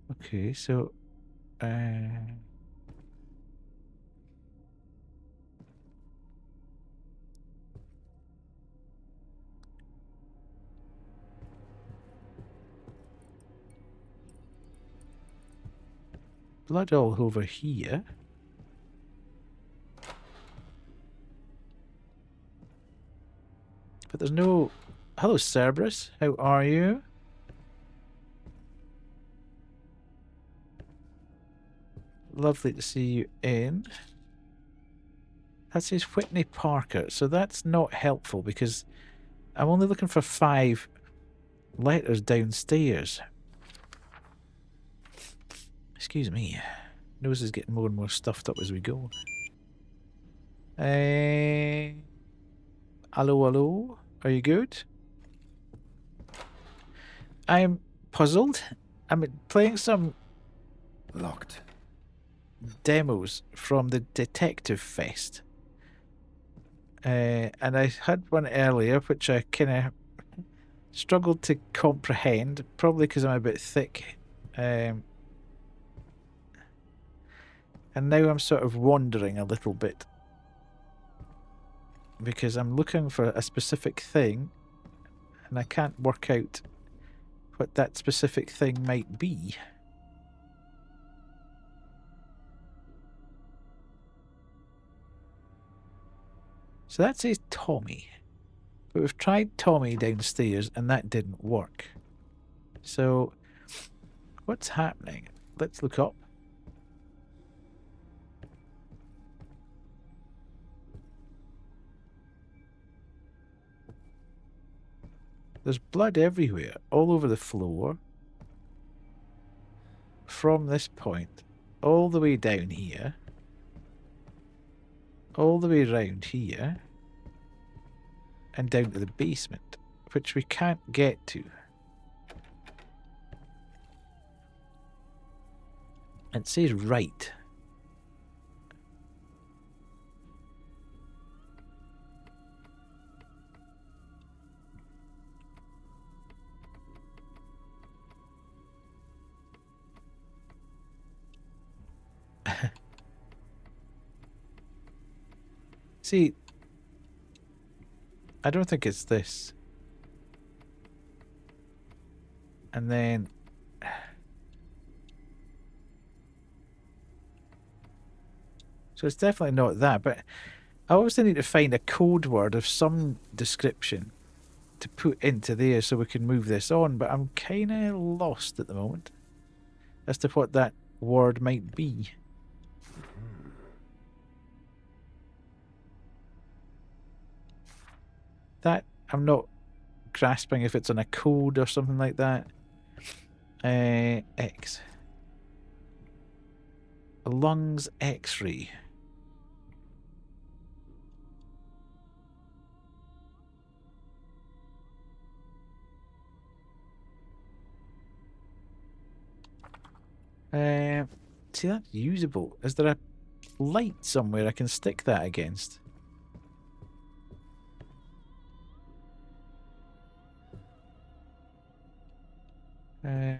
Okay, so... blood all over here. But there's no... Hello, Cerberus. How are you? Lovely to see you in. That says Whitney Parker, so that's not helpful because I'm only looking for 5 letters downstairs. Excuse me. Nose is getting more and more stuffed up as we go. Hello, hello. Are you good? I'm puzzled. I'm playing some Locked. demos from the Detective Fest. And I had one earlier which I kind of struggled to comprehend, probably because I'm a bit thick. And now I'm sort of wandering a little bit. Because I'm looking for a specific thing and I can't work out what that specific thing might be. So that says Tommy. But we've tried Tommy downstairs and that didn't work. So what's happening? Let's look up. There's blood everywhere, all over the floor. From this point, all the way down here. All the way around here. And down to the basement, which we can't get to. It says right. See, I don't think it's this. And then so it's definitely not that, but I obviously need to find a code word of some description to put into there so we can move this on, but I'm kind of lost at the moment as to what that word might be. That I'm not grasping if it's on a code or something like that. X. Lungs X-ray. See, that's usable. Is there a light somewhere I can stick that against? Yeah.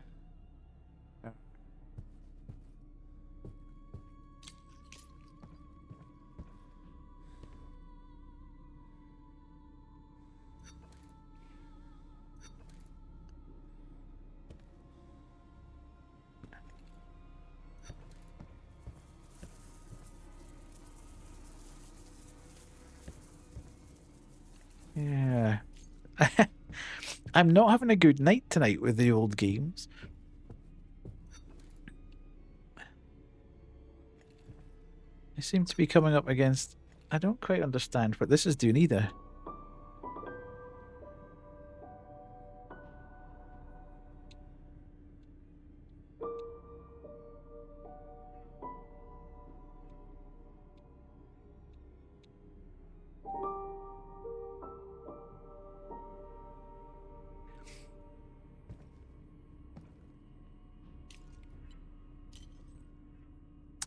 I'm not having a good night tonight with the old games. I seem to be coming up against... I don't quite understand what this is doing either.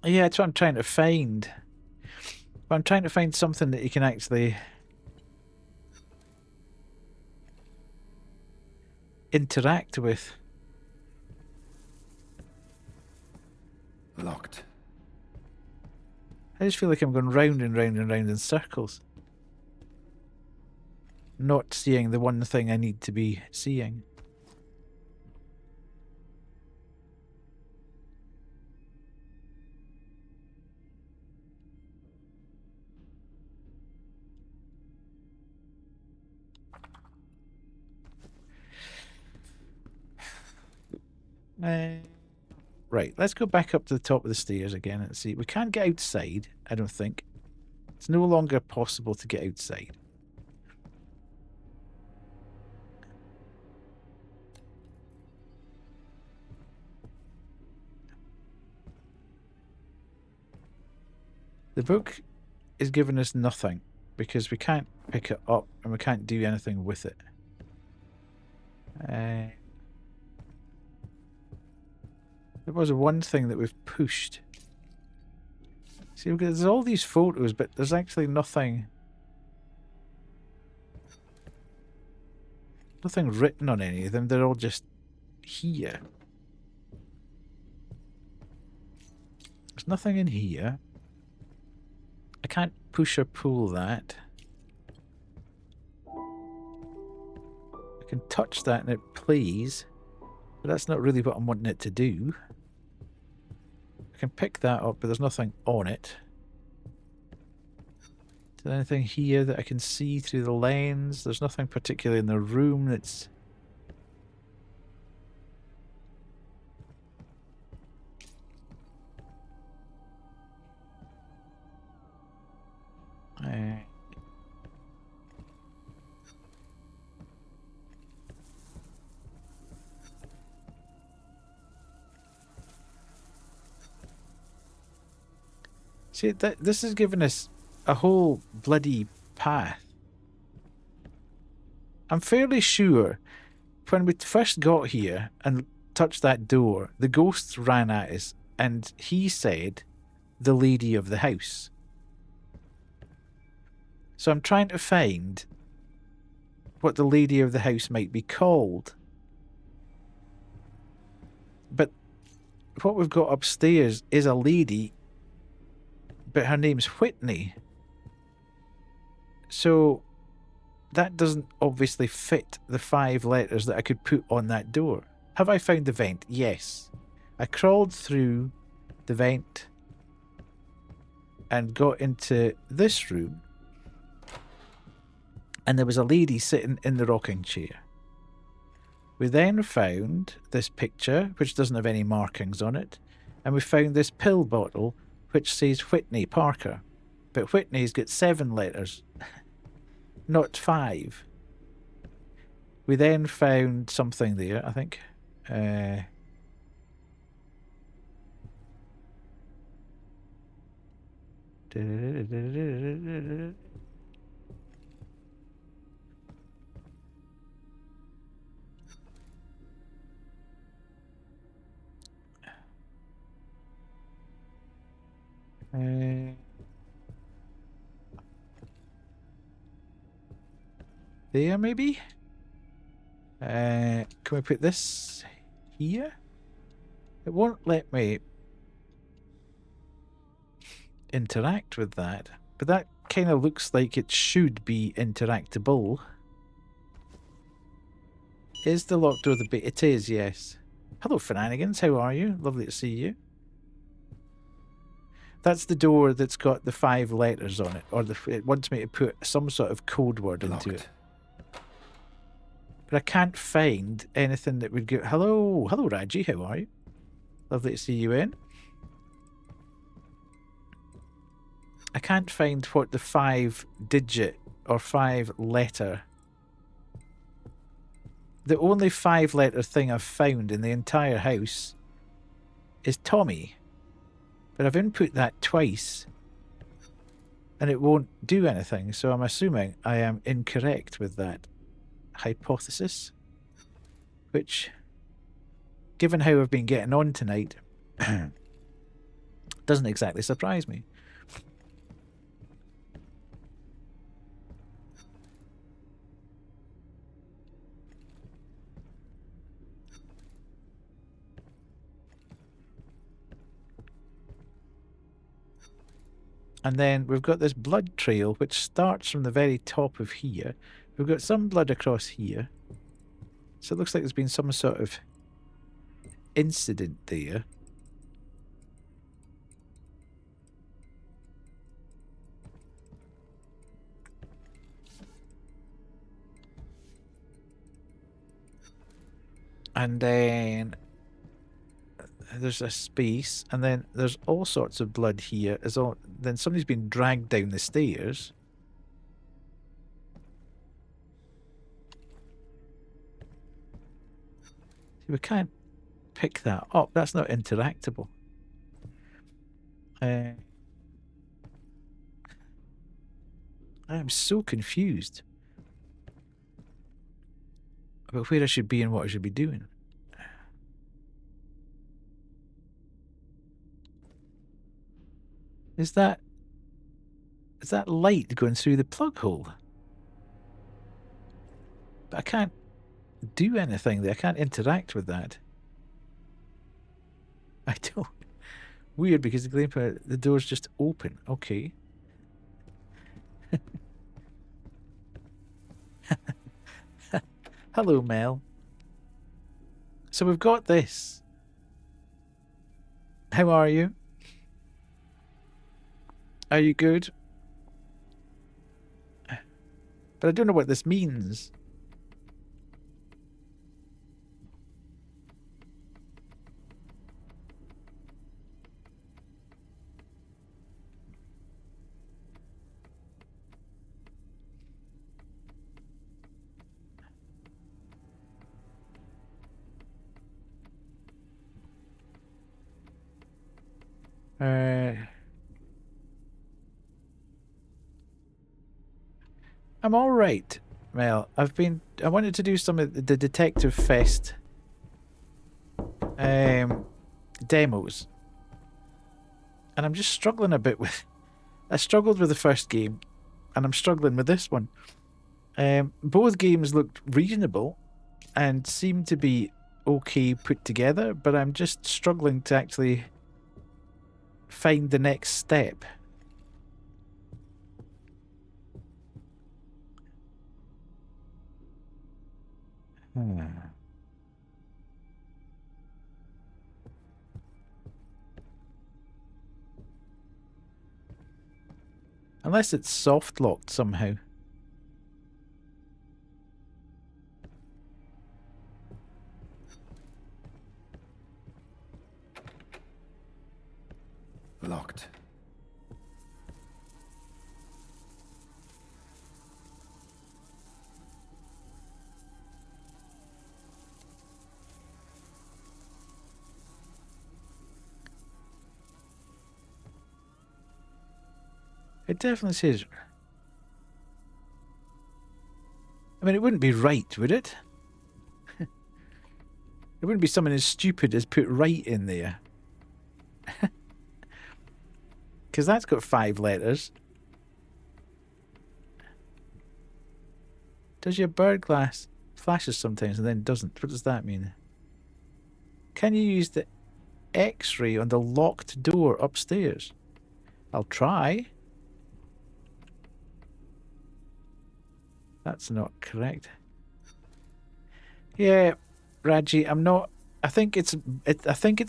Yeah, that's what I'm trying to find. But I'm trying to find something that you can actually interact with. Locked. I just feel like I'm going round and round and round in circles. Not seeing the one thing I need to be seeing. Right, let's go back up to the top of the stairs again and see. We can't get outside, I don't think. It's no longer possible to get outside. The book is giving us nothing because we can't pick it up and we can't do anything with it. There was one thing that we've pushed. See, there's all these photos, but there's actually nothing written on any of them. They're all just here. There's nothing in here. I can't push or pull that. I can touch that and it plays, but that's not really what I'm wanting it to do. I can pick that up, but there's nothing on it. Is there anything here that I can see through the lens? There's nothing particularly in the room that's... See, this has given us a whole bloody path. I'm fairly sure when we first got here and touched that door, the ghosts ran at us and he said, the lady of the house. So I'm trying to find what the lady of the house might be called. But what we've got upstairs is a lady, but her name's Whitney. So that doesn't obviously fit the 5 letters that I could put on that door. Have I found the vent? Yes. I crawled through the vent and got into this room. And there was a lady sitting in the rocking chair. We then found this picture, which doesn't have any markings on it. And we found this pill bottle, which says Whitney Parker. But Whitney's got 7 letters, not 5. We then found something there, I think. There, maybe? Can we put this here? It won't let me interact with that, but that kind of looks like it should be interactable. Is the locked door the bait? It is, yes. Hello, Fananigans. How are you? Lovely to see you. That's the door that's got the 5 letters on it, or it wants me to put some sort of code word into it. But I can't find anything that would go... Hello, Raji. How are you? Lovely to see you in. I can't find what the 5-digit or 5-letter... The only 5-letter thing I've found in the entire house is Tommy. But I've input that twice and it won't do anything, so I'm assuming I am incorrect with that hypothesis, which, given how I've been getting on tonight, doesn't exactly surprise me. And then we've got this blood trail, which starts from the very top of here. We've got some blood across here. So it looks like there's been some sort of incident there. And then there's a space, and then there's all sorts of blood here. Then somebody's been dragged down the stairs. See, we can't pick that up. That's not interactable. I am so confused about where I should be and what I should be doing. Is that light going through the plug hole? But I can't do anything there. I can't interact with that. I don't. Weird, because the door's just open. Okay. Hello, Mel. So we've got this. How are you? Are you good? But I don't know what this means. I'm all right, Mel. I wanted to do some of the Detective Fest demos, and I'm just struggling a bit with. I struggled with the first game, and I'm struggling with this one. Both games looked reasonable and seemed to be okay put together, but I'm just struggling to actually find the next step. Unless it's soft locked somehow. Locked. It definitely says. I mean, it wouldn't be right, would it? It wouldn't be someone as stupid as put right in there. Because that's got 5 letters. Does your bird glass flashes sometimes and then doesn't? What does that mean? Can you use the X-ray on the locked door upstairs? I'll try. That's not correct. Yeah, Raji, I'm not. I think it's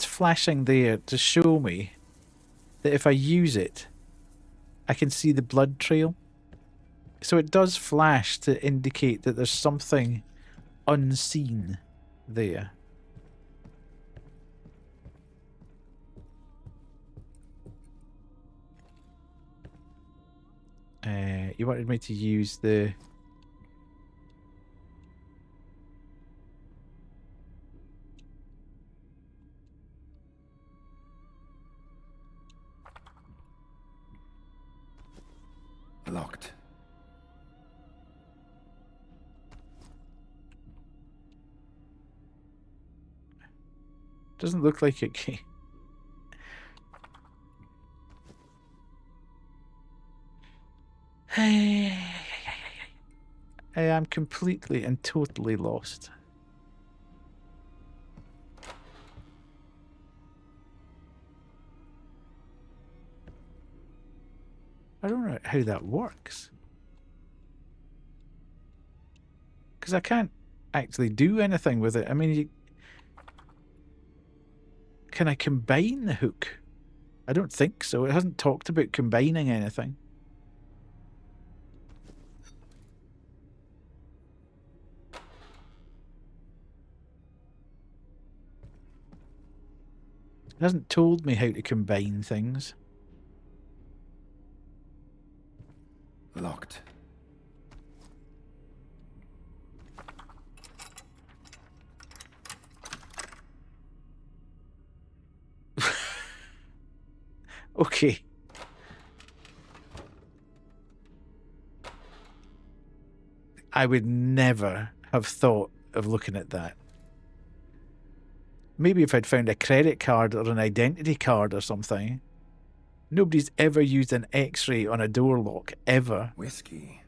flashing there to show me that if I use it, I can see the blood trail. So it does flash to indicate that there's something unseen there. You wanted me to use the... Locked. Doesn't look like it. I am completely and totally lost. I don't know how that works. Because I can't actually do anything with it. I mean, can I combine the hook? I don't think so. It hasn't talked about combining anything. It hasn't told me how to combine things. Locked. Okay. I would never have thought of looking at that. Maybe if I'd found a credit card or an identity card or something. Nobody's ever used an X-ray on a door lock, ever. Whiskey.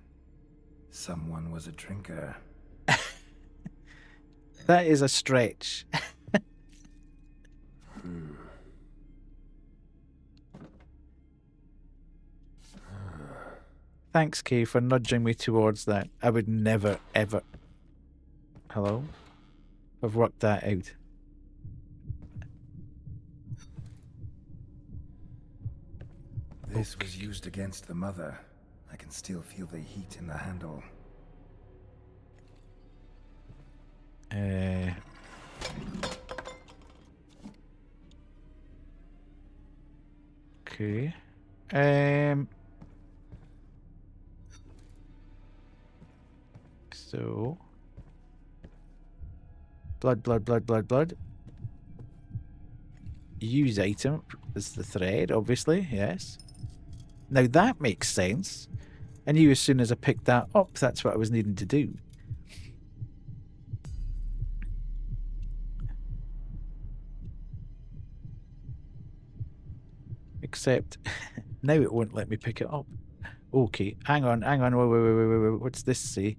Someone was a drinker. That is a stretch. Thanks, Kay, for nudging me towards that. I would never, ever... Hello? I've worked that out. This was used against the mother. I can still feel the heat in the handle. Okay. So... Blood. Use item is the thread, obviously, yes. Now that makes sense. I knew as soon as I picked that up, that's what I was needing to do. Except, now it won't let me pick it up. Okay, hang on, wait, what's this say?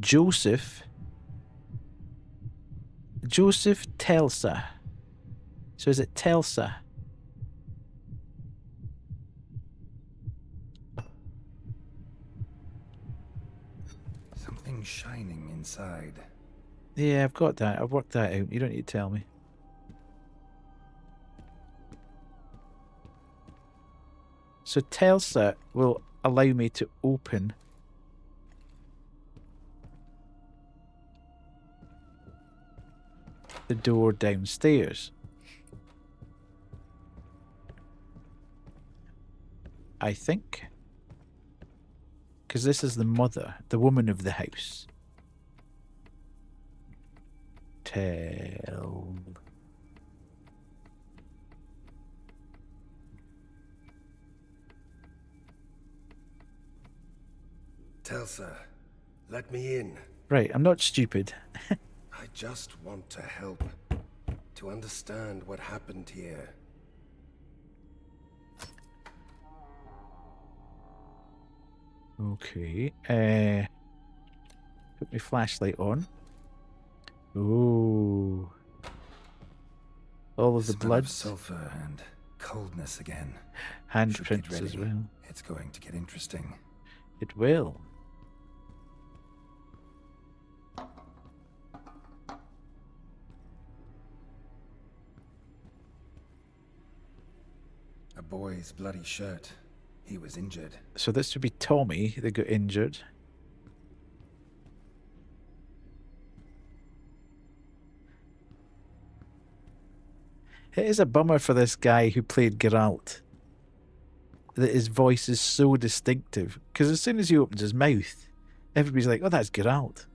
Joseph Telsa. So is it Telsa? Something shining inside. Yeah, I've got that. I've worked that out. You don't need to tell me. So Telsa will allow me to open the door downstairs. I think. Because this is the mother, the woman of the house. Tell. Telsa, let me in. Right, I'm not stupid. I just want to help. To understand what happened here. Okay. Put my flashlight on. Ooh. All of the Smell blood. of sulfur and coldness again. Handprints Should get as ready. well. It's going to get interesting. It will. A boy's bloody shirt. He was injured. So this would be Tommy that got injured. It is a bummer for this guy who played Geralt that his voice is so distinctive. Because as soon as he opens his mouth, everybody's like, oh, that's Geralt.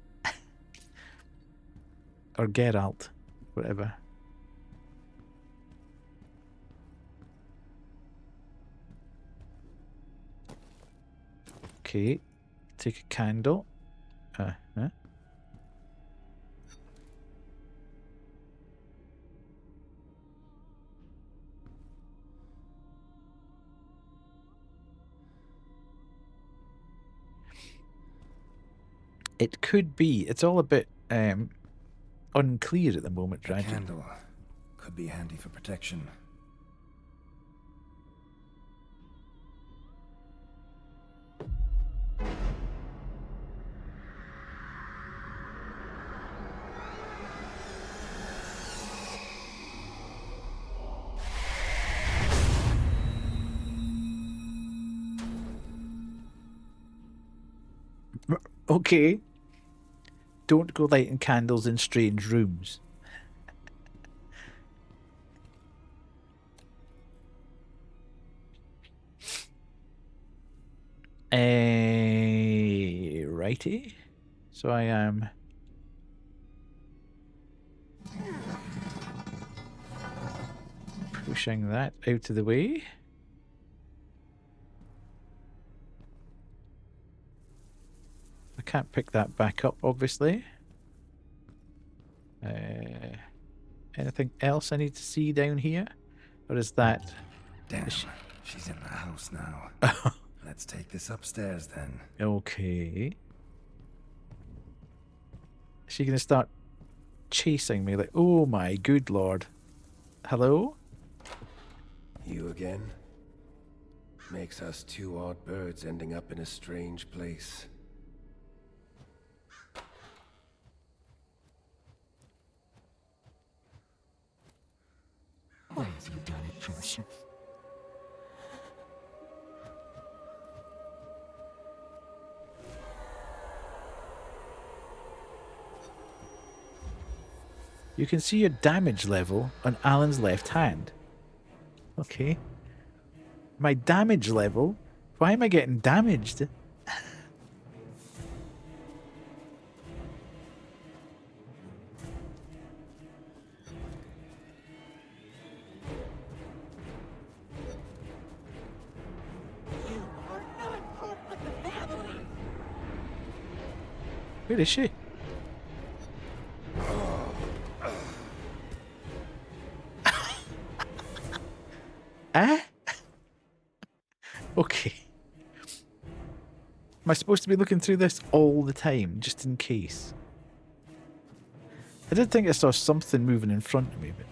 Or Geralt, whatever. Okay, take a candle. Huh? It could be. It's all a bit unclear at the moment, A right? candle could be handy for protection. Okay. Don't go lighting candles in strange rooms. Righty. So I am pushing that out of the way. I can't pick that back up, obviously. Anything else I need to see down here? Or is that... Damn, she's in the house now. Let's take this upstairs then. Okay. Is she going to start chasing me? Like, oh my good lord. Hello? You again? Makes us two odd birds ending up in a strange place. Why have you done it, Joseph? You can see your damage level on Alan's left hand. Okay. My damage level? Why am I getting damaged? Where is she? Eh? Okay. Am I supposed to be looking through this all the time, just in case? I did think I saw something moving in front of me, but...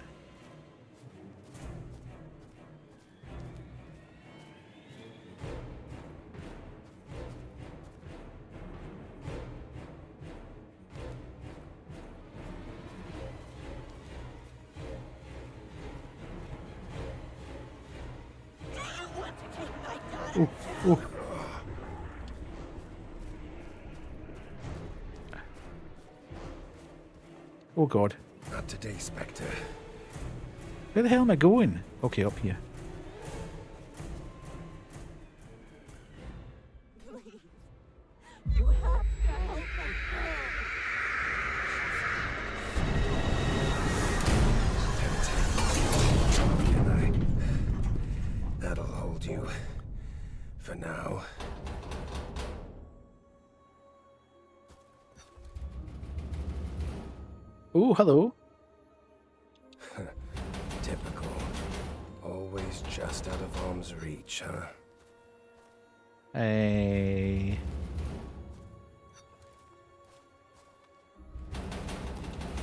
Oh, oh. Oh god. Not today, Spectre. Where the hell am I going? Okay, up here. Please. You have to help us. That'll hold you. For now. Oh, hello. Typical. Always just out of arm's reach, huh?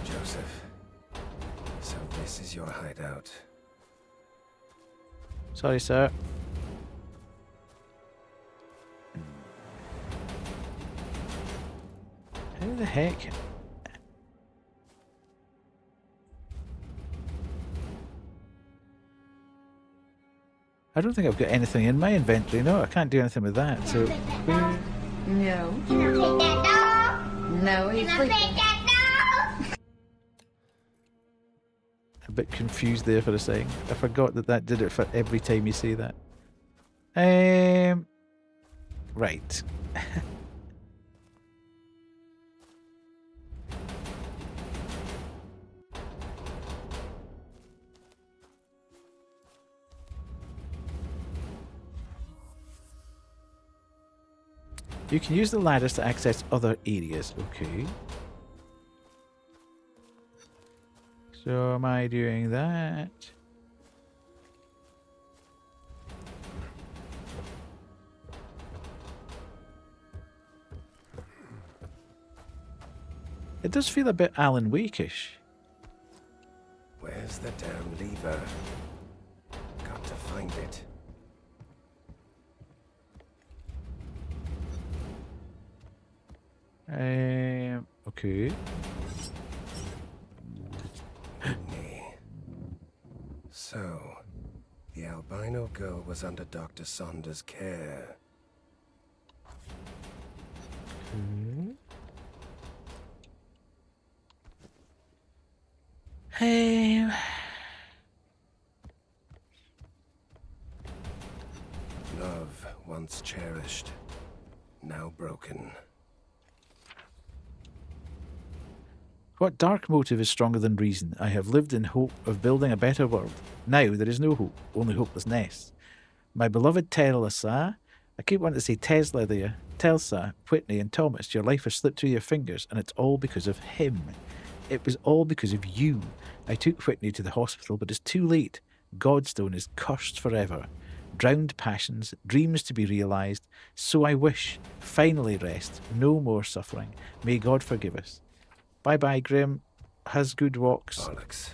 Joseph. So this is your hideout. Sorry, sir. How the heck? I don't think I've got anything in my inventory. No, I can't do anything with that. So, No. Can I take that doll? No, he's sleeping. Can I take that doll? a bit confused there for a second. I forgot that that did it for every time you say that. Right. You can use the ladders to access other areas. Okay. So am I doing that? It does feel a bit Alan Wake-ish. Where's the damn lever? Got to find it. Okay. So, the albino girl was under Dr. Saunders' care. Love once cherished, now broken. What dark motive is stronger than reason? I have lived in hope of building a better world. Now there is no hope, only hopelessness. My beloved Telsa, I keep wanting to say Tesla there. Telsa, Whitney and Thomas, your life has slipped through your fingers and it's all because of him. It was all because of you. I took Whitney to the hospital, but it's too late. Godstone is cursed forever. Drowned passions, dreams to be realised. So I wish. Finally rest. No more suffering. May God forgive us. Bye-bye, Grim. Has good walks. Bollocks.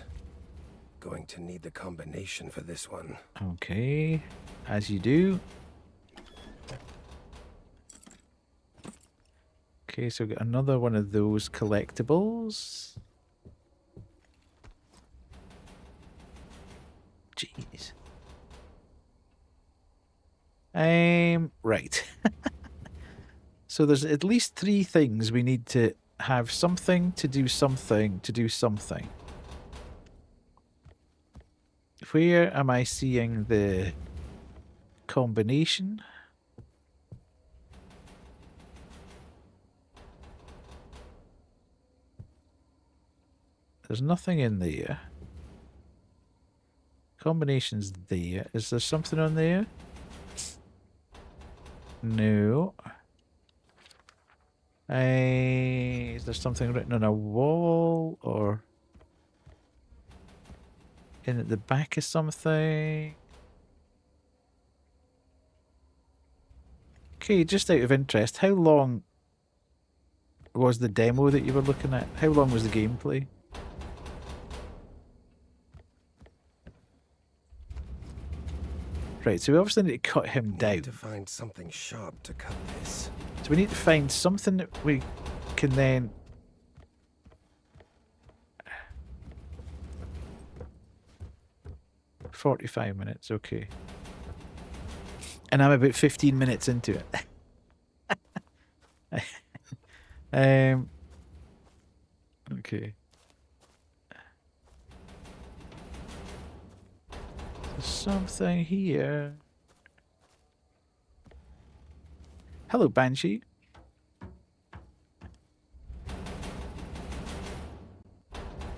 Going to need the combination for this one. Okay. As you do. Okay, so we've got another one of those collectibles. Jeez. Right. So there's at least 3 things we need to have something to do something to do something. Where am I seeing the combination? There's nothing in there. Combination's there. Is there something on there? No. Is there something written on a wall or in at the back of something? Okay, just out of interest, how long was the demo that you were looking at? How long was the gameplay? Right, so we obviously need to cut him down. Need to find something sharp to cut this. So we need to find something that we can then... "45 minutes, okay. And I'm about 15 minutes into it. Okay. There's something here. Hello, Banshee.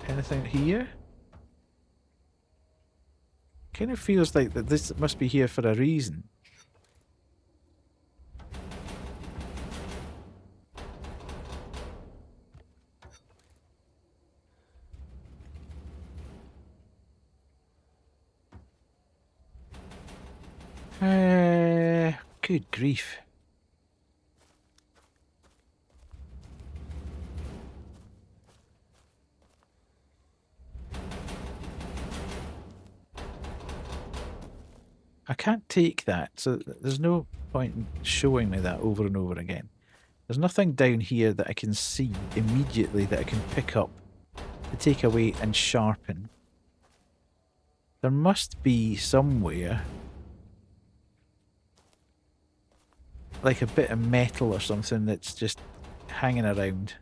Anything here? Kind of feels like that this must be here for a reason. Good grief. I can't take that, so there's no point in showing me that over and over again. There's nothing down here that I can see immediately that I can pick up to take away and sharpen. There must be somewhere like a bit of metal or something that's just hanging around.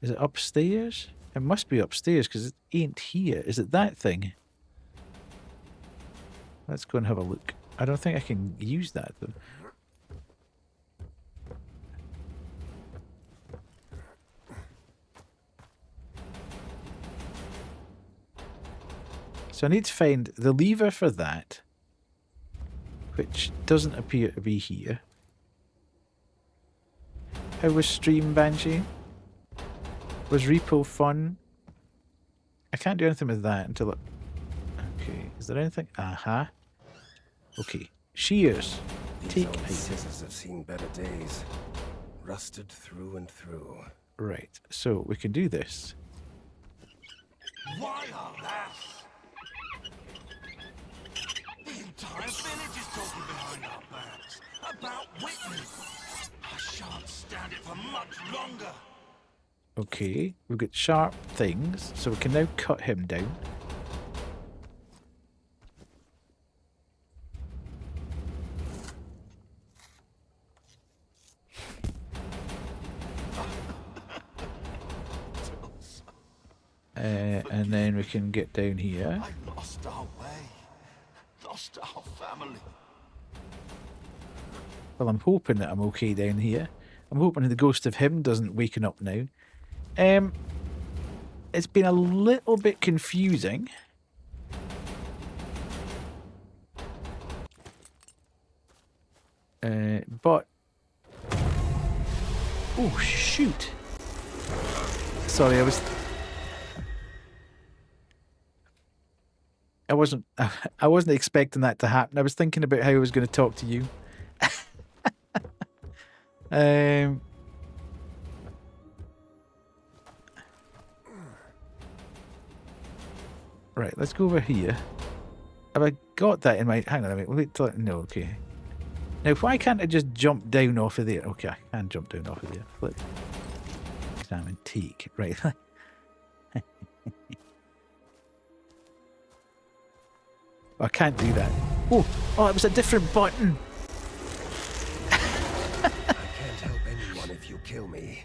Is it upstairs? It must be upstairs because it ain't here. Is it that thing? Let's go and have a look. I don't think I can use that though. So I need to find the lever for that, which doesn't appear to be here. How was stream, Banshee? Was repo fun? I can't do anything with that until it... Okay, is there anything? Aha. Okay, shears. Take These old item. scissors have seen better days. Rusted through and through. Right, so we can do this. Why are that? The entire village is talking behind our backs about Whitney. I shan't stand it for much longer. Okay, we've got sharp things, so we can now cut him down. And then we can get down here. I lost our way, lost our family. Well, I'm hoping that I'm okay down here. I'm hoping the ghost of him doesn't waken up now. It's been a little bit confusing. But... Oh, shoot. Sorry, I wasn't expecting that to happen. I was thinking about how I was going to talk to you. Right, let's go over here. Have I got that in my... Hang on a minute. Wait till... No, okay. Now, why can't I just jump down off of there? Okay, I can jump down off of there. Flip. Examine teak. Right. I can't do that. Oh, it was a different button. I can't help anyone if you kill me.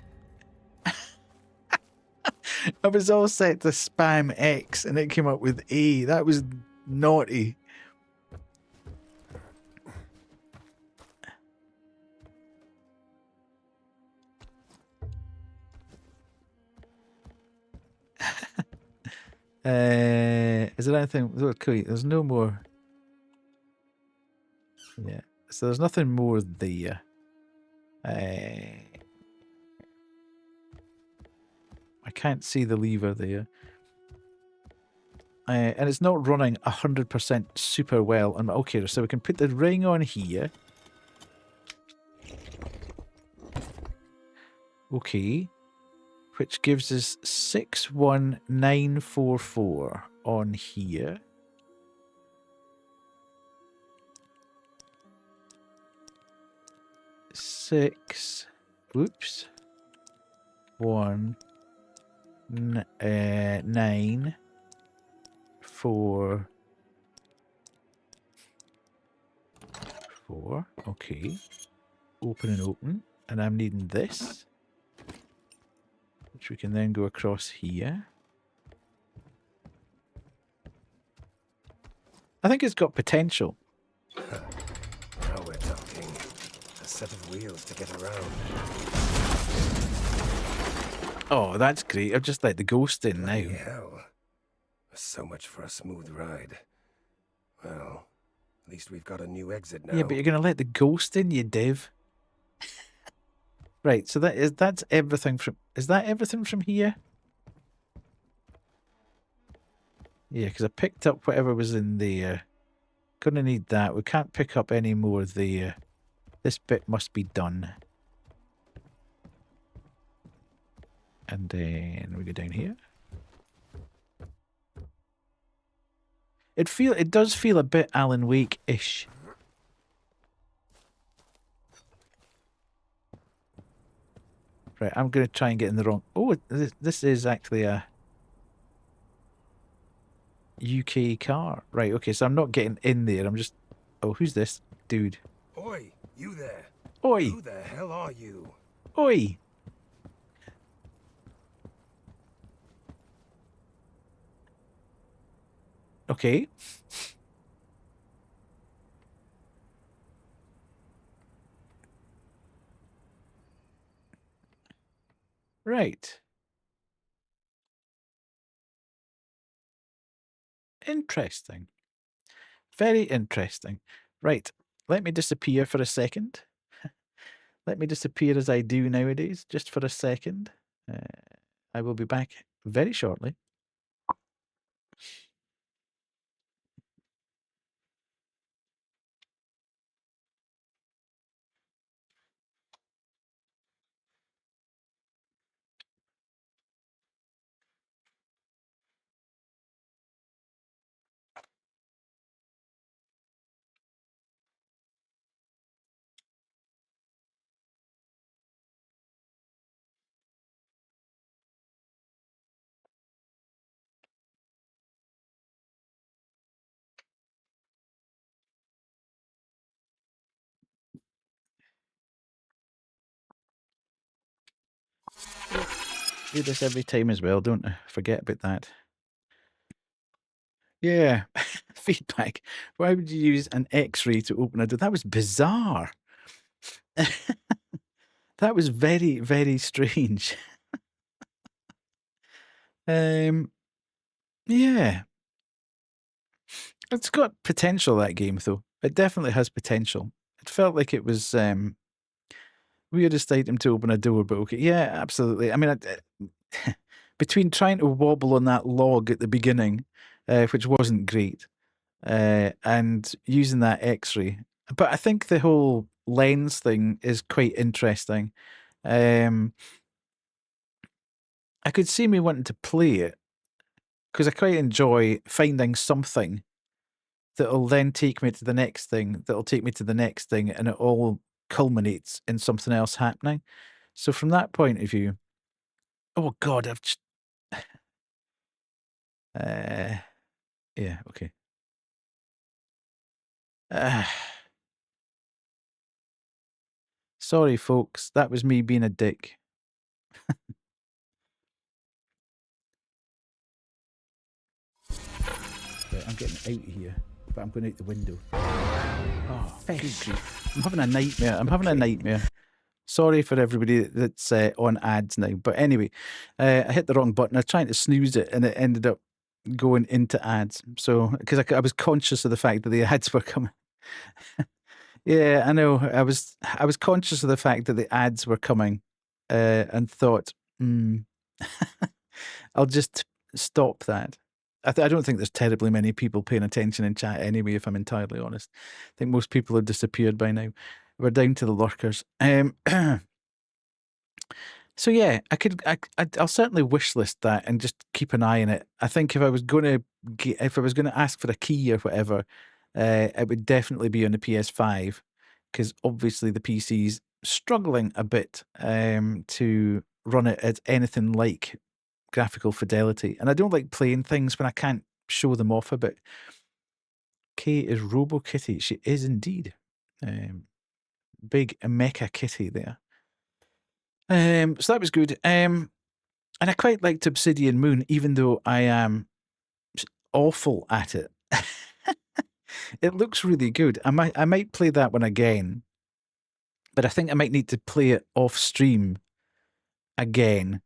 I was all set to spam X and it came up with A. That was naughty. Is there anything? Okay, there's no more. Yeah, so there's nothing more there. I can't see the lever there. And it's not running 100% super well. Okay, so we can put the ring on here. Okay. Which gives us 61944 on here. Six. Oops. 1 9 4 4. Okay. Open and open. And I'm needing this, which we can then go across here. I think it's got potential. Now we're talking. A set of wheels to get around. Oh, that's great. I've just let the ghost in now. Bloody hell. So much for a smooth ride. Well, at least we've got a new exit now. Yeah, but you're going to let the ghost in, you div. Right, so that's everything from... Is that everything from here? Yeah, because I picked up whatever was in there. Gonna need that. We can't pick up any more there. This bit must be done. And then we go down here. It does feel a bit Alan Wake-ish. Right, I'm going to try and get in the wrong... Oh, this is actually a UK car. Right, okay, so I'm not getting in there. I'm just... Oh, who's this dude? Oi, you there. Oi! Who the hell are you? Oi! Okay. Right. Interesting. Very interesting. Right. Let me disappear for a second. Let me disappear as I do nowadays, just for a second. I will be back very shortly. Do this every time as well, don't forget about that. Yeah, feedback. Why would you use an X-ray to open a door? That was bizarre. That was very, very strange. Yeah. It's got potential, that game, though. It definitely has potential. It felt like it was weirdest item to open a door, but okay. Yeah, absolutely. I mean, between trying to wobble on that log at the beginning, which wasn't great, and using that X-ray, but I think the whole lens thing is quite interesting. I could see me wanting to play it because I quite enjoy finding something that'll then take me to the next thing, that'll take me to the next thing, and it all culminates in something else happening. So from that point of view, oh God, I've just, yeah, okay. Sorry, folks, that was me being a dick. Right, I'm getting out of here, but I'm going out the window. Oh, good grief. I'm having a nightmare. I'm having a nightmare. Sorry for everybody that's on ads now. But anyway, I hit the wrong button. I was trying to snooze it and it ended up going into ads. So, because I was conscious of the fact that the ads were coming. Yeah, I know. I was conscious of the fact that the ads were coming and thought, I'll just stop that. I don't think there's terribly many people paying attention in chat anyway, if I'm entirely honest. I think most people have disappeared by now. We're down to the lurkers. So yeah, I'll certainly wish list that and just keep an eye on it. I think if I was going to ask for a key or whatever, it would definitely be on the PS5 because obviously the PC's struggling a bit to run it at anything like graphical fidelity, and I don't like playing things when I can't show them off a bit. Kay is Robo Kitty. She is indeed. Big mecha kitty there. So that was good. And I quite liked Obsidian Moon, even though I am awful at it. It looks really good. I might play that one again, but I think I might need to play it off stream again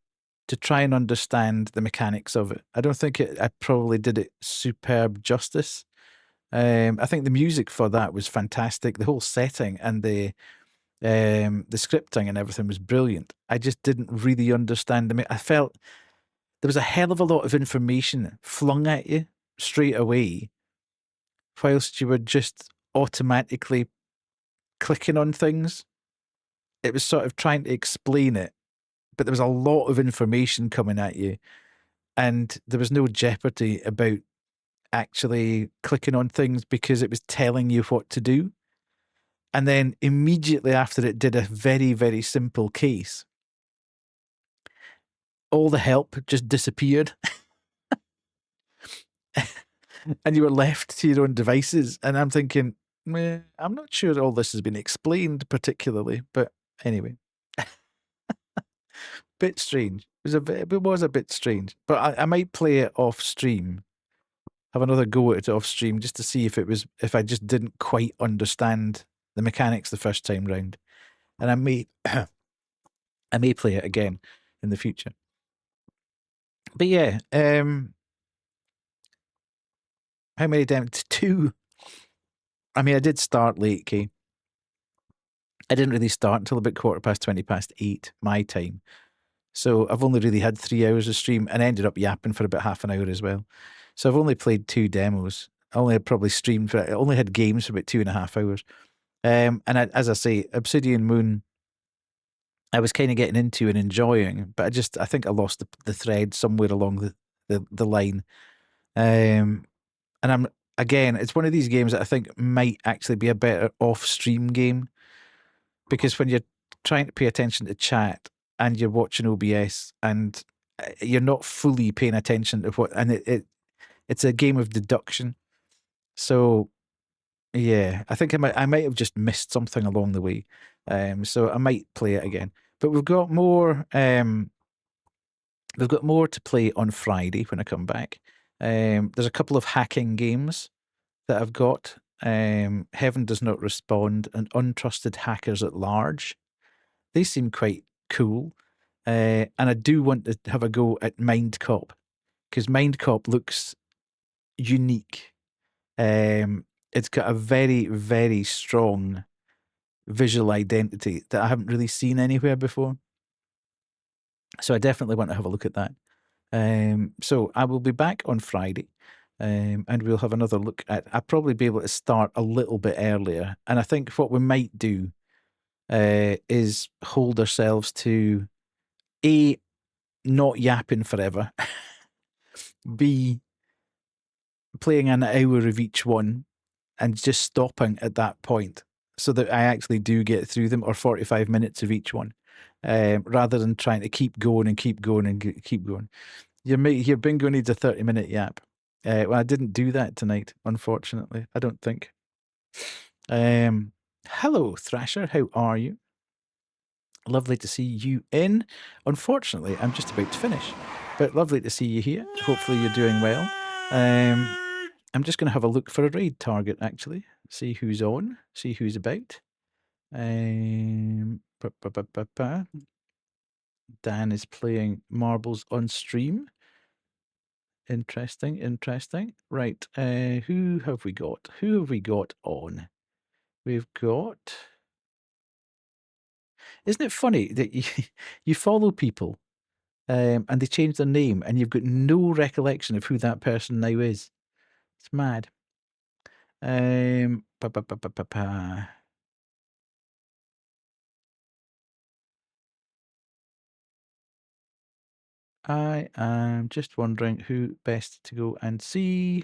to try and understand the mechanics of it. I don't think I probably did it superb justice. I think the music for that was fantastic. The whole setting and the scripting and everything was brilliant. I just didn't really understand. I felt there was a hell of a lot of information flung at you straight away, whilst you were just automatically clicking on things. It was sort of trying to explain it, but there was a lot of information coming at you, and there was no jeopardy about actually clicking on things because it was telling you what to do. And then immediately after it did a very, very simple case, all the help just disappeared. And you were left to your own devices. And I'm thinking, I'm not sure all this has been explained particularly, but anyway. Bit strange. It was a bit strange. But I might play it off stream. Have another go at it off stream just to see if I just didn't quite understand the mechanics the first time round. And I may I may play it again in the future. But yeah, how many times? 2. I mean, I did start late, Kay. I didn't really start until about 8:15 my time. So I've only really had 3 hours of stream and ended up yapping for about half an hour as well. So I've only played 2 demos. I only had probably streamed I only had games for about 2.5 hours. And as I say, Obsidian Moon, I was kind of getting into and enjoying, but I think I lost the thread somewhere along the line. And it's one of these games that I think might actually be a better off-stream game, because when you're trying to pay attention to chat and you're watching OBS and you're not fully paying attention to it's a game of deduction. So yeah, I think I might have just missed something along the way. So I might play it again. But we've got more to play on Friday when I come back. There's a couple of hacking games that I've got Heaven Does Not Respond, and Untrusted Hackers at Large. They seem quite cool. And I do want to have a go at Mind Cop, because Mind Cop looks unique. It's got a very, very strong visual identity that I haven't really seen anywhere before. So I definitely want to have a look at that. So I will be back on Friday, and we'll have another look at. I'll probably be able to start a little bit earlier, and I think what we might do is hold ourselves to A, not yapping forever, B, playing an hour of each one and just stopping at that point so that I actually do get through them, or 45 minutes of each one, rather than trying to keep going and keep going and keep going. Your bingo needs a 30-minute yap. Well, I didn't do that tonight, unfortunately. I don't think. Hello, Thrasher. How are you? Lovely to see you in. Unfortunately, I'm just about to finish, but lovely to see you here. Hopefully you're doing well. I'm just going to have a look for a raid target, actually. See who's on, see who's about. Dan is playing marbles on stream. Interesting, interesting. Right, who have we got? Who have we got on? We've got... Isn't it funny that you follow people and they change their name and you've got no recollection of who that person now is? It's mad. I am just wondering who best to go and see.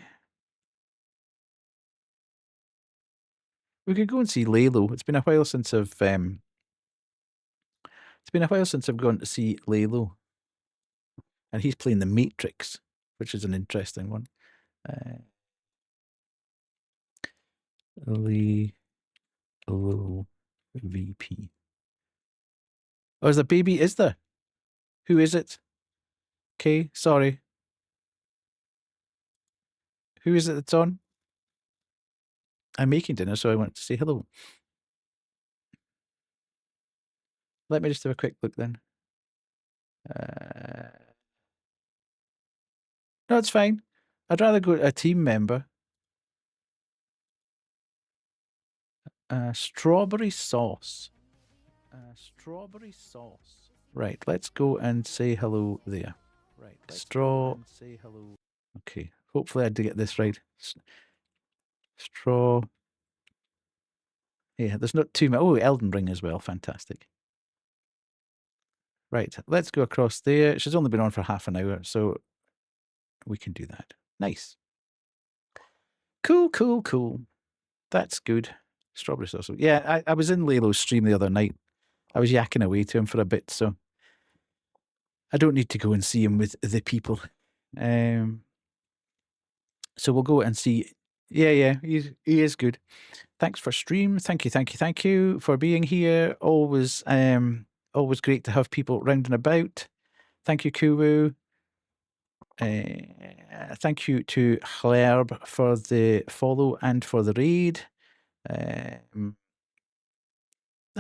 We could go and see Lalo. It's been a while since I've gone to see Lalo. And he's playing the Matrix, which is an interesting one. Lalo VP. Oh, is there baby? Is there? Who is it? Okay, sorry. Who is it that's on? I'm making dinner, so I want to say hello. Let me just have a quick look then. No, it's fine. I'd rather go to a team member. Strawberry sauce. Strawberry sauce. Right, let's go and say hello there. Right, say hello. Okay, hopefully I did get this right. Straw. Yeah, there's not too much. Oh, Elden Ring as well. Fantastic. Right, let's go across there. She's only been on for half an hour, so we can do that. Nice. Cool, cool, cool. That's good. Strawberry sauce. Yeah, I was in Lalo's stream the other night. I was yakking away to him for a bit, so I don't need to go and see him with the people. So we'll go and see. Yeah, he is good. Thanks for stream. Thank you for being here. Always great to have people round and about. Thank you, Kuwu. Thank you to Herb for the follow and for the raid. I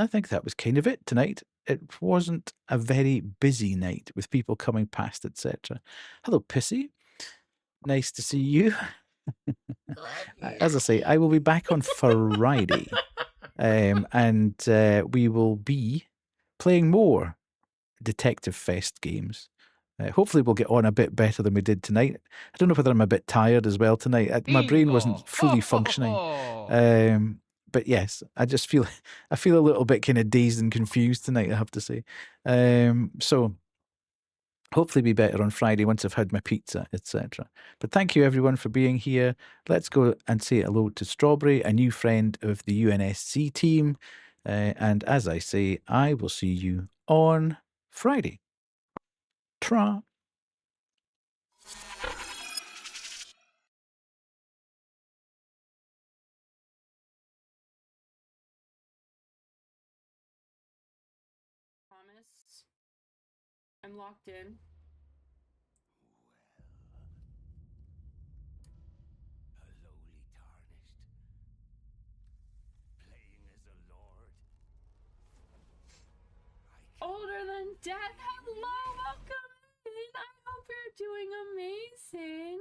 think that was kind of it tonight. It wasn't a very busy night with people coming past, etc. Hello, Pissy. Nice to see you. As I say, I will be back on Friday, and we will be playing more Detective Fest games. Hopefully we'll get on a bit better than we did tonight. I don't know whether I'm a bit tired as well tonight. My brain wasn't fully functioning. But yes, I feel a little bit kind of dazed and confused tonight, I have to say. So hopefully be better on Friday once I've had my pizza, etc. But thank you everyone for being here. Let's go and say hello to Strawberry, a new friend of the UNSC team. And as I say, I will see you on Friday. Tra. Promise. I'm locked in. A lowly tarnished, better than death. Hello, welcome in. I hope you're doing amazing.